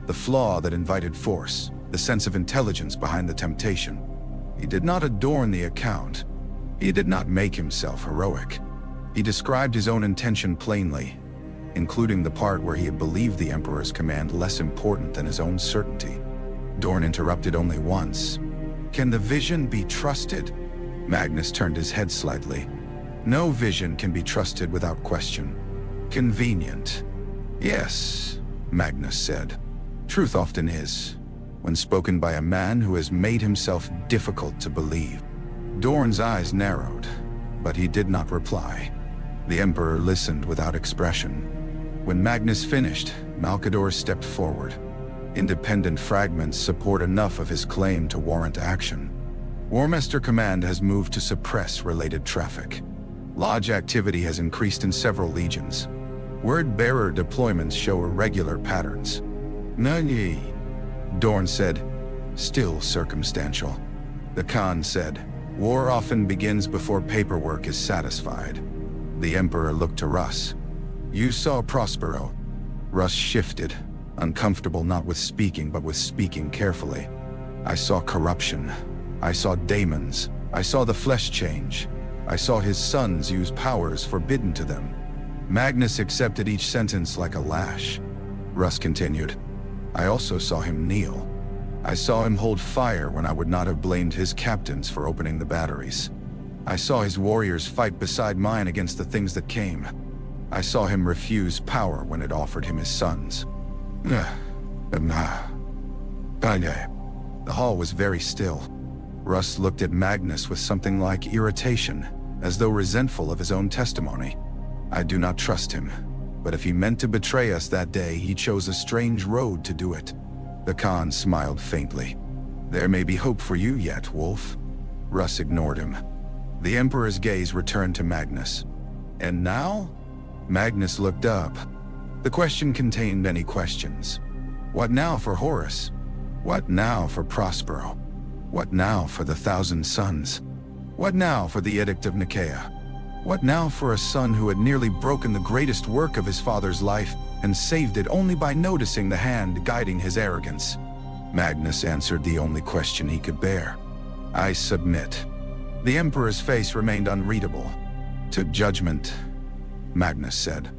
the flaw that invited force, the sense of intelligence behind the temptation. He did not adorn the account. He did not make himself heroic. He described his own intention plainly, including the part where he had believed the Emperor's command less important than his own certainty. Dorn interrupted only once. "Can the vision be trusted?" Magnus turned his head slightly. "No vision can be trusted without question. Convenient." "Yes," Magnus said. "Truth often is, when spoken by a man who has made himself difficult to believe. Dorn's eyes narrowed, but he did not reply. The Emperor listened without expression. When Magnus finished, Malcador stepped forward. Independent fragments support enough of his claim to warrant action. Warmaster Command has moved to suppress related traffic. Lodge activity has increased in several legions. Word-bearer deployments show irregular patterns. Nani? Dorn said, still circumstantial. The Khan said, war often begins before paperwork is satisfied. The Emperor looked to Russ. You saw Prospero. Russ shifted, uncomfortable not with speaking but with speaking carefully. I saw corruption. I saw daemons. I saw the flesh change. I saw his sons use powers forbidden to them. Magnus accepted each sentence like a lash. Russ continued. I also saw him kneel. I saw him hold fire when I would not have blamed his captains for opening the batteries. I saw his warriors fight beside mine against the things that came. I saw him refuse power when it offered him his sons. The hall was very still. Russ looked at Magnus with something like irritation, as though resentful of his own testimony. I do not trust him, but if he meant to betray us that day, he chose a strange road to do it. The Khan smiled faintly. There may be hope for you yet, Wolf. Russ ignored him. The Emperor's gaze returned to Magnus. And now? Magnus looked up. The question contained many questions. What now for Horus? What now for Prospero? What now for the 1,000 Sons? What now for the Edict of Nikaea? What now for a son who had nearly broken the greatest work of his father's life and saved it only by noticing the hand guiding his arrogance? Magnus answered the only question he could bear. I submit. The Emperor's face remained unreadable. To judgment, Magnus said.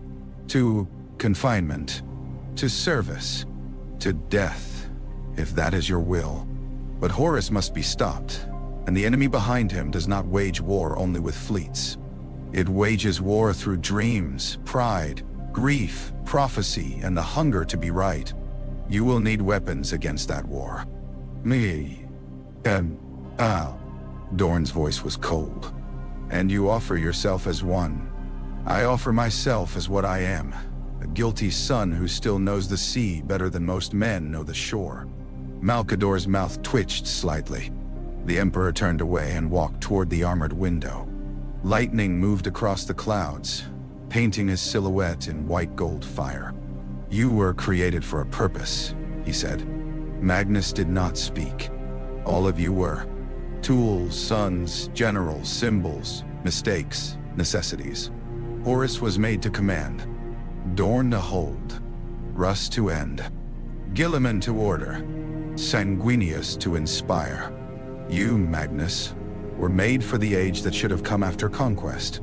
To confinement. To service. To death, if that is your will. But Horus must be stopped, and the enemy behind him does not wage war only with fleets. It wages war through dreams, pride, grief, prophecy, and the hunger to be right. You will need weapons against that war. Dorn's voice was cold. And you offer yourself as one. I offer myself as what I am, a guilty son who still knows the sea better than most men know the shore. Malcador's mouth twitched slightly. The Emperor turned away and walked toward the armored window. Lightning moved across the clouds, painting his silhouette in white gold fire. You were created for a purpose, he said. Magnus did not speak. All of you were. Tools, sons, generals, symbols, mistakes, necessities. Horus was made to command. Dorn to hold. Russ to end. Guilliman to order. Sanguinius to inspire. You, Magnus, were made for the age that should have come after conquest.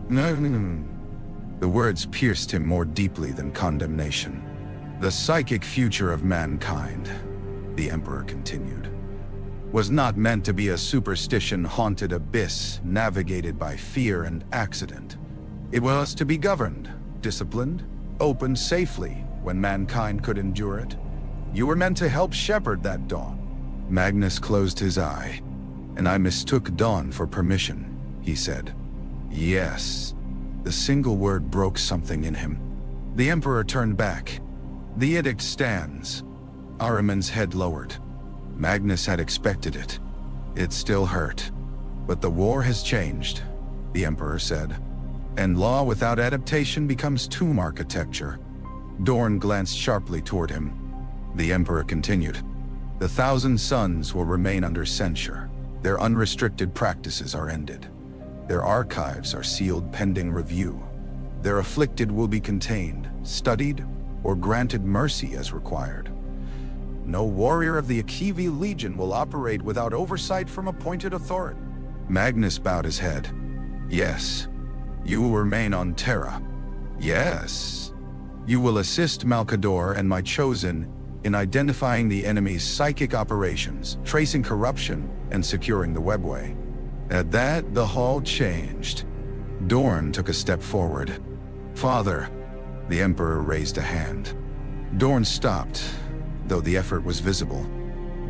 The words pierced him more deeply than condemnation. The psychic future of mankind, the Emperor continued, was not meant to be a superstition-haunted abyss navigated by fear and accident. It was to be governed, disciplined, opened safely when mankind could endure it. You were meant to help shepherd that dawn. Magnus closed his eye. And I mistook dawn for permission, he said. Yes. The single word broke something in him. The Emperor turned back. The edict stands. Ahriman's head lowered. Magnus had expected it. It still hurt. But the war has changed, the Emperor said. And law without adaptation becomes tomb architecture. Dorn glanced sharply toward him. The Emperor continued. The 1,000 Sons will remain under censure. Their unrestricted practices are ended. Their archives are sealed pending review. Their afflicted will be contained, studied, or granted mercy as required. No warrior of the Akivi Legion will operate without oversight from appointed authority. Magnus bowed his head. Yes. You will remain on Terra. Yes. You will assist Malcador and my chosen in identifying the enemy's psychic operations, tracing corruption, and securing the Webway. At that, the hall changed. Dorn took a step forward. Father, the Emperor raised a hand. Dorn stopped, though the effort was visible.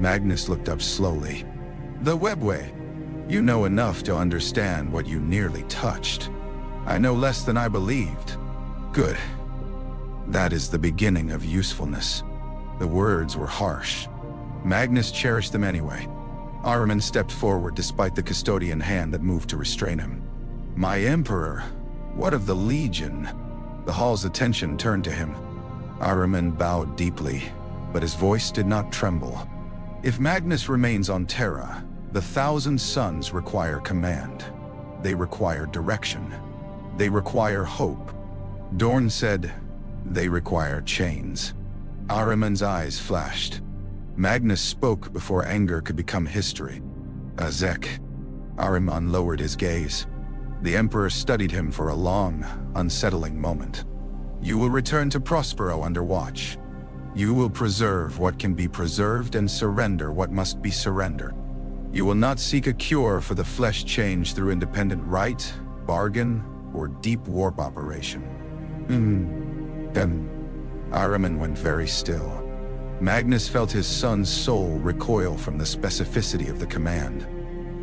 Magnus looked up slowly. The Webway. You know enough to understand what you nearly touched. I know less than I believed. Good. That is the beginning of usefulness. The words were harsh. Magnus cherished them anyway. Ahriman stepped forward despite the custodian hand that moved to restrain him. My Emperor, what of the Legion? The hall's attention turned to him. Ahriman bowed deeply, but his voice did not tremble. If Magnus remains on Terra, the 1,000 Suns require command. They require direction. They require hope. Dorn said, they require chains. Ahriman's eyes flashed. Magnus spoke before anger could become history. Azek. Ahriman lowered his gaze. The Emperor studied him for a long, unsettling moment. You will return to Prospero under watch. You will preserve what can be preserved and surrender what must be surrendered. You will not seek a cure for the flesh change through independent right, bargain, or deep warp operation. Ahriman went very still. Magnus felt his son's soul recoil from the specificity of the command.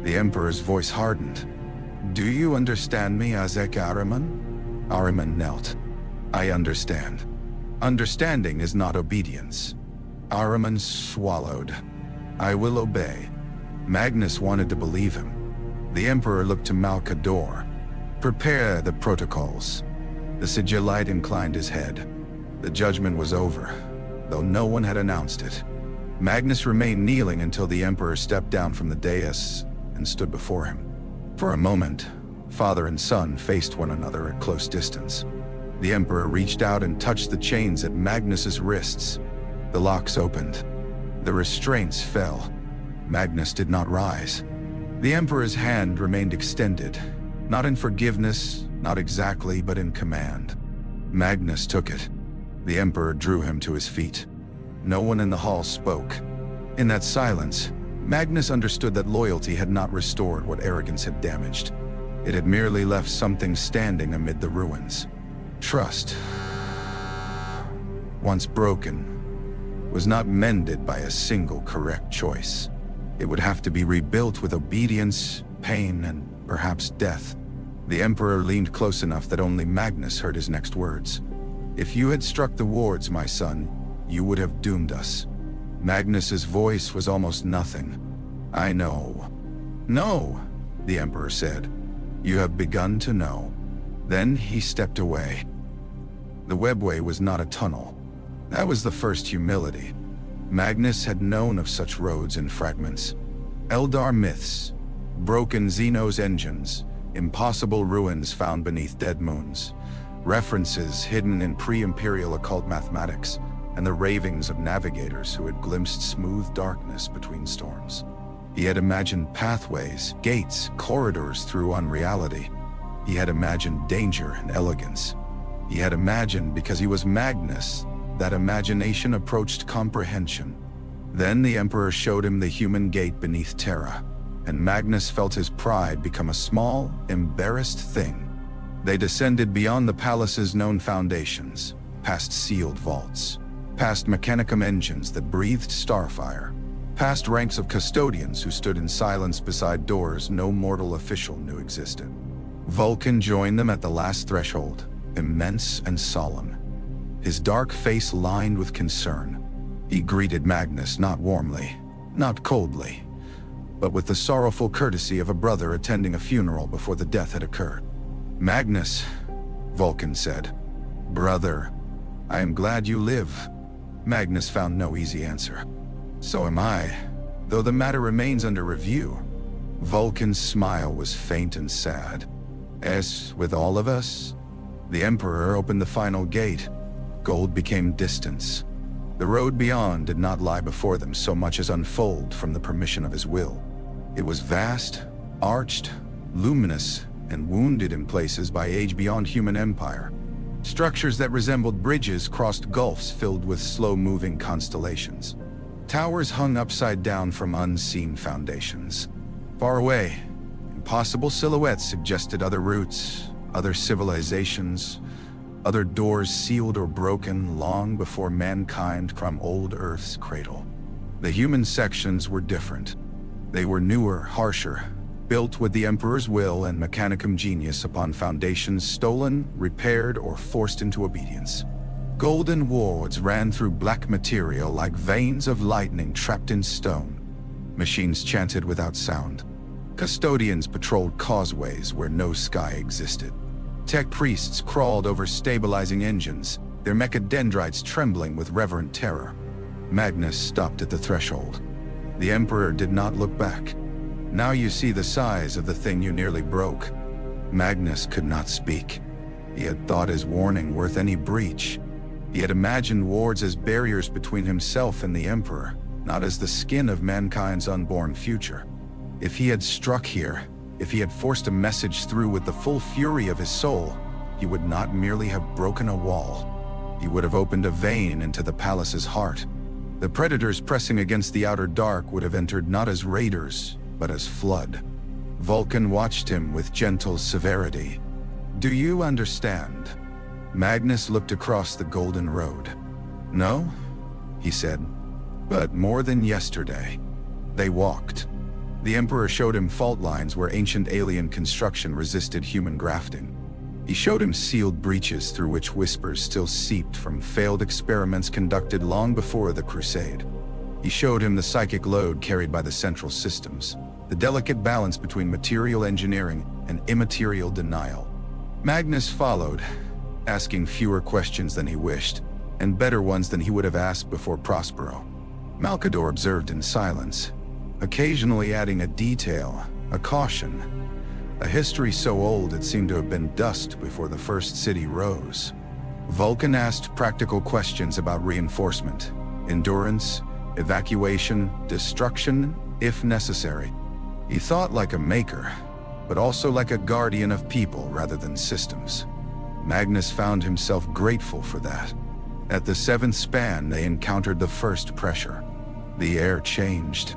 The Emperor's voice hardened. Do you understand me, Azek Ahriman? Ahriman knelt. I understand. Understanding is not obedience. Ahriman swallowed. I will obey. Magnus wanted to believe him. The Emperor looked to Malkador. Prepare the protocols. The Sigillite inclined his head. The judgment was over, though no one had announced it. Magnus remained kneeling until the Emperor stepped down from the dais and stood before him. For a moment, father and son faced one another at close distance. The Emperor reached out and touched the chains at Magnus's wrists. The locks opened. The restraints fell. Magnus did not rise. The Emperor's hand remained extended, not in forgiveness, not exactly, but in command. Magnus took it. The Emperor drew him to his feet. No one in the hall spoke. In that silence, Magnus understood that loyalty had not restored what arrogance had damaged. It had merely left something standing amid the ruins. Trust, once broken, was not mended by a single correct choice. It would have to be rebuilt with obedience, pain, and perhaps death. The Emperor leaned close enough that only Magnus heard his next words. If you had struck the wards, my son, you would have doomed us. Magnus's voice was almost nothing. I know. No, the Emperor said. You have begun to know. Then he stepped away. The Webway was not a tunnel. That was the first humility. Magnus had known of such roads in fragments. Eldar myths, broken Xenos engines, impossible ruins found beneath dead moons, references hidden in pre-imperial occult mathematics, and the ravings of navigators who had glimpsed smooth darkness between storms. He had imagined pathways, gates, corridors through unreality. He had imagined danger and elegance. He had imagined, because he was Magnus, that imagination approached comprehension. Then the Emperor showed him the human gate beneath Terra, and Magnus felt his pride become a small, embarrassed thing. They descended beyond the palace's known foundations, past sealed vaults, past mechanicum engines that breathed starfire, past ranks of custodians who stood in silence beside doors no mortal official knew existed. Vulcan joined them at the last threshold, immense and solemn, his dark face lined with concern. He greeted Magnus not warmly, not coldly, but with the sorrowful courtesy of a brother attending a funeral before the death had occurred. Magnus, Vulcan said. Brother, I am glad you live. Magnus found no easy answer. So am I, though the matter remains under review. Vulcan's smile was faint and sad. As with all of us, the Emperor opened the final gate. Gold became distance. The road beyond did not lie before them so much as unfold from the permission of his will. It was vast, arched, luminous, and wounded in places by age beyond human empire. Structures that resembled bridges crossed gulfs filled with slow-moving constellations. Towers hung upside down from unseen foundations. Far away, impossible silhouettes suggested other routes, other civilizations, other doors sealed or broken long before mankind from old Earth's cradle. The human sections were different. They were newer, harsher, built with the Emperor's will and mechanicum genius upon foundations stolen, repaired, or forced into obedience. Golden wards ran through black material like veins of lightning trapped in stone. Machines chanted without sound. Custodians patrolled causeways where no sky existed. Tech priests crawled over stabilizing engines, their mechadendrites trembling with reverent terror. Magnus stopped at the threshold. The Emperor did not look back. "Now you see the size of the thing you nearly broke." Magnus could not speak. He had thought his warning worth any breach. He had imagined wards as barriers between himself and the Emperor, not as the skin of mankind's unborn future. If he had struck here, if he had forced a message through with the full fury of his soul, he would not merely have broken a wall. He would have opened a vein into the palace's heart. The predators pressing against the outer dark would have entered not as raiders, but as flood. Vulcan watched him with gentle severity. "Do you understand?" Magnus looked across the golden road. "No," he said, "but more than yesterday." They walked. The Emperor showed him fault lines where ancient alien construction resisted human grafting. He showed him sealed breaches through which whispers still seeped from failed experiments conducted long before the Crusade. He showed him the psychic load carried by the central systems, the delicate balance between material engineering and immaterial denial. Magnus followed, asking fewer questions than he wished, and better ones than he would have asked before Prospero. Malcador observed in silence, occasionally adding a detail, a caution, a history so old it seemed to have been dust before the first city rose. Vulcan asked practical questions about reinforcement, endurance, evacuation, destruction, if necessary. He thought like a maker, but also like a guardian of people rather than systems. Magnus found himself grateful for that. At the seventh span, they encountered the first pressure. The air changed.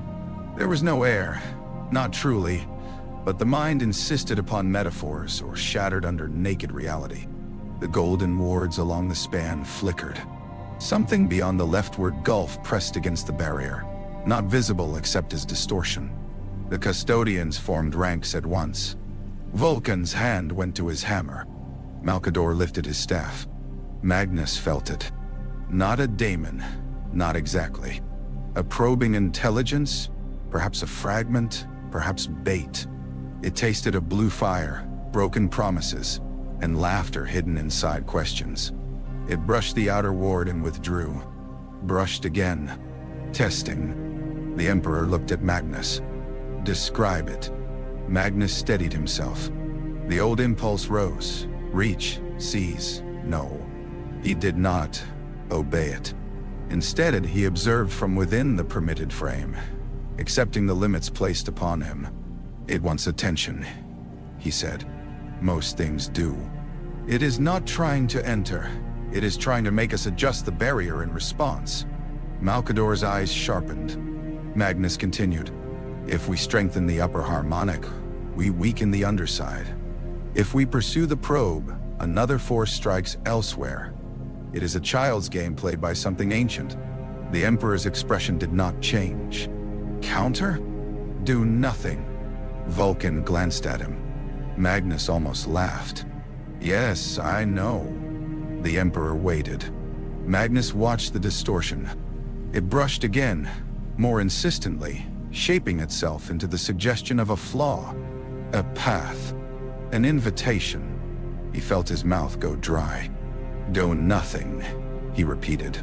There was no air, not truly, but the mind insisted upon metaphors or shattered under naked reality. The golden wards along the span flickered. Something beyond the leftward gulf pressed against the barrier, not visible except as distortion. The custodians formed ranks at once. Vulcan's hand went to his hammer. Malcador lifted his staff. Magnus felt it. Not a daemon, not exactly. A probing intelligence, perhaps a fragment, perhaps bait. It tasted of blue fire, broken promises, and laughter hidden inside questions. It brushed the outer ward and withdrew. Brushed again. Testing. The Emperor looked at Magnus. "Describe it." Magnus steadied himself. The old impulse rose. Reach, seize, no. He did not obey it. Instead, he observed from within the permitted frame, accepting the limits placed upon him. "It wants attention," he said. "Most things do. It is not trying to enter. It is trying to make us adjust the barrier in response." Malcador's eyes sharpened. Magnus continued, "If we strengthen the upper harmonic, we weaken the underside. If we pursue the probe, another force strikes elsewhere. It is a child's game played by something ancient." The Emperor's expression did not change. "Counter? Do nothing." Vulcan glanced at him. Magnus almost laughed. "Yes, I know." The Emperor waited. Magnus watched the distortion. It brushed again, more insistently, shaping itself into the suggestion of a flaw, a path, an invitation. He felt his mouth go dry. "Do nothing," he repeated.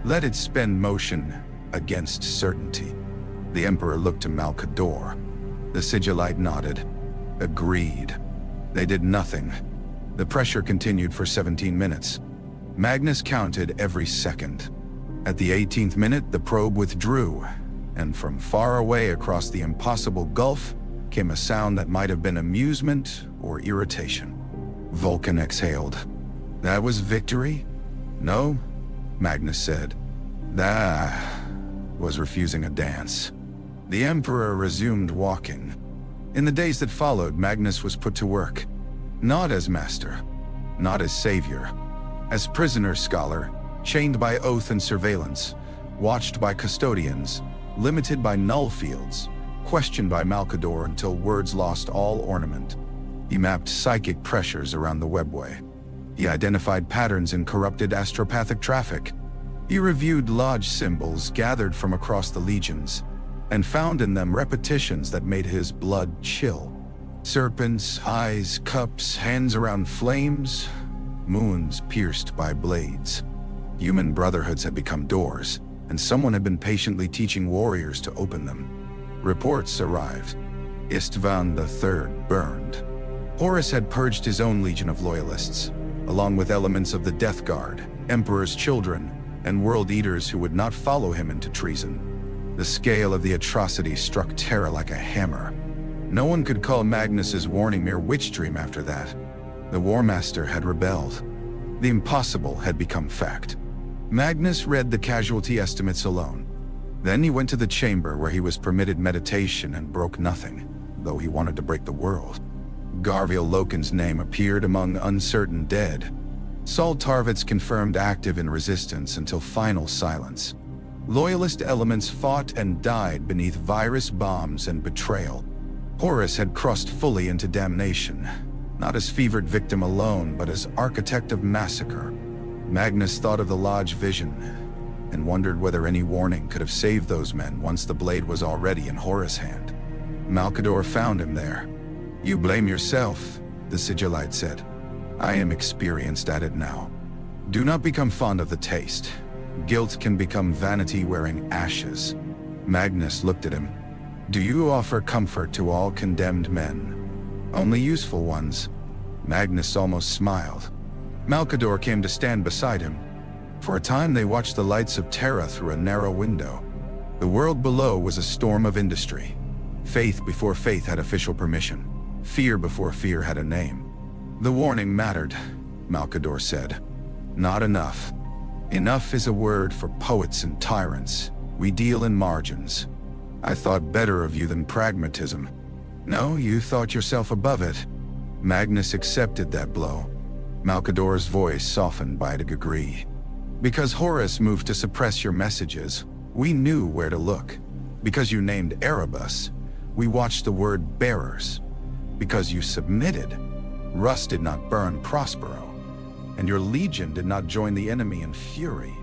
"Let it spend motion against certainty." The Emperor looked to Malcador. The Sigillite nodded. Agreed. They did nothing. The pressure continued for 17 minutes. Magnus counted every second. At the 18th minute, the probe withdrew, and from far away across the impossible gulf came a sound that might have been amusement or irritation. Vulcan exhaled. "That was victory?" "No," Magnus said. "That was refusing a dance." The Emperor resumed walking. In the days that followed, Magnus was put to work. Not as master, not as savior. As prisoner scholar, chained by oath and surveillance, watched by custodians, limited by null fields, questioned by Malcador until words lost all ornament. He mapped psychic pressures around the Webway. He identified patterns in corrupted astropathic traffic. He reviewed lodge symbols gathered from across the legions, and found in them repetitions that made his blood chill. Serpents, eyes, cups, hands around flames, moons pierced by blades. Human brotherhoods had become doors, and someone had been patiently teaching warriors to open them. Reports arrived. Istvan III burned. Horus had purged his own legion of loyalists, along with elements of the Death Guard, Emperor's children, and World Eaters who would not follow him into treason. The scale of the atrocity struck Terra like a hammer. No one could call Magnus's warning mere witch dream after that. The War Master had rebelled. The impossible had become fact. Magnus read the casualty estimates alone. Then he went to the chamber where he was permitted meditation and broke nothing, though he wanted to break the world. Garviel Loken's name appeared among uncertain dead. Saul Tarvitz confirmed active in resistance until final silence. Loyalist elements fought and died beneath virus bombs and betrayal. Horus had crossed fully into damnation, not as fevered victim alone, but as architect of massacre. Magnus thought of the Lodge vision, and wondered whether any warning could have saved those men once the blade was already in Horus' hand. Malcador found him there. "You blame yourself," the Sigillite said. "I am experienced at it now. Do not become fond of the taste. Guilt can become vanity wearing ashes." Magnus looked at him. "Do you offer comfort to all condemned men?" "Only useful ones." Magnus almost smiled. Malcador came to stand beside him. For a time they watched the lights of Terra through a narrow window. The world below was a storm of industry. Faith before faith had official permission. Fear before fear had a name. "The warning mattered," Malcador said. "Not enough. Enough is a word for poets and tyrants. We deal in margins. I thought better of you than pragmatism." "No, you thought yourself above it." Magnus accepted that blow. Malcador's voice softened by a degree. "Because Horus moved to suppress your messages, we knew where to look. Because you named Erebus, we watched the word bearers. Because you submitted, Russ did not burn Prospero, and your legion did not join the enemy in fury.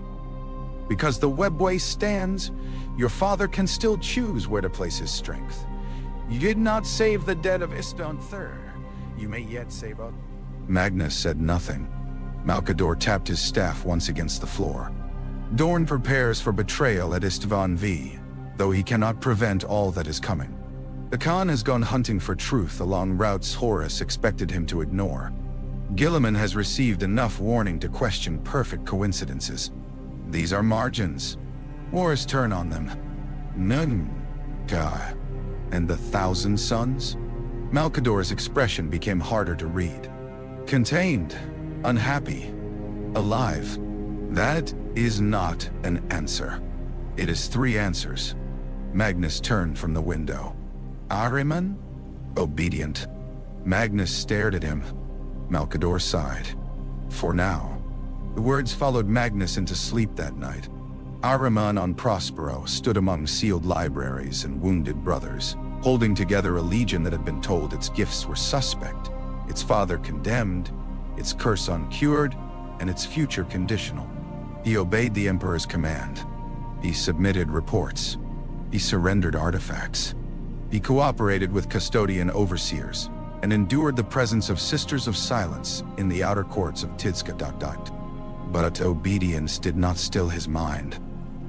Because the Webway stands, your father can still choose where to place his strength. You did not save the dead of Istvan III. You may yet save us." Magnus said nothing. Malcador tapped his staff once against the floor. "Dorn prepares for betrayal at Istvan V, though he cannot prevent all that is coming. The Khan has gone hunting for truth along routes Horus expected him to ignore. Guilliman has received enough warning to question perfect coincidences. These are margins. Wars turn on them. None. God. And the Thousand Sons?" Malcador's expression became harder to read. "Contained. Unhappy. Alive. That is not an answer. It is three answers." Magnus turned from the window. "Ahriman?" "Obedient." Magnus stared at him. Malcador sighed. "For now." The words followed Magnus into sleep that night. Ahriman on Prospero stood among sealed libraries and wounded brothers, holding together a legion that had been told its gifts were suspect, its father condemned, its curse uncured, and its future conditional. He obeyed the Emperor's command. He submitted reports. He surrendered artifacts. He cooperated with custodian overseers and endured the presence of Sisters of Silence in the outer courts of Tidska. But obedience did not still his mind.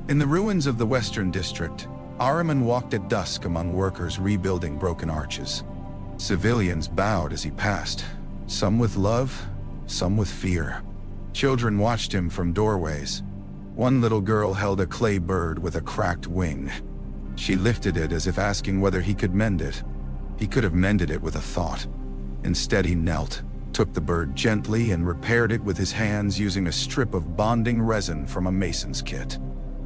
In the ruins of the Western District, Ahriman walked at dusk among workers rebuilding broken arches. Civilians bowed as he passed, some with love, some with fear. Children watched him from doorways. One little girl held a clay bird with a cracked wing. She lifted it as if asking whether he could mend it. He could have mended it with a thought. Instead, he knelt, took the bird gently, and repaired it with his hands using a strip of bonding resin from a mason's kit.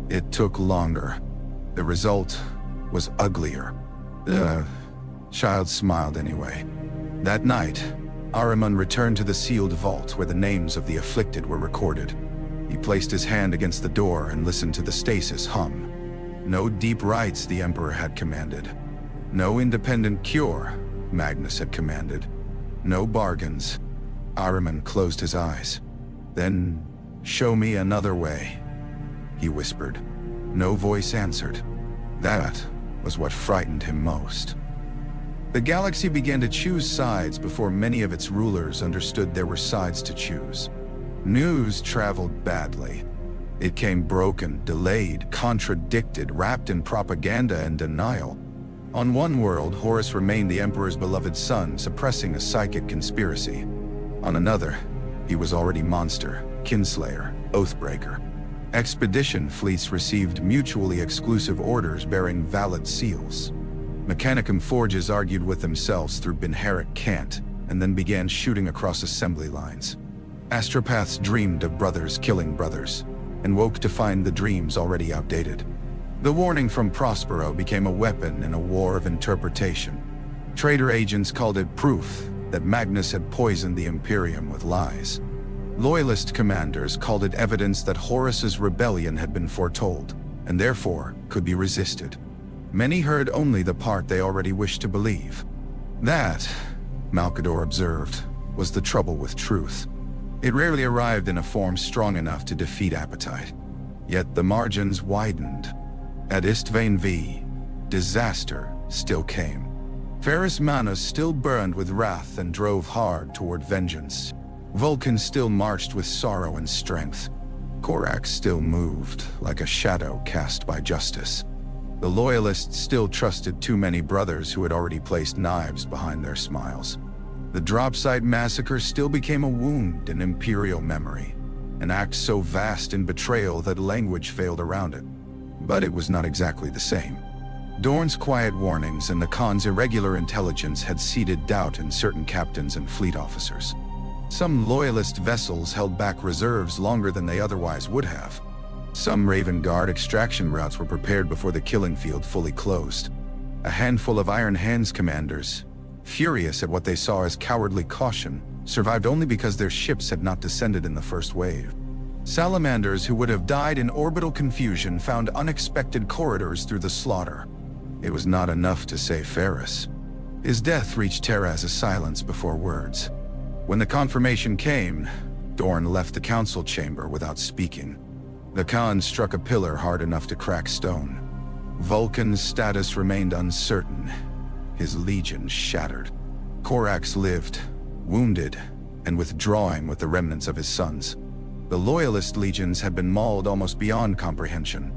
It took longer. The result was uglier. The child smiled anyway. That night, Ahriman returned to the sealed vault where the names of the afflicted were recorded. He placed his hand against the door and listened to the stasis hum. No deep rites, the Emperor had commanded. No independent cure, Magnus had commanded. No bargains. Ahriman closed his eyes. Then, show me another way, he whispered. No voice answered. That was what frightened him most. The galaxy began to choose sides before many of its rulers understood there were sides to choose. News traveled badly. It came broken, delayed, contradicted, wrapped in propaganda and denial. On one world, Horus remained the Emperor's beloved son, suppressing a psychic conspiracy. On another, he was already monster, kinslayer, oathbreaker. Expedition fleets received mutually exclusive orders bearing valid seals. Mechanicum forges argued with themselves through Binheric cant, and then began shooting across assembly lines. Astropaths dreamed of brothers killing brothers, and woke to find the dreams already outdated. The warning from Prospero became a weapon in a war of interpretation. Traitor agents called it proof that Magnus had poisoned the Imperium with lies. Loyalist commanders called it evidence that Horus's rebellion had been foretold, and therefore could be resisted. Many heard only the part they already wished to believe. That, Malcador observed, was the trouble with truth. It rarely arrived in a form strong enough to defeat appetite. Yet the margins widened. At Istvain V, disaster still came. Ferrus Manus still burned with wrath and drove hard toward vengeance. Vulcan still marched with sorrow and strength. Korax still moved like a shadow cast by justice. The Loyalists still trusted too many brothers who had already placed knives behind their smiles. The Dropsite massacre still became a wound in Imperial memory, an act so vast in betrayal that language failed around it. But it was not exactly the same. Dorn's quiet warnings and the Khan's irregular intelligence had seeded doubt in certain captains and fleet officers. Some Loyalist vessels held back reserves longer than they otherwise would have. Some Raven Guard extraction routes were prepared before the killing field fully closed. A handful of Iron Hands commanders, furious at what they saw as cowardly caution, survived only because their ships had not descended in the first wave. Salamanders who would have died in orbital confusion found unexpected corridors through the slaughter. It was not enough to save Ferrus. His death reached Terra as a silence before words. When the confirmation came, Dorn left the council chamber without speaking. The Khan struck a pillar hard enough to crack stone. Vulcan's status remained uncertain. His legion shattered. Korax lived, wounded, and withdrawing with the remnants of his sons. The Loyalist legions had been mauled almost beyond comprehension.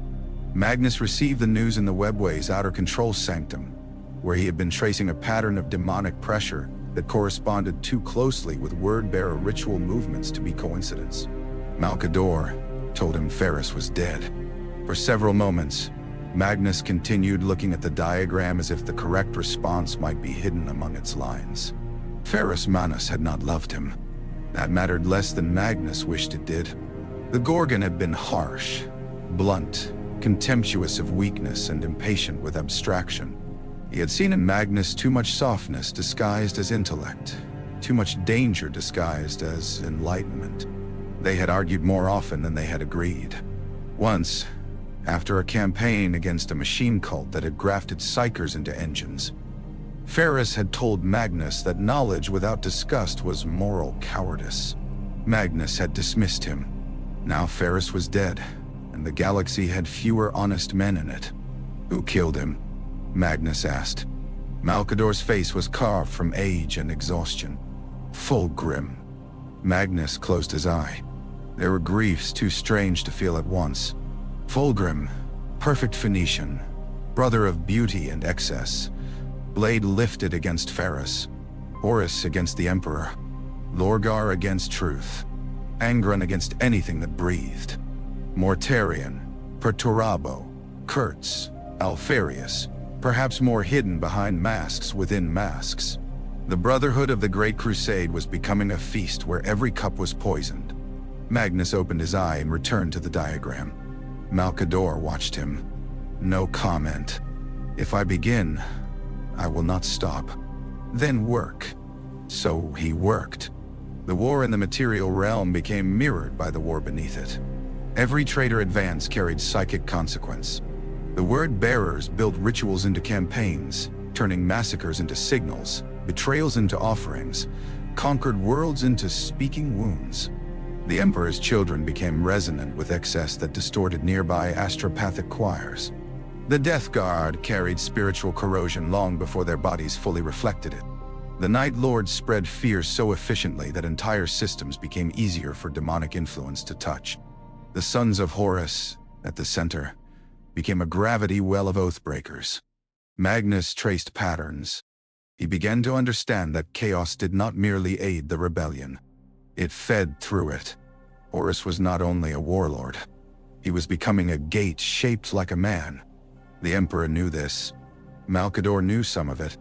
Magnus received the news in the Webway's outer control sanctum, where he had been tracing a pattern of demonic pressure that corresponded too closely with word-bearer ritual movements to be coincidence. Malcador told him Ferrus was dead. For several moments, Magnus continued looking at the diagram as if the correct response might be hidden among its lines. Ferrus Manus had not loved him. That mattered less than Magnus wished it did. The Gorgon had been harsh, blunt, contemptuous of weakness and impatient with abstraction. He had seen in Magnus too much softness disguised as intellect, too much danger disguised as enlightenment. They had argued more often than they had agreed. Once, after a campaign against a machine cult that had grafted psychers into engines, Ferrus had told Magnus that knowledge without disgust was moral cowardice. Magnus had dismissed him. Now Ferrus was dead, and the galaxy had fewer honest men in it. Who killed him? Magnus asked. Malcador's face was carved from age and exhaustion. Fulgrim. Magnus closed his eye. There were griefs too strange to feel at once. Fulgrim, perfect Phoenician, brother of beauty and excess, blade lifted against Ferrus, Horus against the Emperor, Lorgar against truth, Angron against anything that breathed, Mortarion, Perturabo, Kurtz, Alfarius, perhaps more hidden behind masks within masks. The Brotherhood of the Great Crusade was becoming a feast where every cup was poisoned. Magnus opened his eye and returned to the diagram. Malcador watched him. No comment. If I begin, I will not stop. Then work. So he worked. The war in the material realm became mirrored by the war beneath it. Every traitor advance carried psychic consequence. The word-bearers built rituals into campaigns, turning massacres into signals, betrayals into offerings, conquered worlds into speaking wounds. The Emperor's children became resonant with excess that distorted nearby astropathic choirs. The Death Guard carried spiritual corrosion long before their bodies fully reflected it. The Night Lords spread fear so efficiently that entire systems became easier for demonic influence to touch. The Sons of Horus, at the center, became a gravity well of oathbreakers. Magnus traced patterns. He began to understand that chaos did not merely aid the rebellion. It fed through it. Horus was not only a warlord. He was becoming a gate shaped like a man. The Emperor knew this. Malcador knew some of it.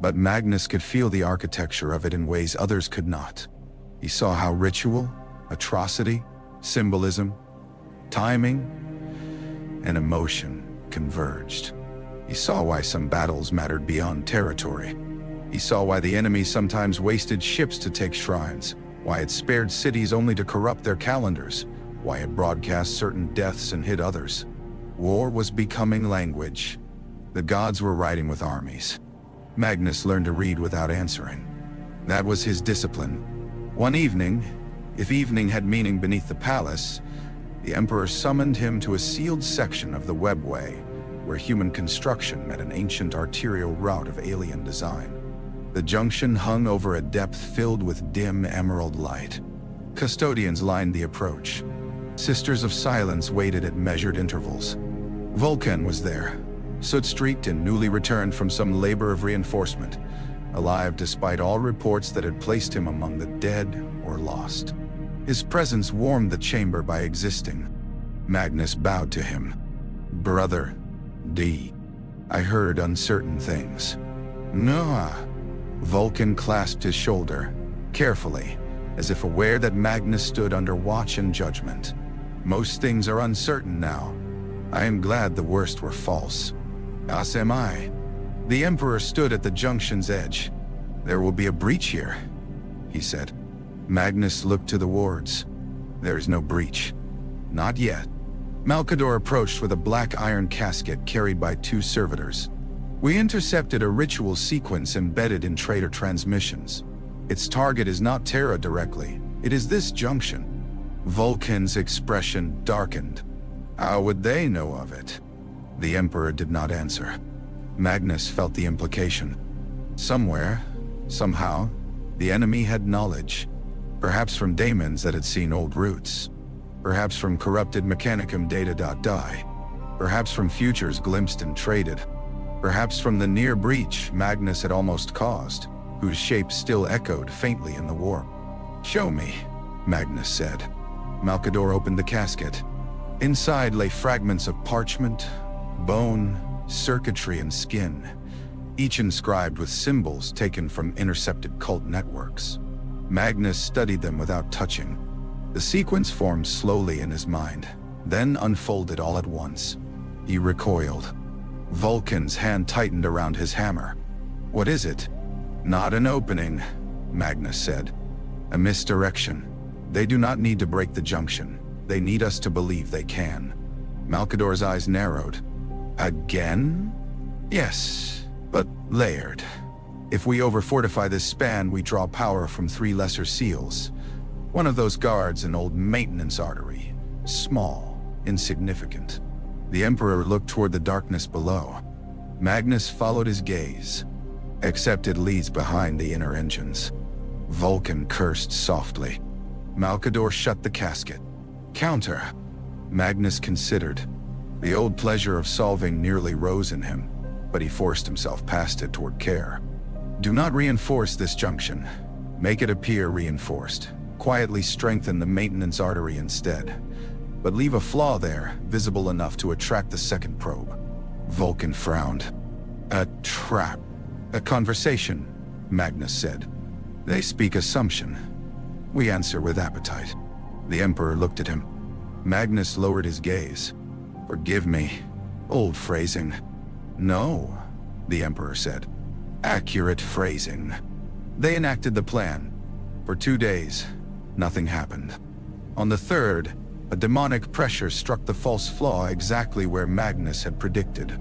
But Magnus could feel the architecture of it in ways others could not. He saw how ritual, atrocity, symbolism, timing, and emotion converged. He saw why some battles mattered beyond territory. He saw why the enemy sometimes wasted ships to take shrines, why it spared cities only to corrupt their calendars, why it broadcast certain deaths and hid others. War was becoming language. The gods were writing with armies. Magnus learned to read without answering. That was his discipline. One evening, if evening had meaning beneath the palace, the Emperor summoned him to a sealed section of the Webway, where human construction met an ancient arterial route of alien design. The junction hung over a depth filled with dim emerald light. Custodians lined the approach. Sisters of Silence waited at measured intervals. Vulcan was there, soot-streaked and newly returned from some labor of reinforcement, alive despite all reports that had placed him among the dead or lost. His presence warmed the chamber by existing. Magnus bowed to him. "Brother, D. I heard uncertain things." "No." Vulcan clasped his shoulder, carefully, as if aware that Magnus stood under watch and judgment. "Most things are uncertain now. I am glad the worst were false." "As am I." The Emperor stood at the junction's edge. "There will be a breach here," he said. Magnus looked to the wards. "There is no breach." "Not yet." Malcador approached with a black iron casket carried by two servitors. "We intercepted a ritual sequence embedded in traitor transmissions. Its target is not Terra directly. It is this junction." Vulcan's expression darkened. "How would they know of it?" The Emperor did not answer. Magnus felt the implication. Somewhere, somehow, the enemy had knowledge. Perhaps from daemons that had seen old roots. Perhaps from corrupted Mechanicum data.die. Perhaps from futures glimpsed and traded. Perhaps from the near breach Magnus had almost caused, whose shape still echoed faintly in the warp. "Show me," Magnus said. Malcador opened the casket. Inside lay fragments of parchment, bone, circuitry, and skin, each inscribed with symbols taken from intercepted cult networks. Magnus studied them without touching. The sequence formed slowly in his mind, then unfolded all at once. He recoiled. Vulcan's hand tightened around his hammer. "What is it?" "Not an opening," Magnus said. "A misdirection. They do not need to break the junction. They need us to believe they can." Malcador's eyes narrowed. "Again?" "Yes, but layered. If we over-fortify this span, we draw power from 3 lesser seals. One of those guards an old maintenance artery. Small, insignificant." The Emperor looked toward the darkness below. Magnus followed his gaze. "Except it leads behind the inner engines." Vulcan cursed softly. Malcador shut the casket. "Counter." Magnus considered. The old pleasure of solving nearly rose in him, but he forced himself past it toward care. "Do not reinforce this junction. Make it appear reinforced. Quietly strengthen the maintenance artery instead. But leave a flaw there, visible enough to attract the second probe." Vulcan frowned. "A trap. A conversation," Magnus said. "They speak assumption. We answer with appetite." The Emperor looked at him. Magnus lowered his gaze. "Forgive me. Old phrasing." "No," the Emperor said. "Accurate phrasing." They enacted the plan. For 2 days, nothing happened. On the third, A demonic pressure struck the false flaw exactly where Magnus had predicted.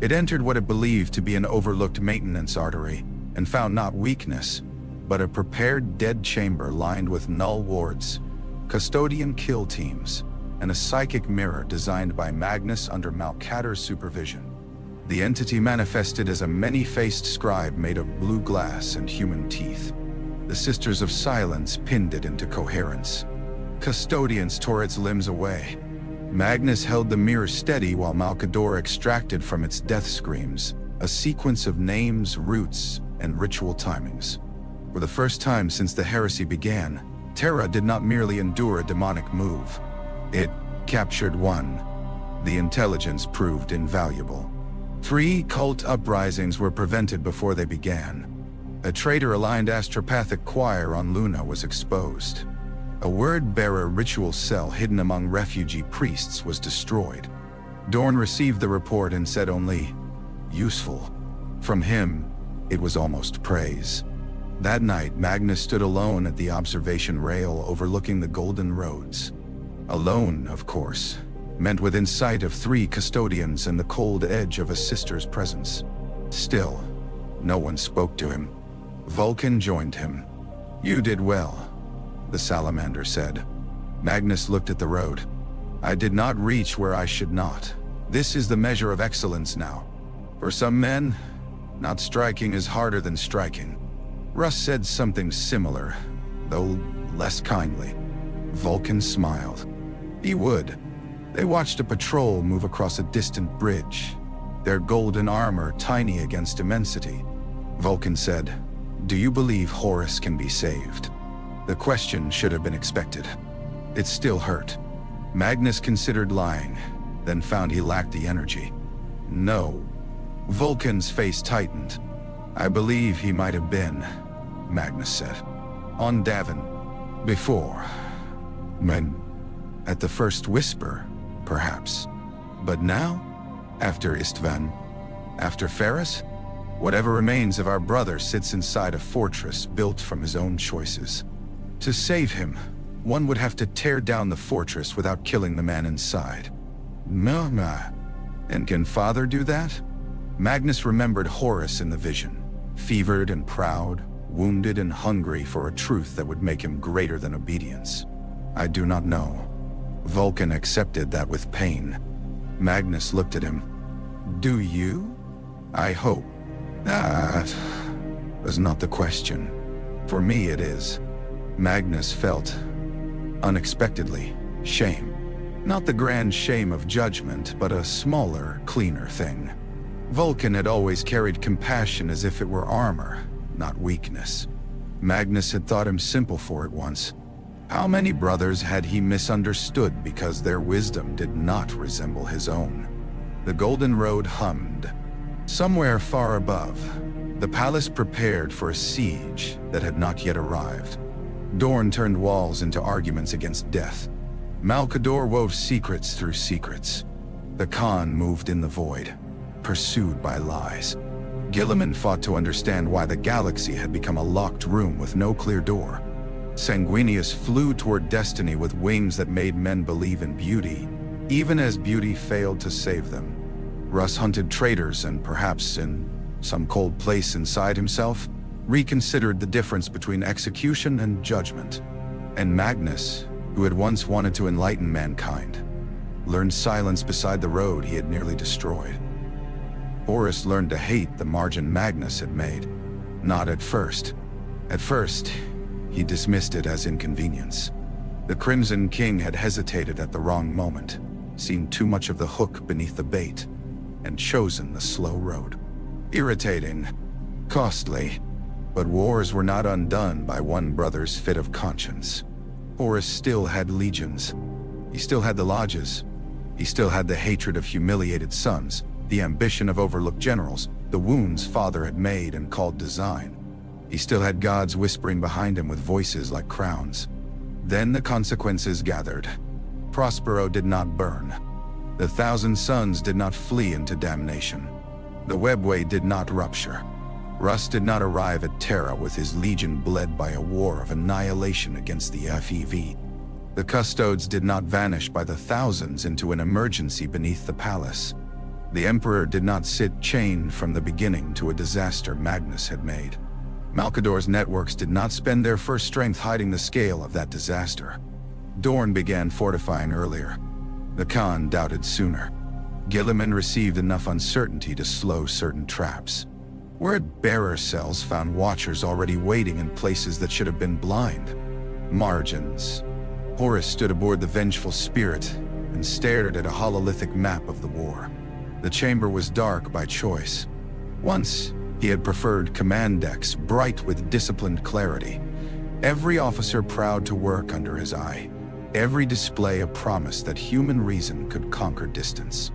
It entered what it believed to be an overlooked maintenance artery, and found not weakness, but a prepared dead chamber lined with null wards, custodian kill teams, and a psychic mirror designed by Magnus under Malcader's supervision. The entity manifested as a many-faced scribe made of blue glass and human teeth. The Sisters of Silence pinned it into coherence. Custodians tore its limbs away. Magnus held the mirror steady while Malcador extracted from its death screams a sequence of names, roots, and ritual timings. For the first time since the Heresy began, Terra did not merely endure a demonic move. It captured one. The intelligence proved invaluable. 3 cult uprisings were prevented before they began. A traitor-aligned astropathic choir on Luna was exposed. A word-bearer ritual cell hidden among refugee priests was destroyed. Dorn received the report and said only, "Useful." From him, it was almost praise. That night, Magnus stood alone at the observation rail overlooking the golden roads. Alone, of course, meant within sight of 3 custodians and the cold edge of a sister's presence. Still, no one spoke to him. Vulcan joined him. "You did well," the salamander said. Magnus looked at the road. "I did not reach where I should not. This is the measure of excellence now. For some men, not striking is harder than striking." Russ said something similar, though less kindly. Vulcan smiled. He would. They watched a patrol move across a distant bridge, their golden armor tiny against immensity. Vulcan said, "Do you believe Horus can be saved?" The question should have been expected. It still hurt. Magnus considered lying, then found he lacked the energy. "No." Vulcan's face tightened. "I believe he might have been," Magnus said. "On Davin. Before. When? At the first whisper, perhaps. But now? After Istvan? After Ferris? Whatever remains of our brother sits inside a fortress built from his own choices. To save him, one would have to tear down the fortress without killing the man inside. Nah. And can Father do that?" Magnus remembered Horus in the vision, fevered and proud, wounded and hungry for a truth that would make him greater than obedience. "I do not know." Vulcan accepted that with pain. Magnus looked at him. "Do you?" "I hope." "That was not the question. For me it is." Magnus felt, unexpectedly, shame. Not the grand shame of judgment, but a smaller, cleaner thing. Vulcan had always carried compassion as if it were armor, not weakness. Magnus had thought him simple for it once. How many brothers had he misunderstood because their wisdom did not resemble his own? The golden road hummed. Somewhere far above, the palace prepared for a siege that had not yet arrived. Dorn turned walls into arguments against death. Malcador wove secrets through secrets. The Khan moved in the void, pursued by lies. Guilliman fought to understand why the galaxy had become a locked room with no clear door. Sanguinius flew toward destiny with wings that made men believe in beauty, even as beauty failed to save them. Russ hunted traitors and perhaps, in some cold place inside himself, reconsidered the difference between execution and judgment. And Magnus, who had once wanted to enlighten mankind, learned silence beside the road he had nearly destroyed. Horus learned to hate the margin Magnus had made. Not at first. At first, he dismissed it as inconvenience. The Crimson King had hesitated at the wrong moment, seen too much of the hook beneath the bait, and chosen the slow road. Irritating, costly, but wars were not undone by one brother's fit of conscience. Horus still had legions. He still had the lodges. He still had the hatred of humiliated sons, the ambition of overlooked generals, the wounds father had made and called design. He still had gods whispering behind him with voices like crowns. Then the consequences gathered. Prospero did not burn. The 1,000 Suns did not flee into damnation. The Webway did not rupture. Russ did not arrive at Terra with his legion bled by a war of annihilation against the FEV. The custodes did not vanish by the thousands into an emergency beneath the palace. The Emperor did not sit chained from the beginning to a disaster Magnus had made. Malcador's networks did not spend their first strength hiding the scale of that disaster. Dorne began fortifying earlier. The Khan doubted sooner. Guilliman received enough uncertainty to slow certain traps. Word-bearer cells found watchers already waiting in places that should have been blind. Margins. Horus stood aboard the Vengeful Spirit and stared at a hololithic map of the war. The chamber was dark by choice. Once, he had preferred command decks bright with disciplined clarity. Every officer proud to work under his eye. Every display a promise that human reason could conquer distance.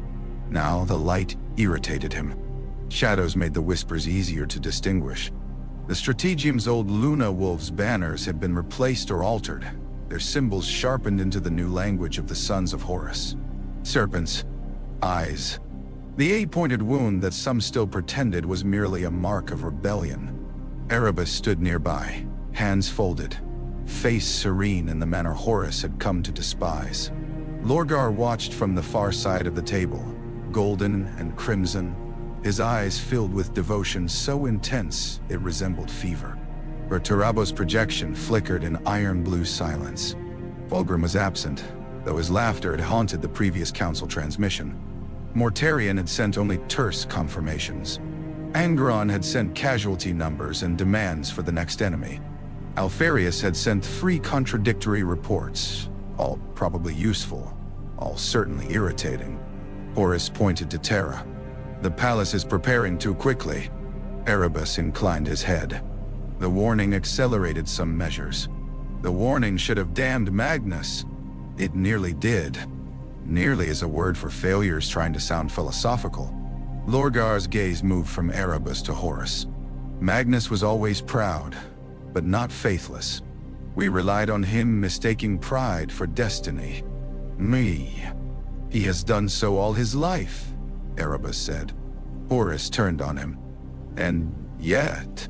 Now the light irritated him. Shadows made the whispers easier to distinguish. The Strategium's old Luna Wolves banners had been replaced or altered, their symbols sharpened into the new language of the sons of Horus. Serpents. Eyes. The eight-pointed wound that some still pretended was merely a mark of rebellion. Erebus stood nearby, hands folded, face serene in the manner Horus had come to despise. Lorgar watched from the far side of the table, golden and crimson, his eyes filled with devotion so intense it resembled fever. Tarabo's projection flickered in iron-blue silence. Fulgrim was absent, though his laughter had haunted the previous council transmission. Mortarion had sent only terse confirmations. Angron had sent casualty numbers and demands for the next enemy. Alfarius had sent 3 contradictory reports, all probably useful, all certainly irritating. Horus pointed to Terra. The palace is preparing too quickly. Erebus inclined his head. The warning accelerated some measures. The warning should have damned Magnus. It nearly did. Nearly is a word for failures trying to sound philosophical. Lorgar's gaze moved from Erebus to Horus. Magnus was always proud, but not faithless. We relied on him mistaking pride for destiny. Me. He has done so all his life, Erebus said. Horus turned on him. And yet...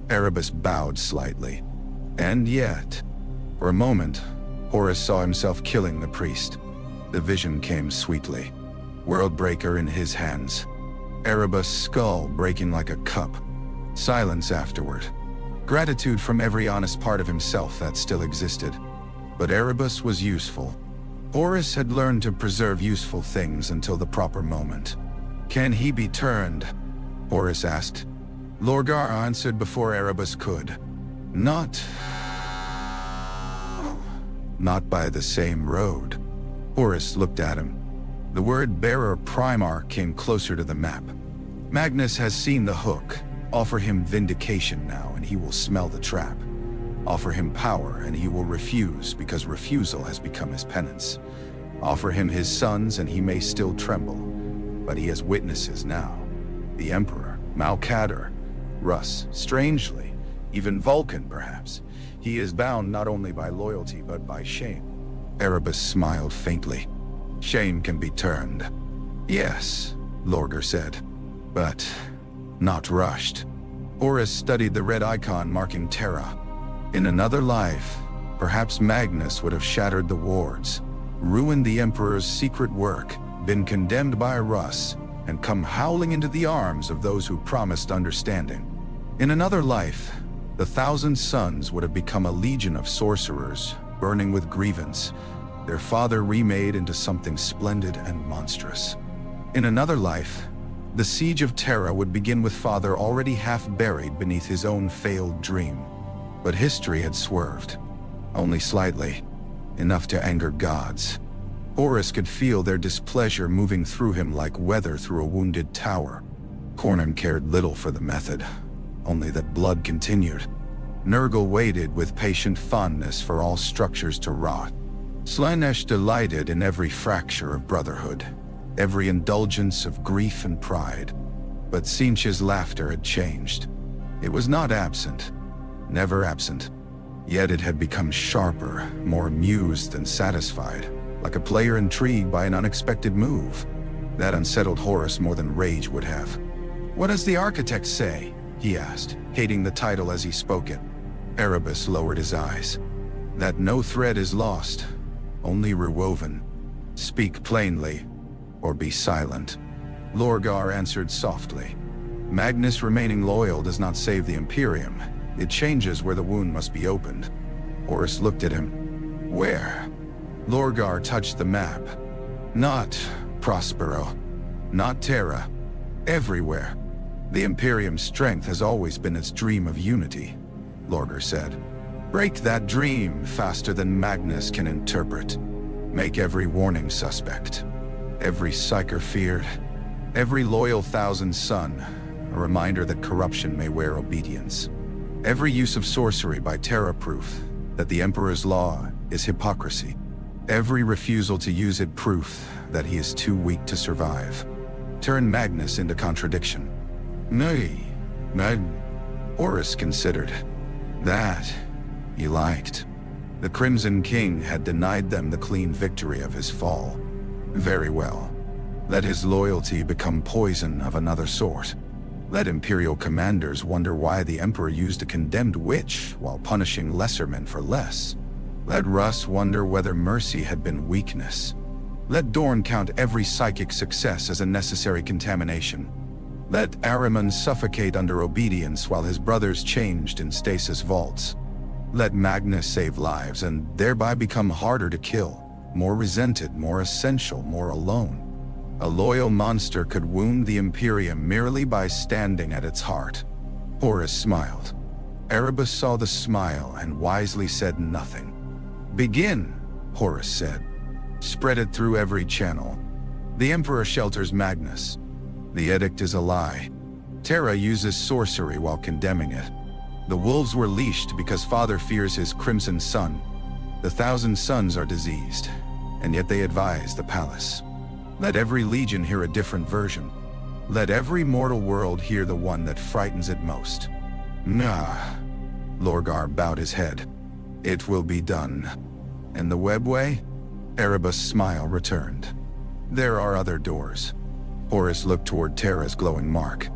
Erebus bowed slightly. And yet... For a moment, Horus saw himself killing the priest. The vision came sweetly. Worldbreaker in his hands. Erebus' skull breaking like a cup. Silence afterward. Gratitude from every honest part of himself that still existed. But Erebus was useful. Horus had learned to preserve useful things until the proper moment. Can he be turned? Horus asked. Lorgar answered before Erebus could. Not by the same road. Horus looked at him. The word bearer Primar came closer to the map. Magnus has seen the hook. Offer him vindication now and he will smell the trap. Offer him power and he will refuse because refusal has become his penance. Offer him his sons and he may still tremble. But he has witnesses now. The Emperor, Malcador, Russ, strangely, even Vulcan perhaps. He is bound not only by loyalty but by shame. Erebus smiled faintly. Shame can be turned. Yes, Lorgar said, but not rushed. Horus studied the red icon marking Terra. In another life, perhaps Magnus would have shattered the wards, ruined the Emperor's secret work, been condemned by Russ, and come howling into the arms of those who promised understanding. In another life, the 1,000 Sons would have become a legion of sorcerers, burning with grievance, their father remade into something splendid and monstrous. In another life, the siege of Terra would begin with father already half buried beneath his own failed dream. But history had swerved. Only slightly. Enough to anger gods. Horus could feel their displeasure moving through him like weather through a wounded tower. Cornyn cared little for the method, only that blood continued. Nurgle waited with patient fondness for all structures to rot. Slaanesh delighted in every fracture of brotherhood, every indulgence of grief and pride. But Tzeentch's laughter had changed. It was not absent, never absent. Yet it had become sharper, more amused than satisfied, like a player intrigued by an unexpected move. That unsettled Horus more than rage would have. What does the architect say? He asked, hating the title as he spoke it. Erebus lowered his eyes. That no thread is lost, only rewoven. Speak plainly, or be silent. Lorgar answered softly. Magnus remaining loyal does not save the Imperium. It changes where the wound must be opened. Horus looked at him. Where? Lorgar touched the map. Not Prospero. Not Terra. Everywhere. The Imperium's strength has always been its dream of unity, Lorgar said. Break that dream faster than Magnus can interpret. Make every warning suspect. Every psyker feared. Every loyal thousand son, a reminder that corruption may wear obedience. Every use of sorcery by Terra proof that the Emperor's law is hypocrisy. Every refusal to use it proof that he is too weak to survive. Turn Magnus into contradiction. Nay, Horus considered. That he liked. The Crimson King had denied them the clean victory of his fall. Very well. Let his loyalty become poison of another sort. Let Imperial commanders wonder why the Emperor used a condemned witch while punishing lesser men for less. Let Russ wonder whether mercy had been weakness. Let Dorn count every psychic success as a necessary contamination. Let Ahriman suffocate under obedience while his brothers changed in stasis vaults. Let Magnus save lives and thereby become harder to kill, more resented, more essential, more alone. A loyal monster could wound the Imperium merely by standing at its heart. Horus smiled. Erebus saw the smile and wisely said nothing. Begin, Horus said. Spread it through every channel. The Emperor shelters Magnus. The edict is a lie. Terra uses sorcery while condemning it. The wolves were leashed because Father fears his crimson sun. The thousand sons are diseased, and yet they advise the palace. Let every legion hear a different version. Let every mortal world hear the one that frightens it most. Nah. Lorgar bowed his head. It will be done. And the Webway? Erebus' smile returned. There are other doors. Horus looked toward Terra's glowing mark.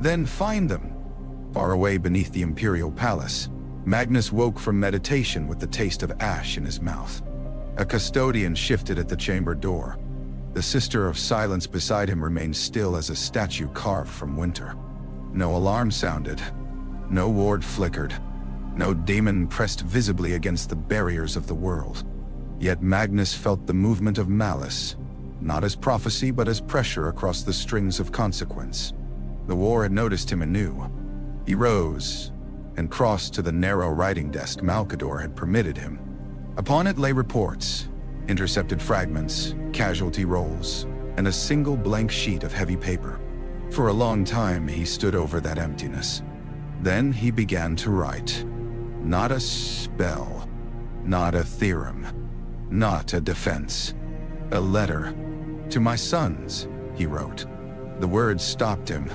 Then find them. Far away beneath the Imperial Palace, Magnus woke from meditation with the taste of ash in his mouth. A custodian shifted at the chamber door. The Sister of Silence beside him remained still as a statue carved from winter. No alarm sounded. No ward flickered. No demon pressed visibly against the barriers of the world. Yet Magnus felt the movement of malice, not as prophecy but as pressure across the strings of consequence. The war had noticed him anew. He rose and crossed to the narrow writing desk Malkador had permitted him. Upon it lay reports, intercepted fragments, casualty rolls, and a single blank sheet of heavy paper. For a long time he stood over that emptiness. Then he began to write. Not a spell, not a theorem, not a defense. A letter. To my sons, he wrote. The words stopped him.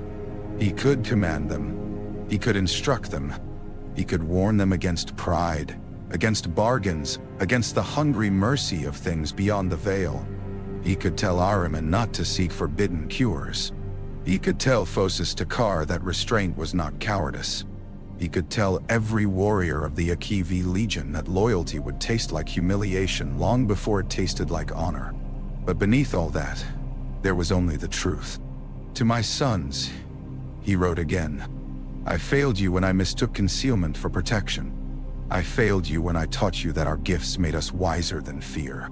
He could command them. He could instruct them. He could warn them against pride, against bargains, against the hungry mercy of things beyond the veil. He could tell Ahriman not to seek forbidden cures. He could tell Phocis Takar that restraint was not cowardice. He could tell every warrior of the Akivi Legion that loyalty would taste like humiliation long before it tasted like honor. But beneath all that, there was only the truth. To my sons, he wrote again, I failed you when I mistook concealment for protection. I failed you when I taught you that our gifts made us wiser than fear.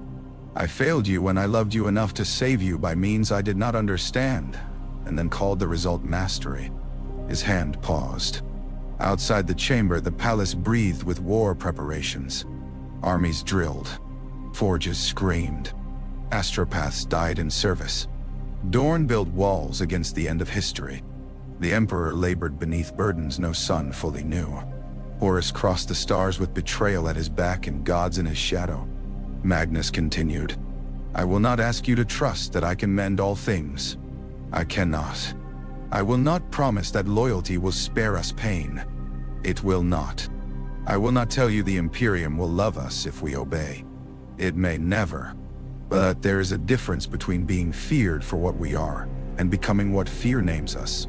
I failed you when I loved you enough to save you by means I did not understand, and then called the result mastery. His hand paused. Outside the chamber, the palace breathed with war preparations. Armies drilled. Forges screamed. Astropaths died in service. Dorn built walls against the end of history. The Emperor labored beneath burdens no son fully knew. Horus crossed the stars with betrayal at his back and gods in his shadow. Magnus continued, I will not ask you to trust that I can mend all things. I cannot. I will not promise that loyalty will spare us pain. It will not. I will not tell you the Imperium will love us if we obey. It may never. But there is a difference between being feared for what we are and becoming what fear names us.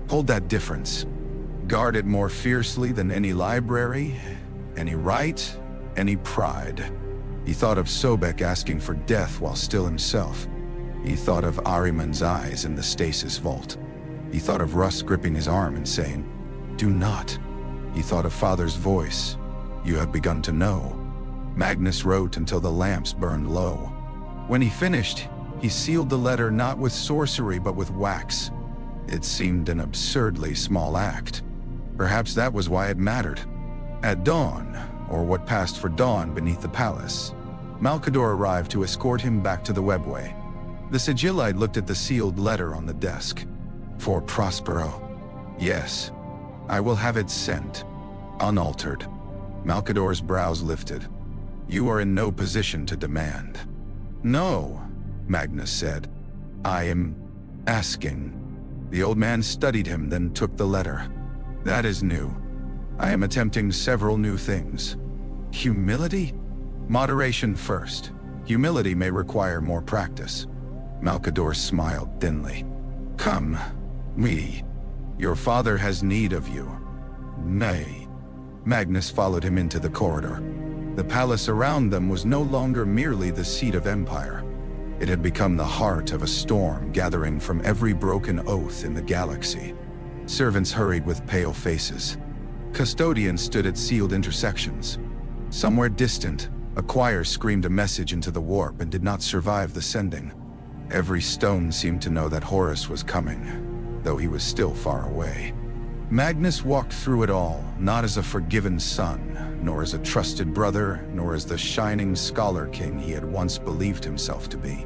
Hold that difference. Guard it more fiercely than any library, any right, any pride. He thought of Sobek asking for death while still himself. He thought of Ahriman's eyes in the stasis vault. He thought of Russ gripping his arm and saying, "Do not." He thought of Father's voice, "You have begun to know." Magnus wrote until the lamps burned low. When he finished, he sealed the letter not with sorcery but with wax. It seemed an absurdly small act. Perhaps that was why it mattered. At dawn, or what passed for dawn beneath the palace, Malcador arrived to escort him back to the Webway. The Sigillite looked at the sealed letter on the desk. "For Prospero." "Yes, I will have it sent, unaltered." Malcador's brows lifted. "You are in no position to demand." "No," Magnus said. "I am asking." The old man studied him, then took the letter. "That is new. I am attempting several new things." "Humility?" "Moderation first. Humility may require more practice." Malcador smiled thinly. "Come, your father has need of you." "Nay." Magnus followed him into the corridor. The palace around them was no longer merely the seat of empire. It had become the heart of a storm gathering from every broken oath in the galaxy. Servants hurried with pale faces. Custodians stood at sealed intersections. Somewhere distant, a choir screamed a message into the warp and did not survive the sending. Every stone seemed to know that Horus was coming, though he was still far away. Magnus walked through it all, not as a forgiven son, nor as a trusted brother, nor as the shining scholar king he had once believed himself to be.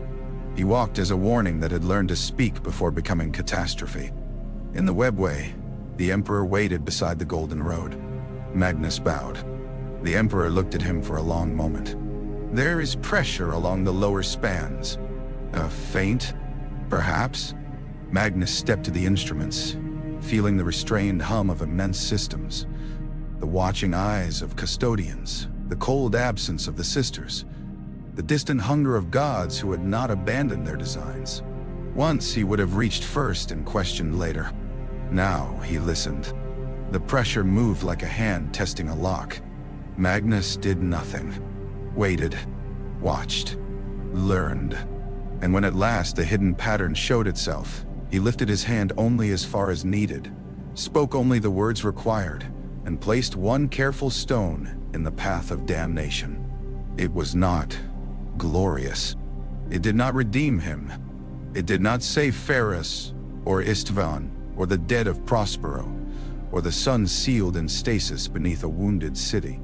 He walked as a warning that had learned to speak before becoming catastrophe. In the Webway, the Emperor waited beside the Golden Road. Magnus bowed. The Emperor looked at him for a long moment. "There is pressure along the lower spans. A feint, perhaps?" Magnus stepped to the instruments, feeling the restrained hum of immense systems, the watching eyes of custodians, the cold absence of the sisters, the distant hunger of gods who had not abandoned their designs. Once he would have reached first and questioned later. Now he listened. The pressure moved like a hand testing a lock. Magnus did nothing. Waited, watched, learned. And when at last the hidden pattern showed itself, he lifted his hand only as far as needed, spoke only the words required, and placed one careful stone in the path of damnation. It was not glorious. It did not redeem him. It did not save Ferris, or Istvan, or the dead of Prospero, or the sun sealed in stasis beneath a wounded city.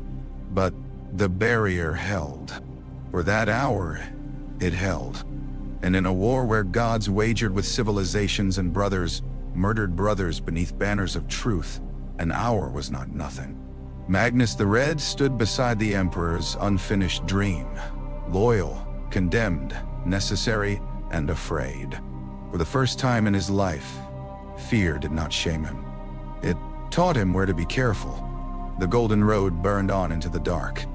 But the barrier held. For that hour, it held. And in a war where gods wagered with civilizations and brothers, murdered brothers beneath banners of truth, an hour was not nothing. Magnus the Red stood beside the Emperor's unfinished dream, loyal, condemned, necessary, and afraid. For the first time in his life, fear did not shame him. It taught him where to be careful. The Golden Road burned on into the dark.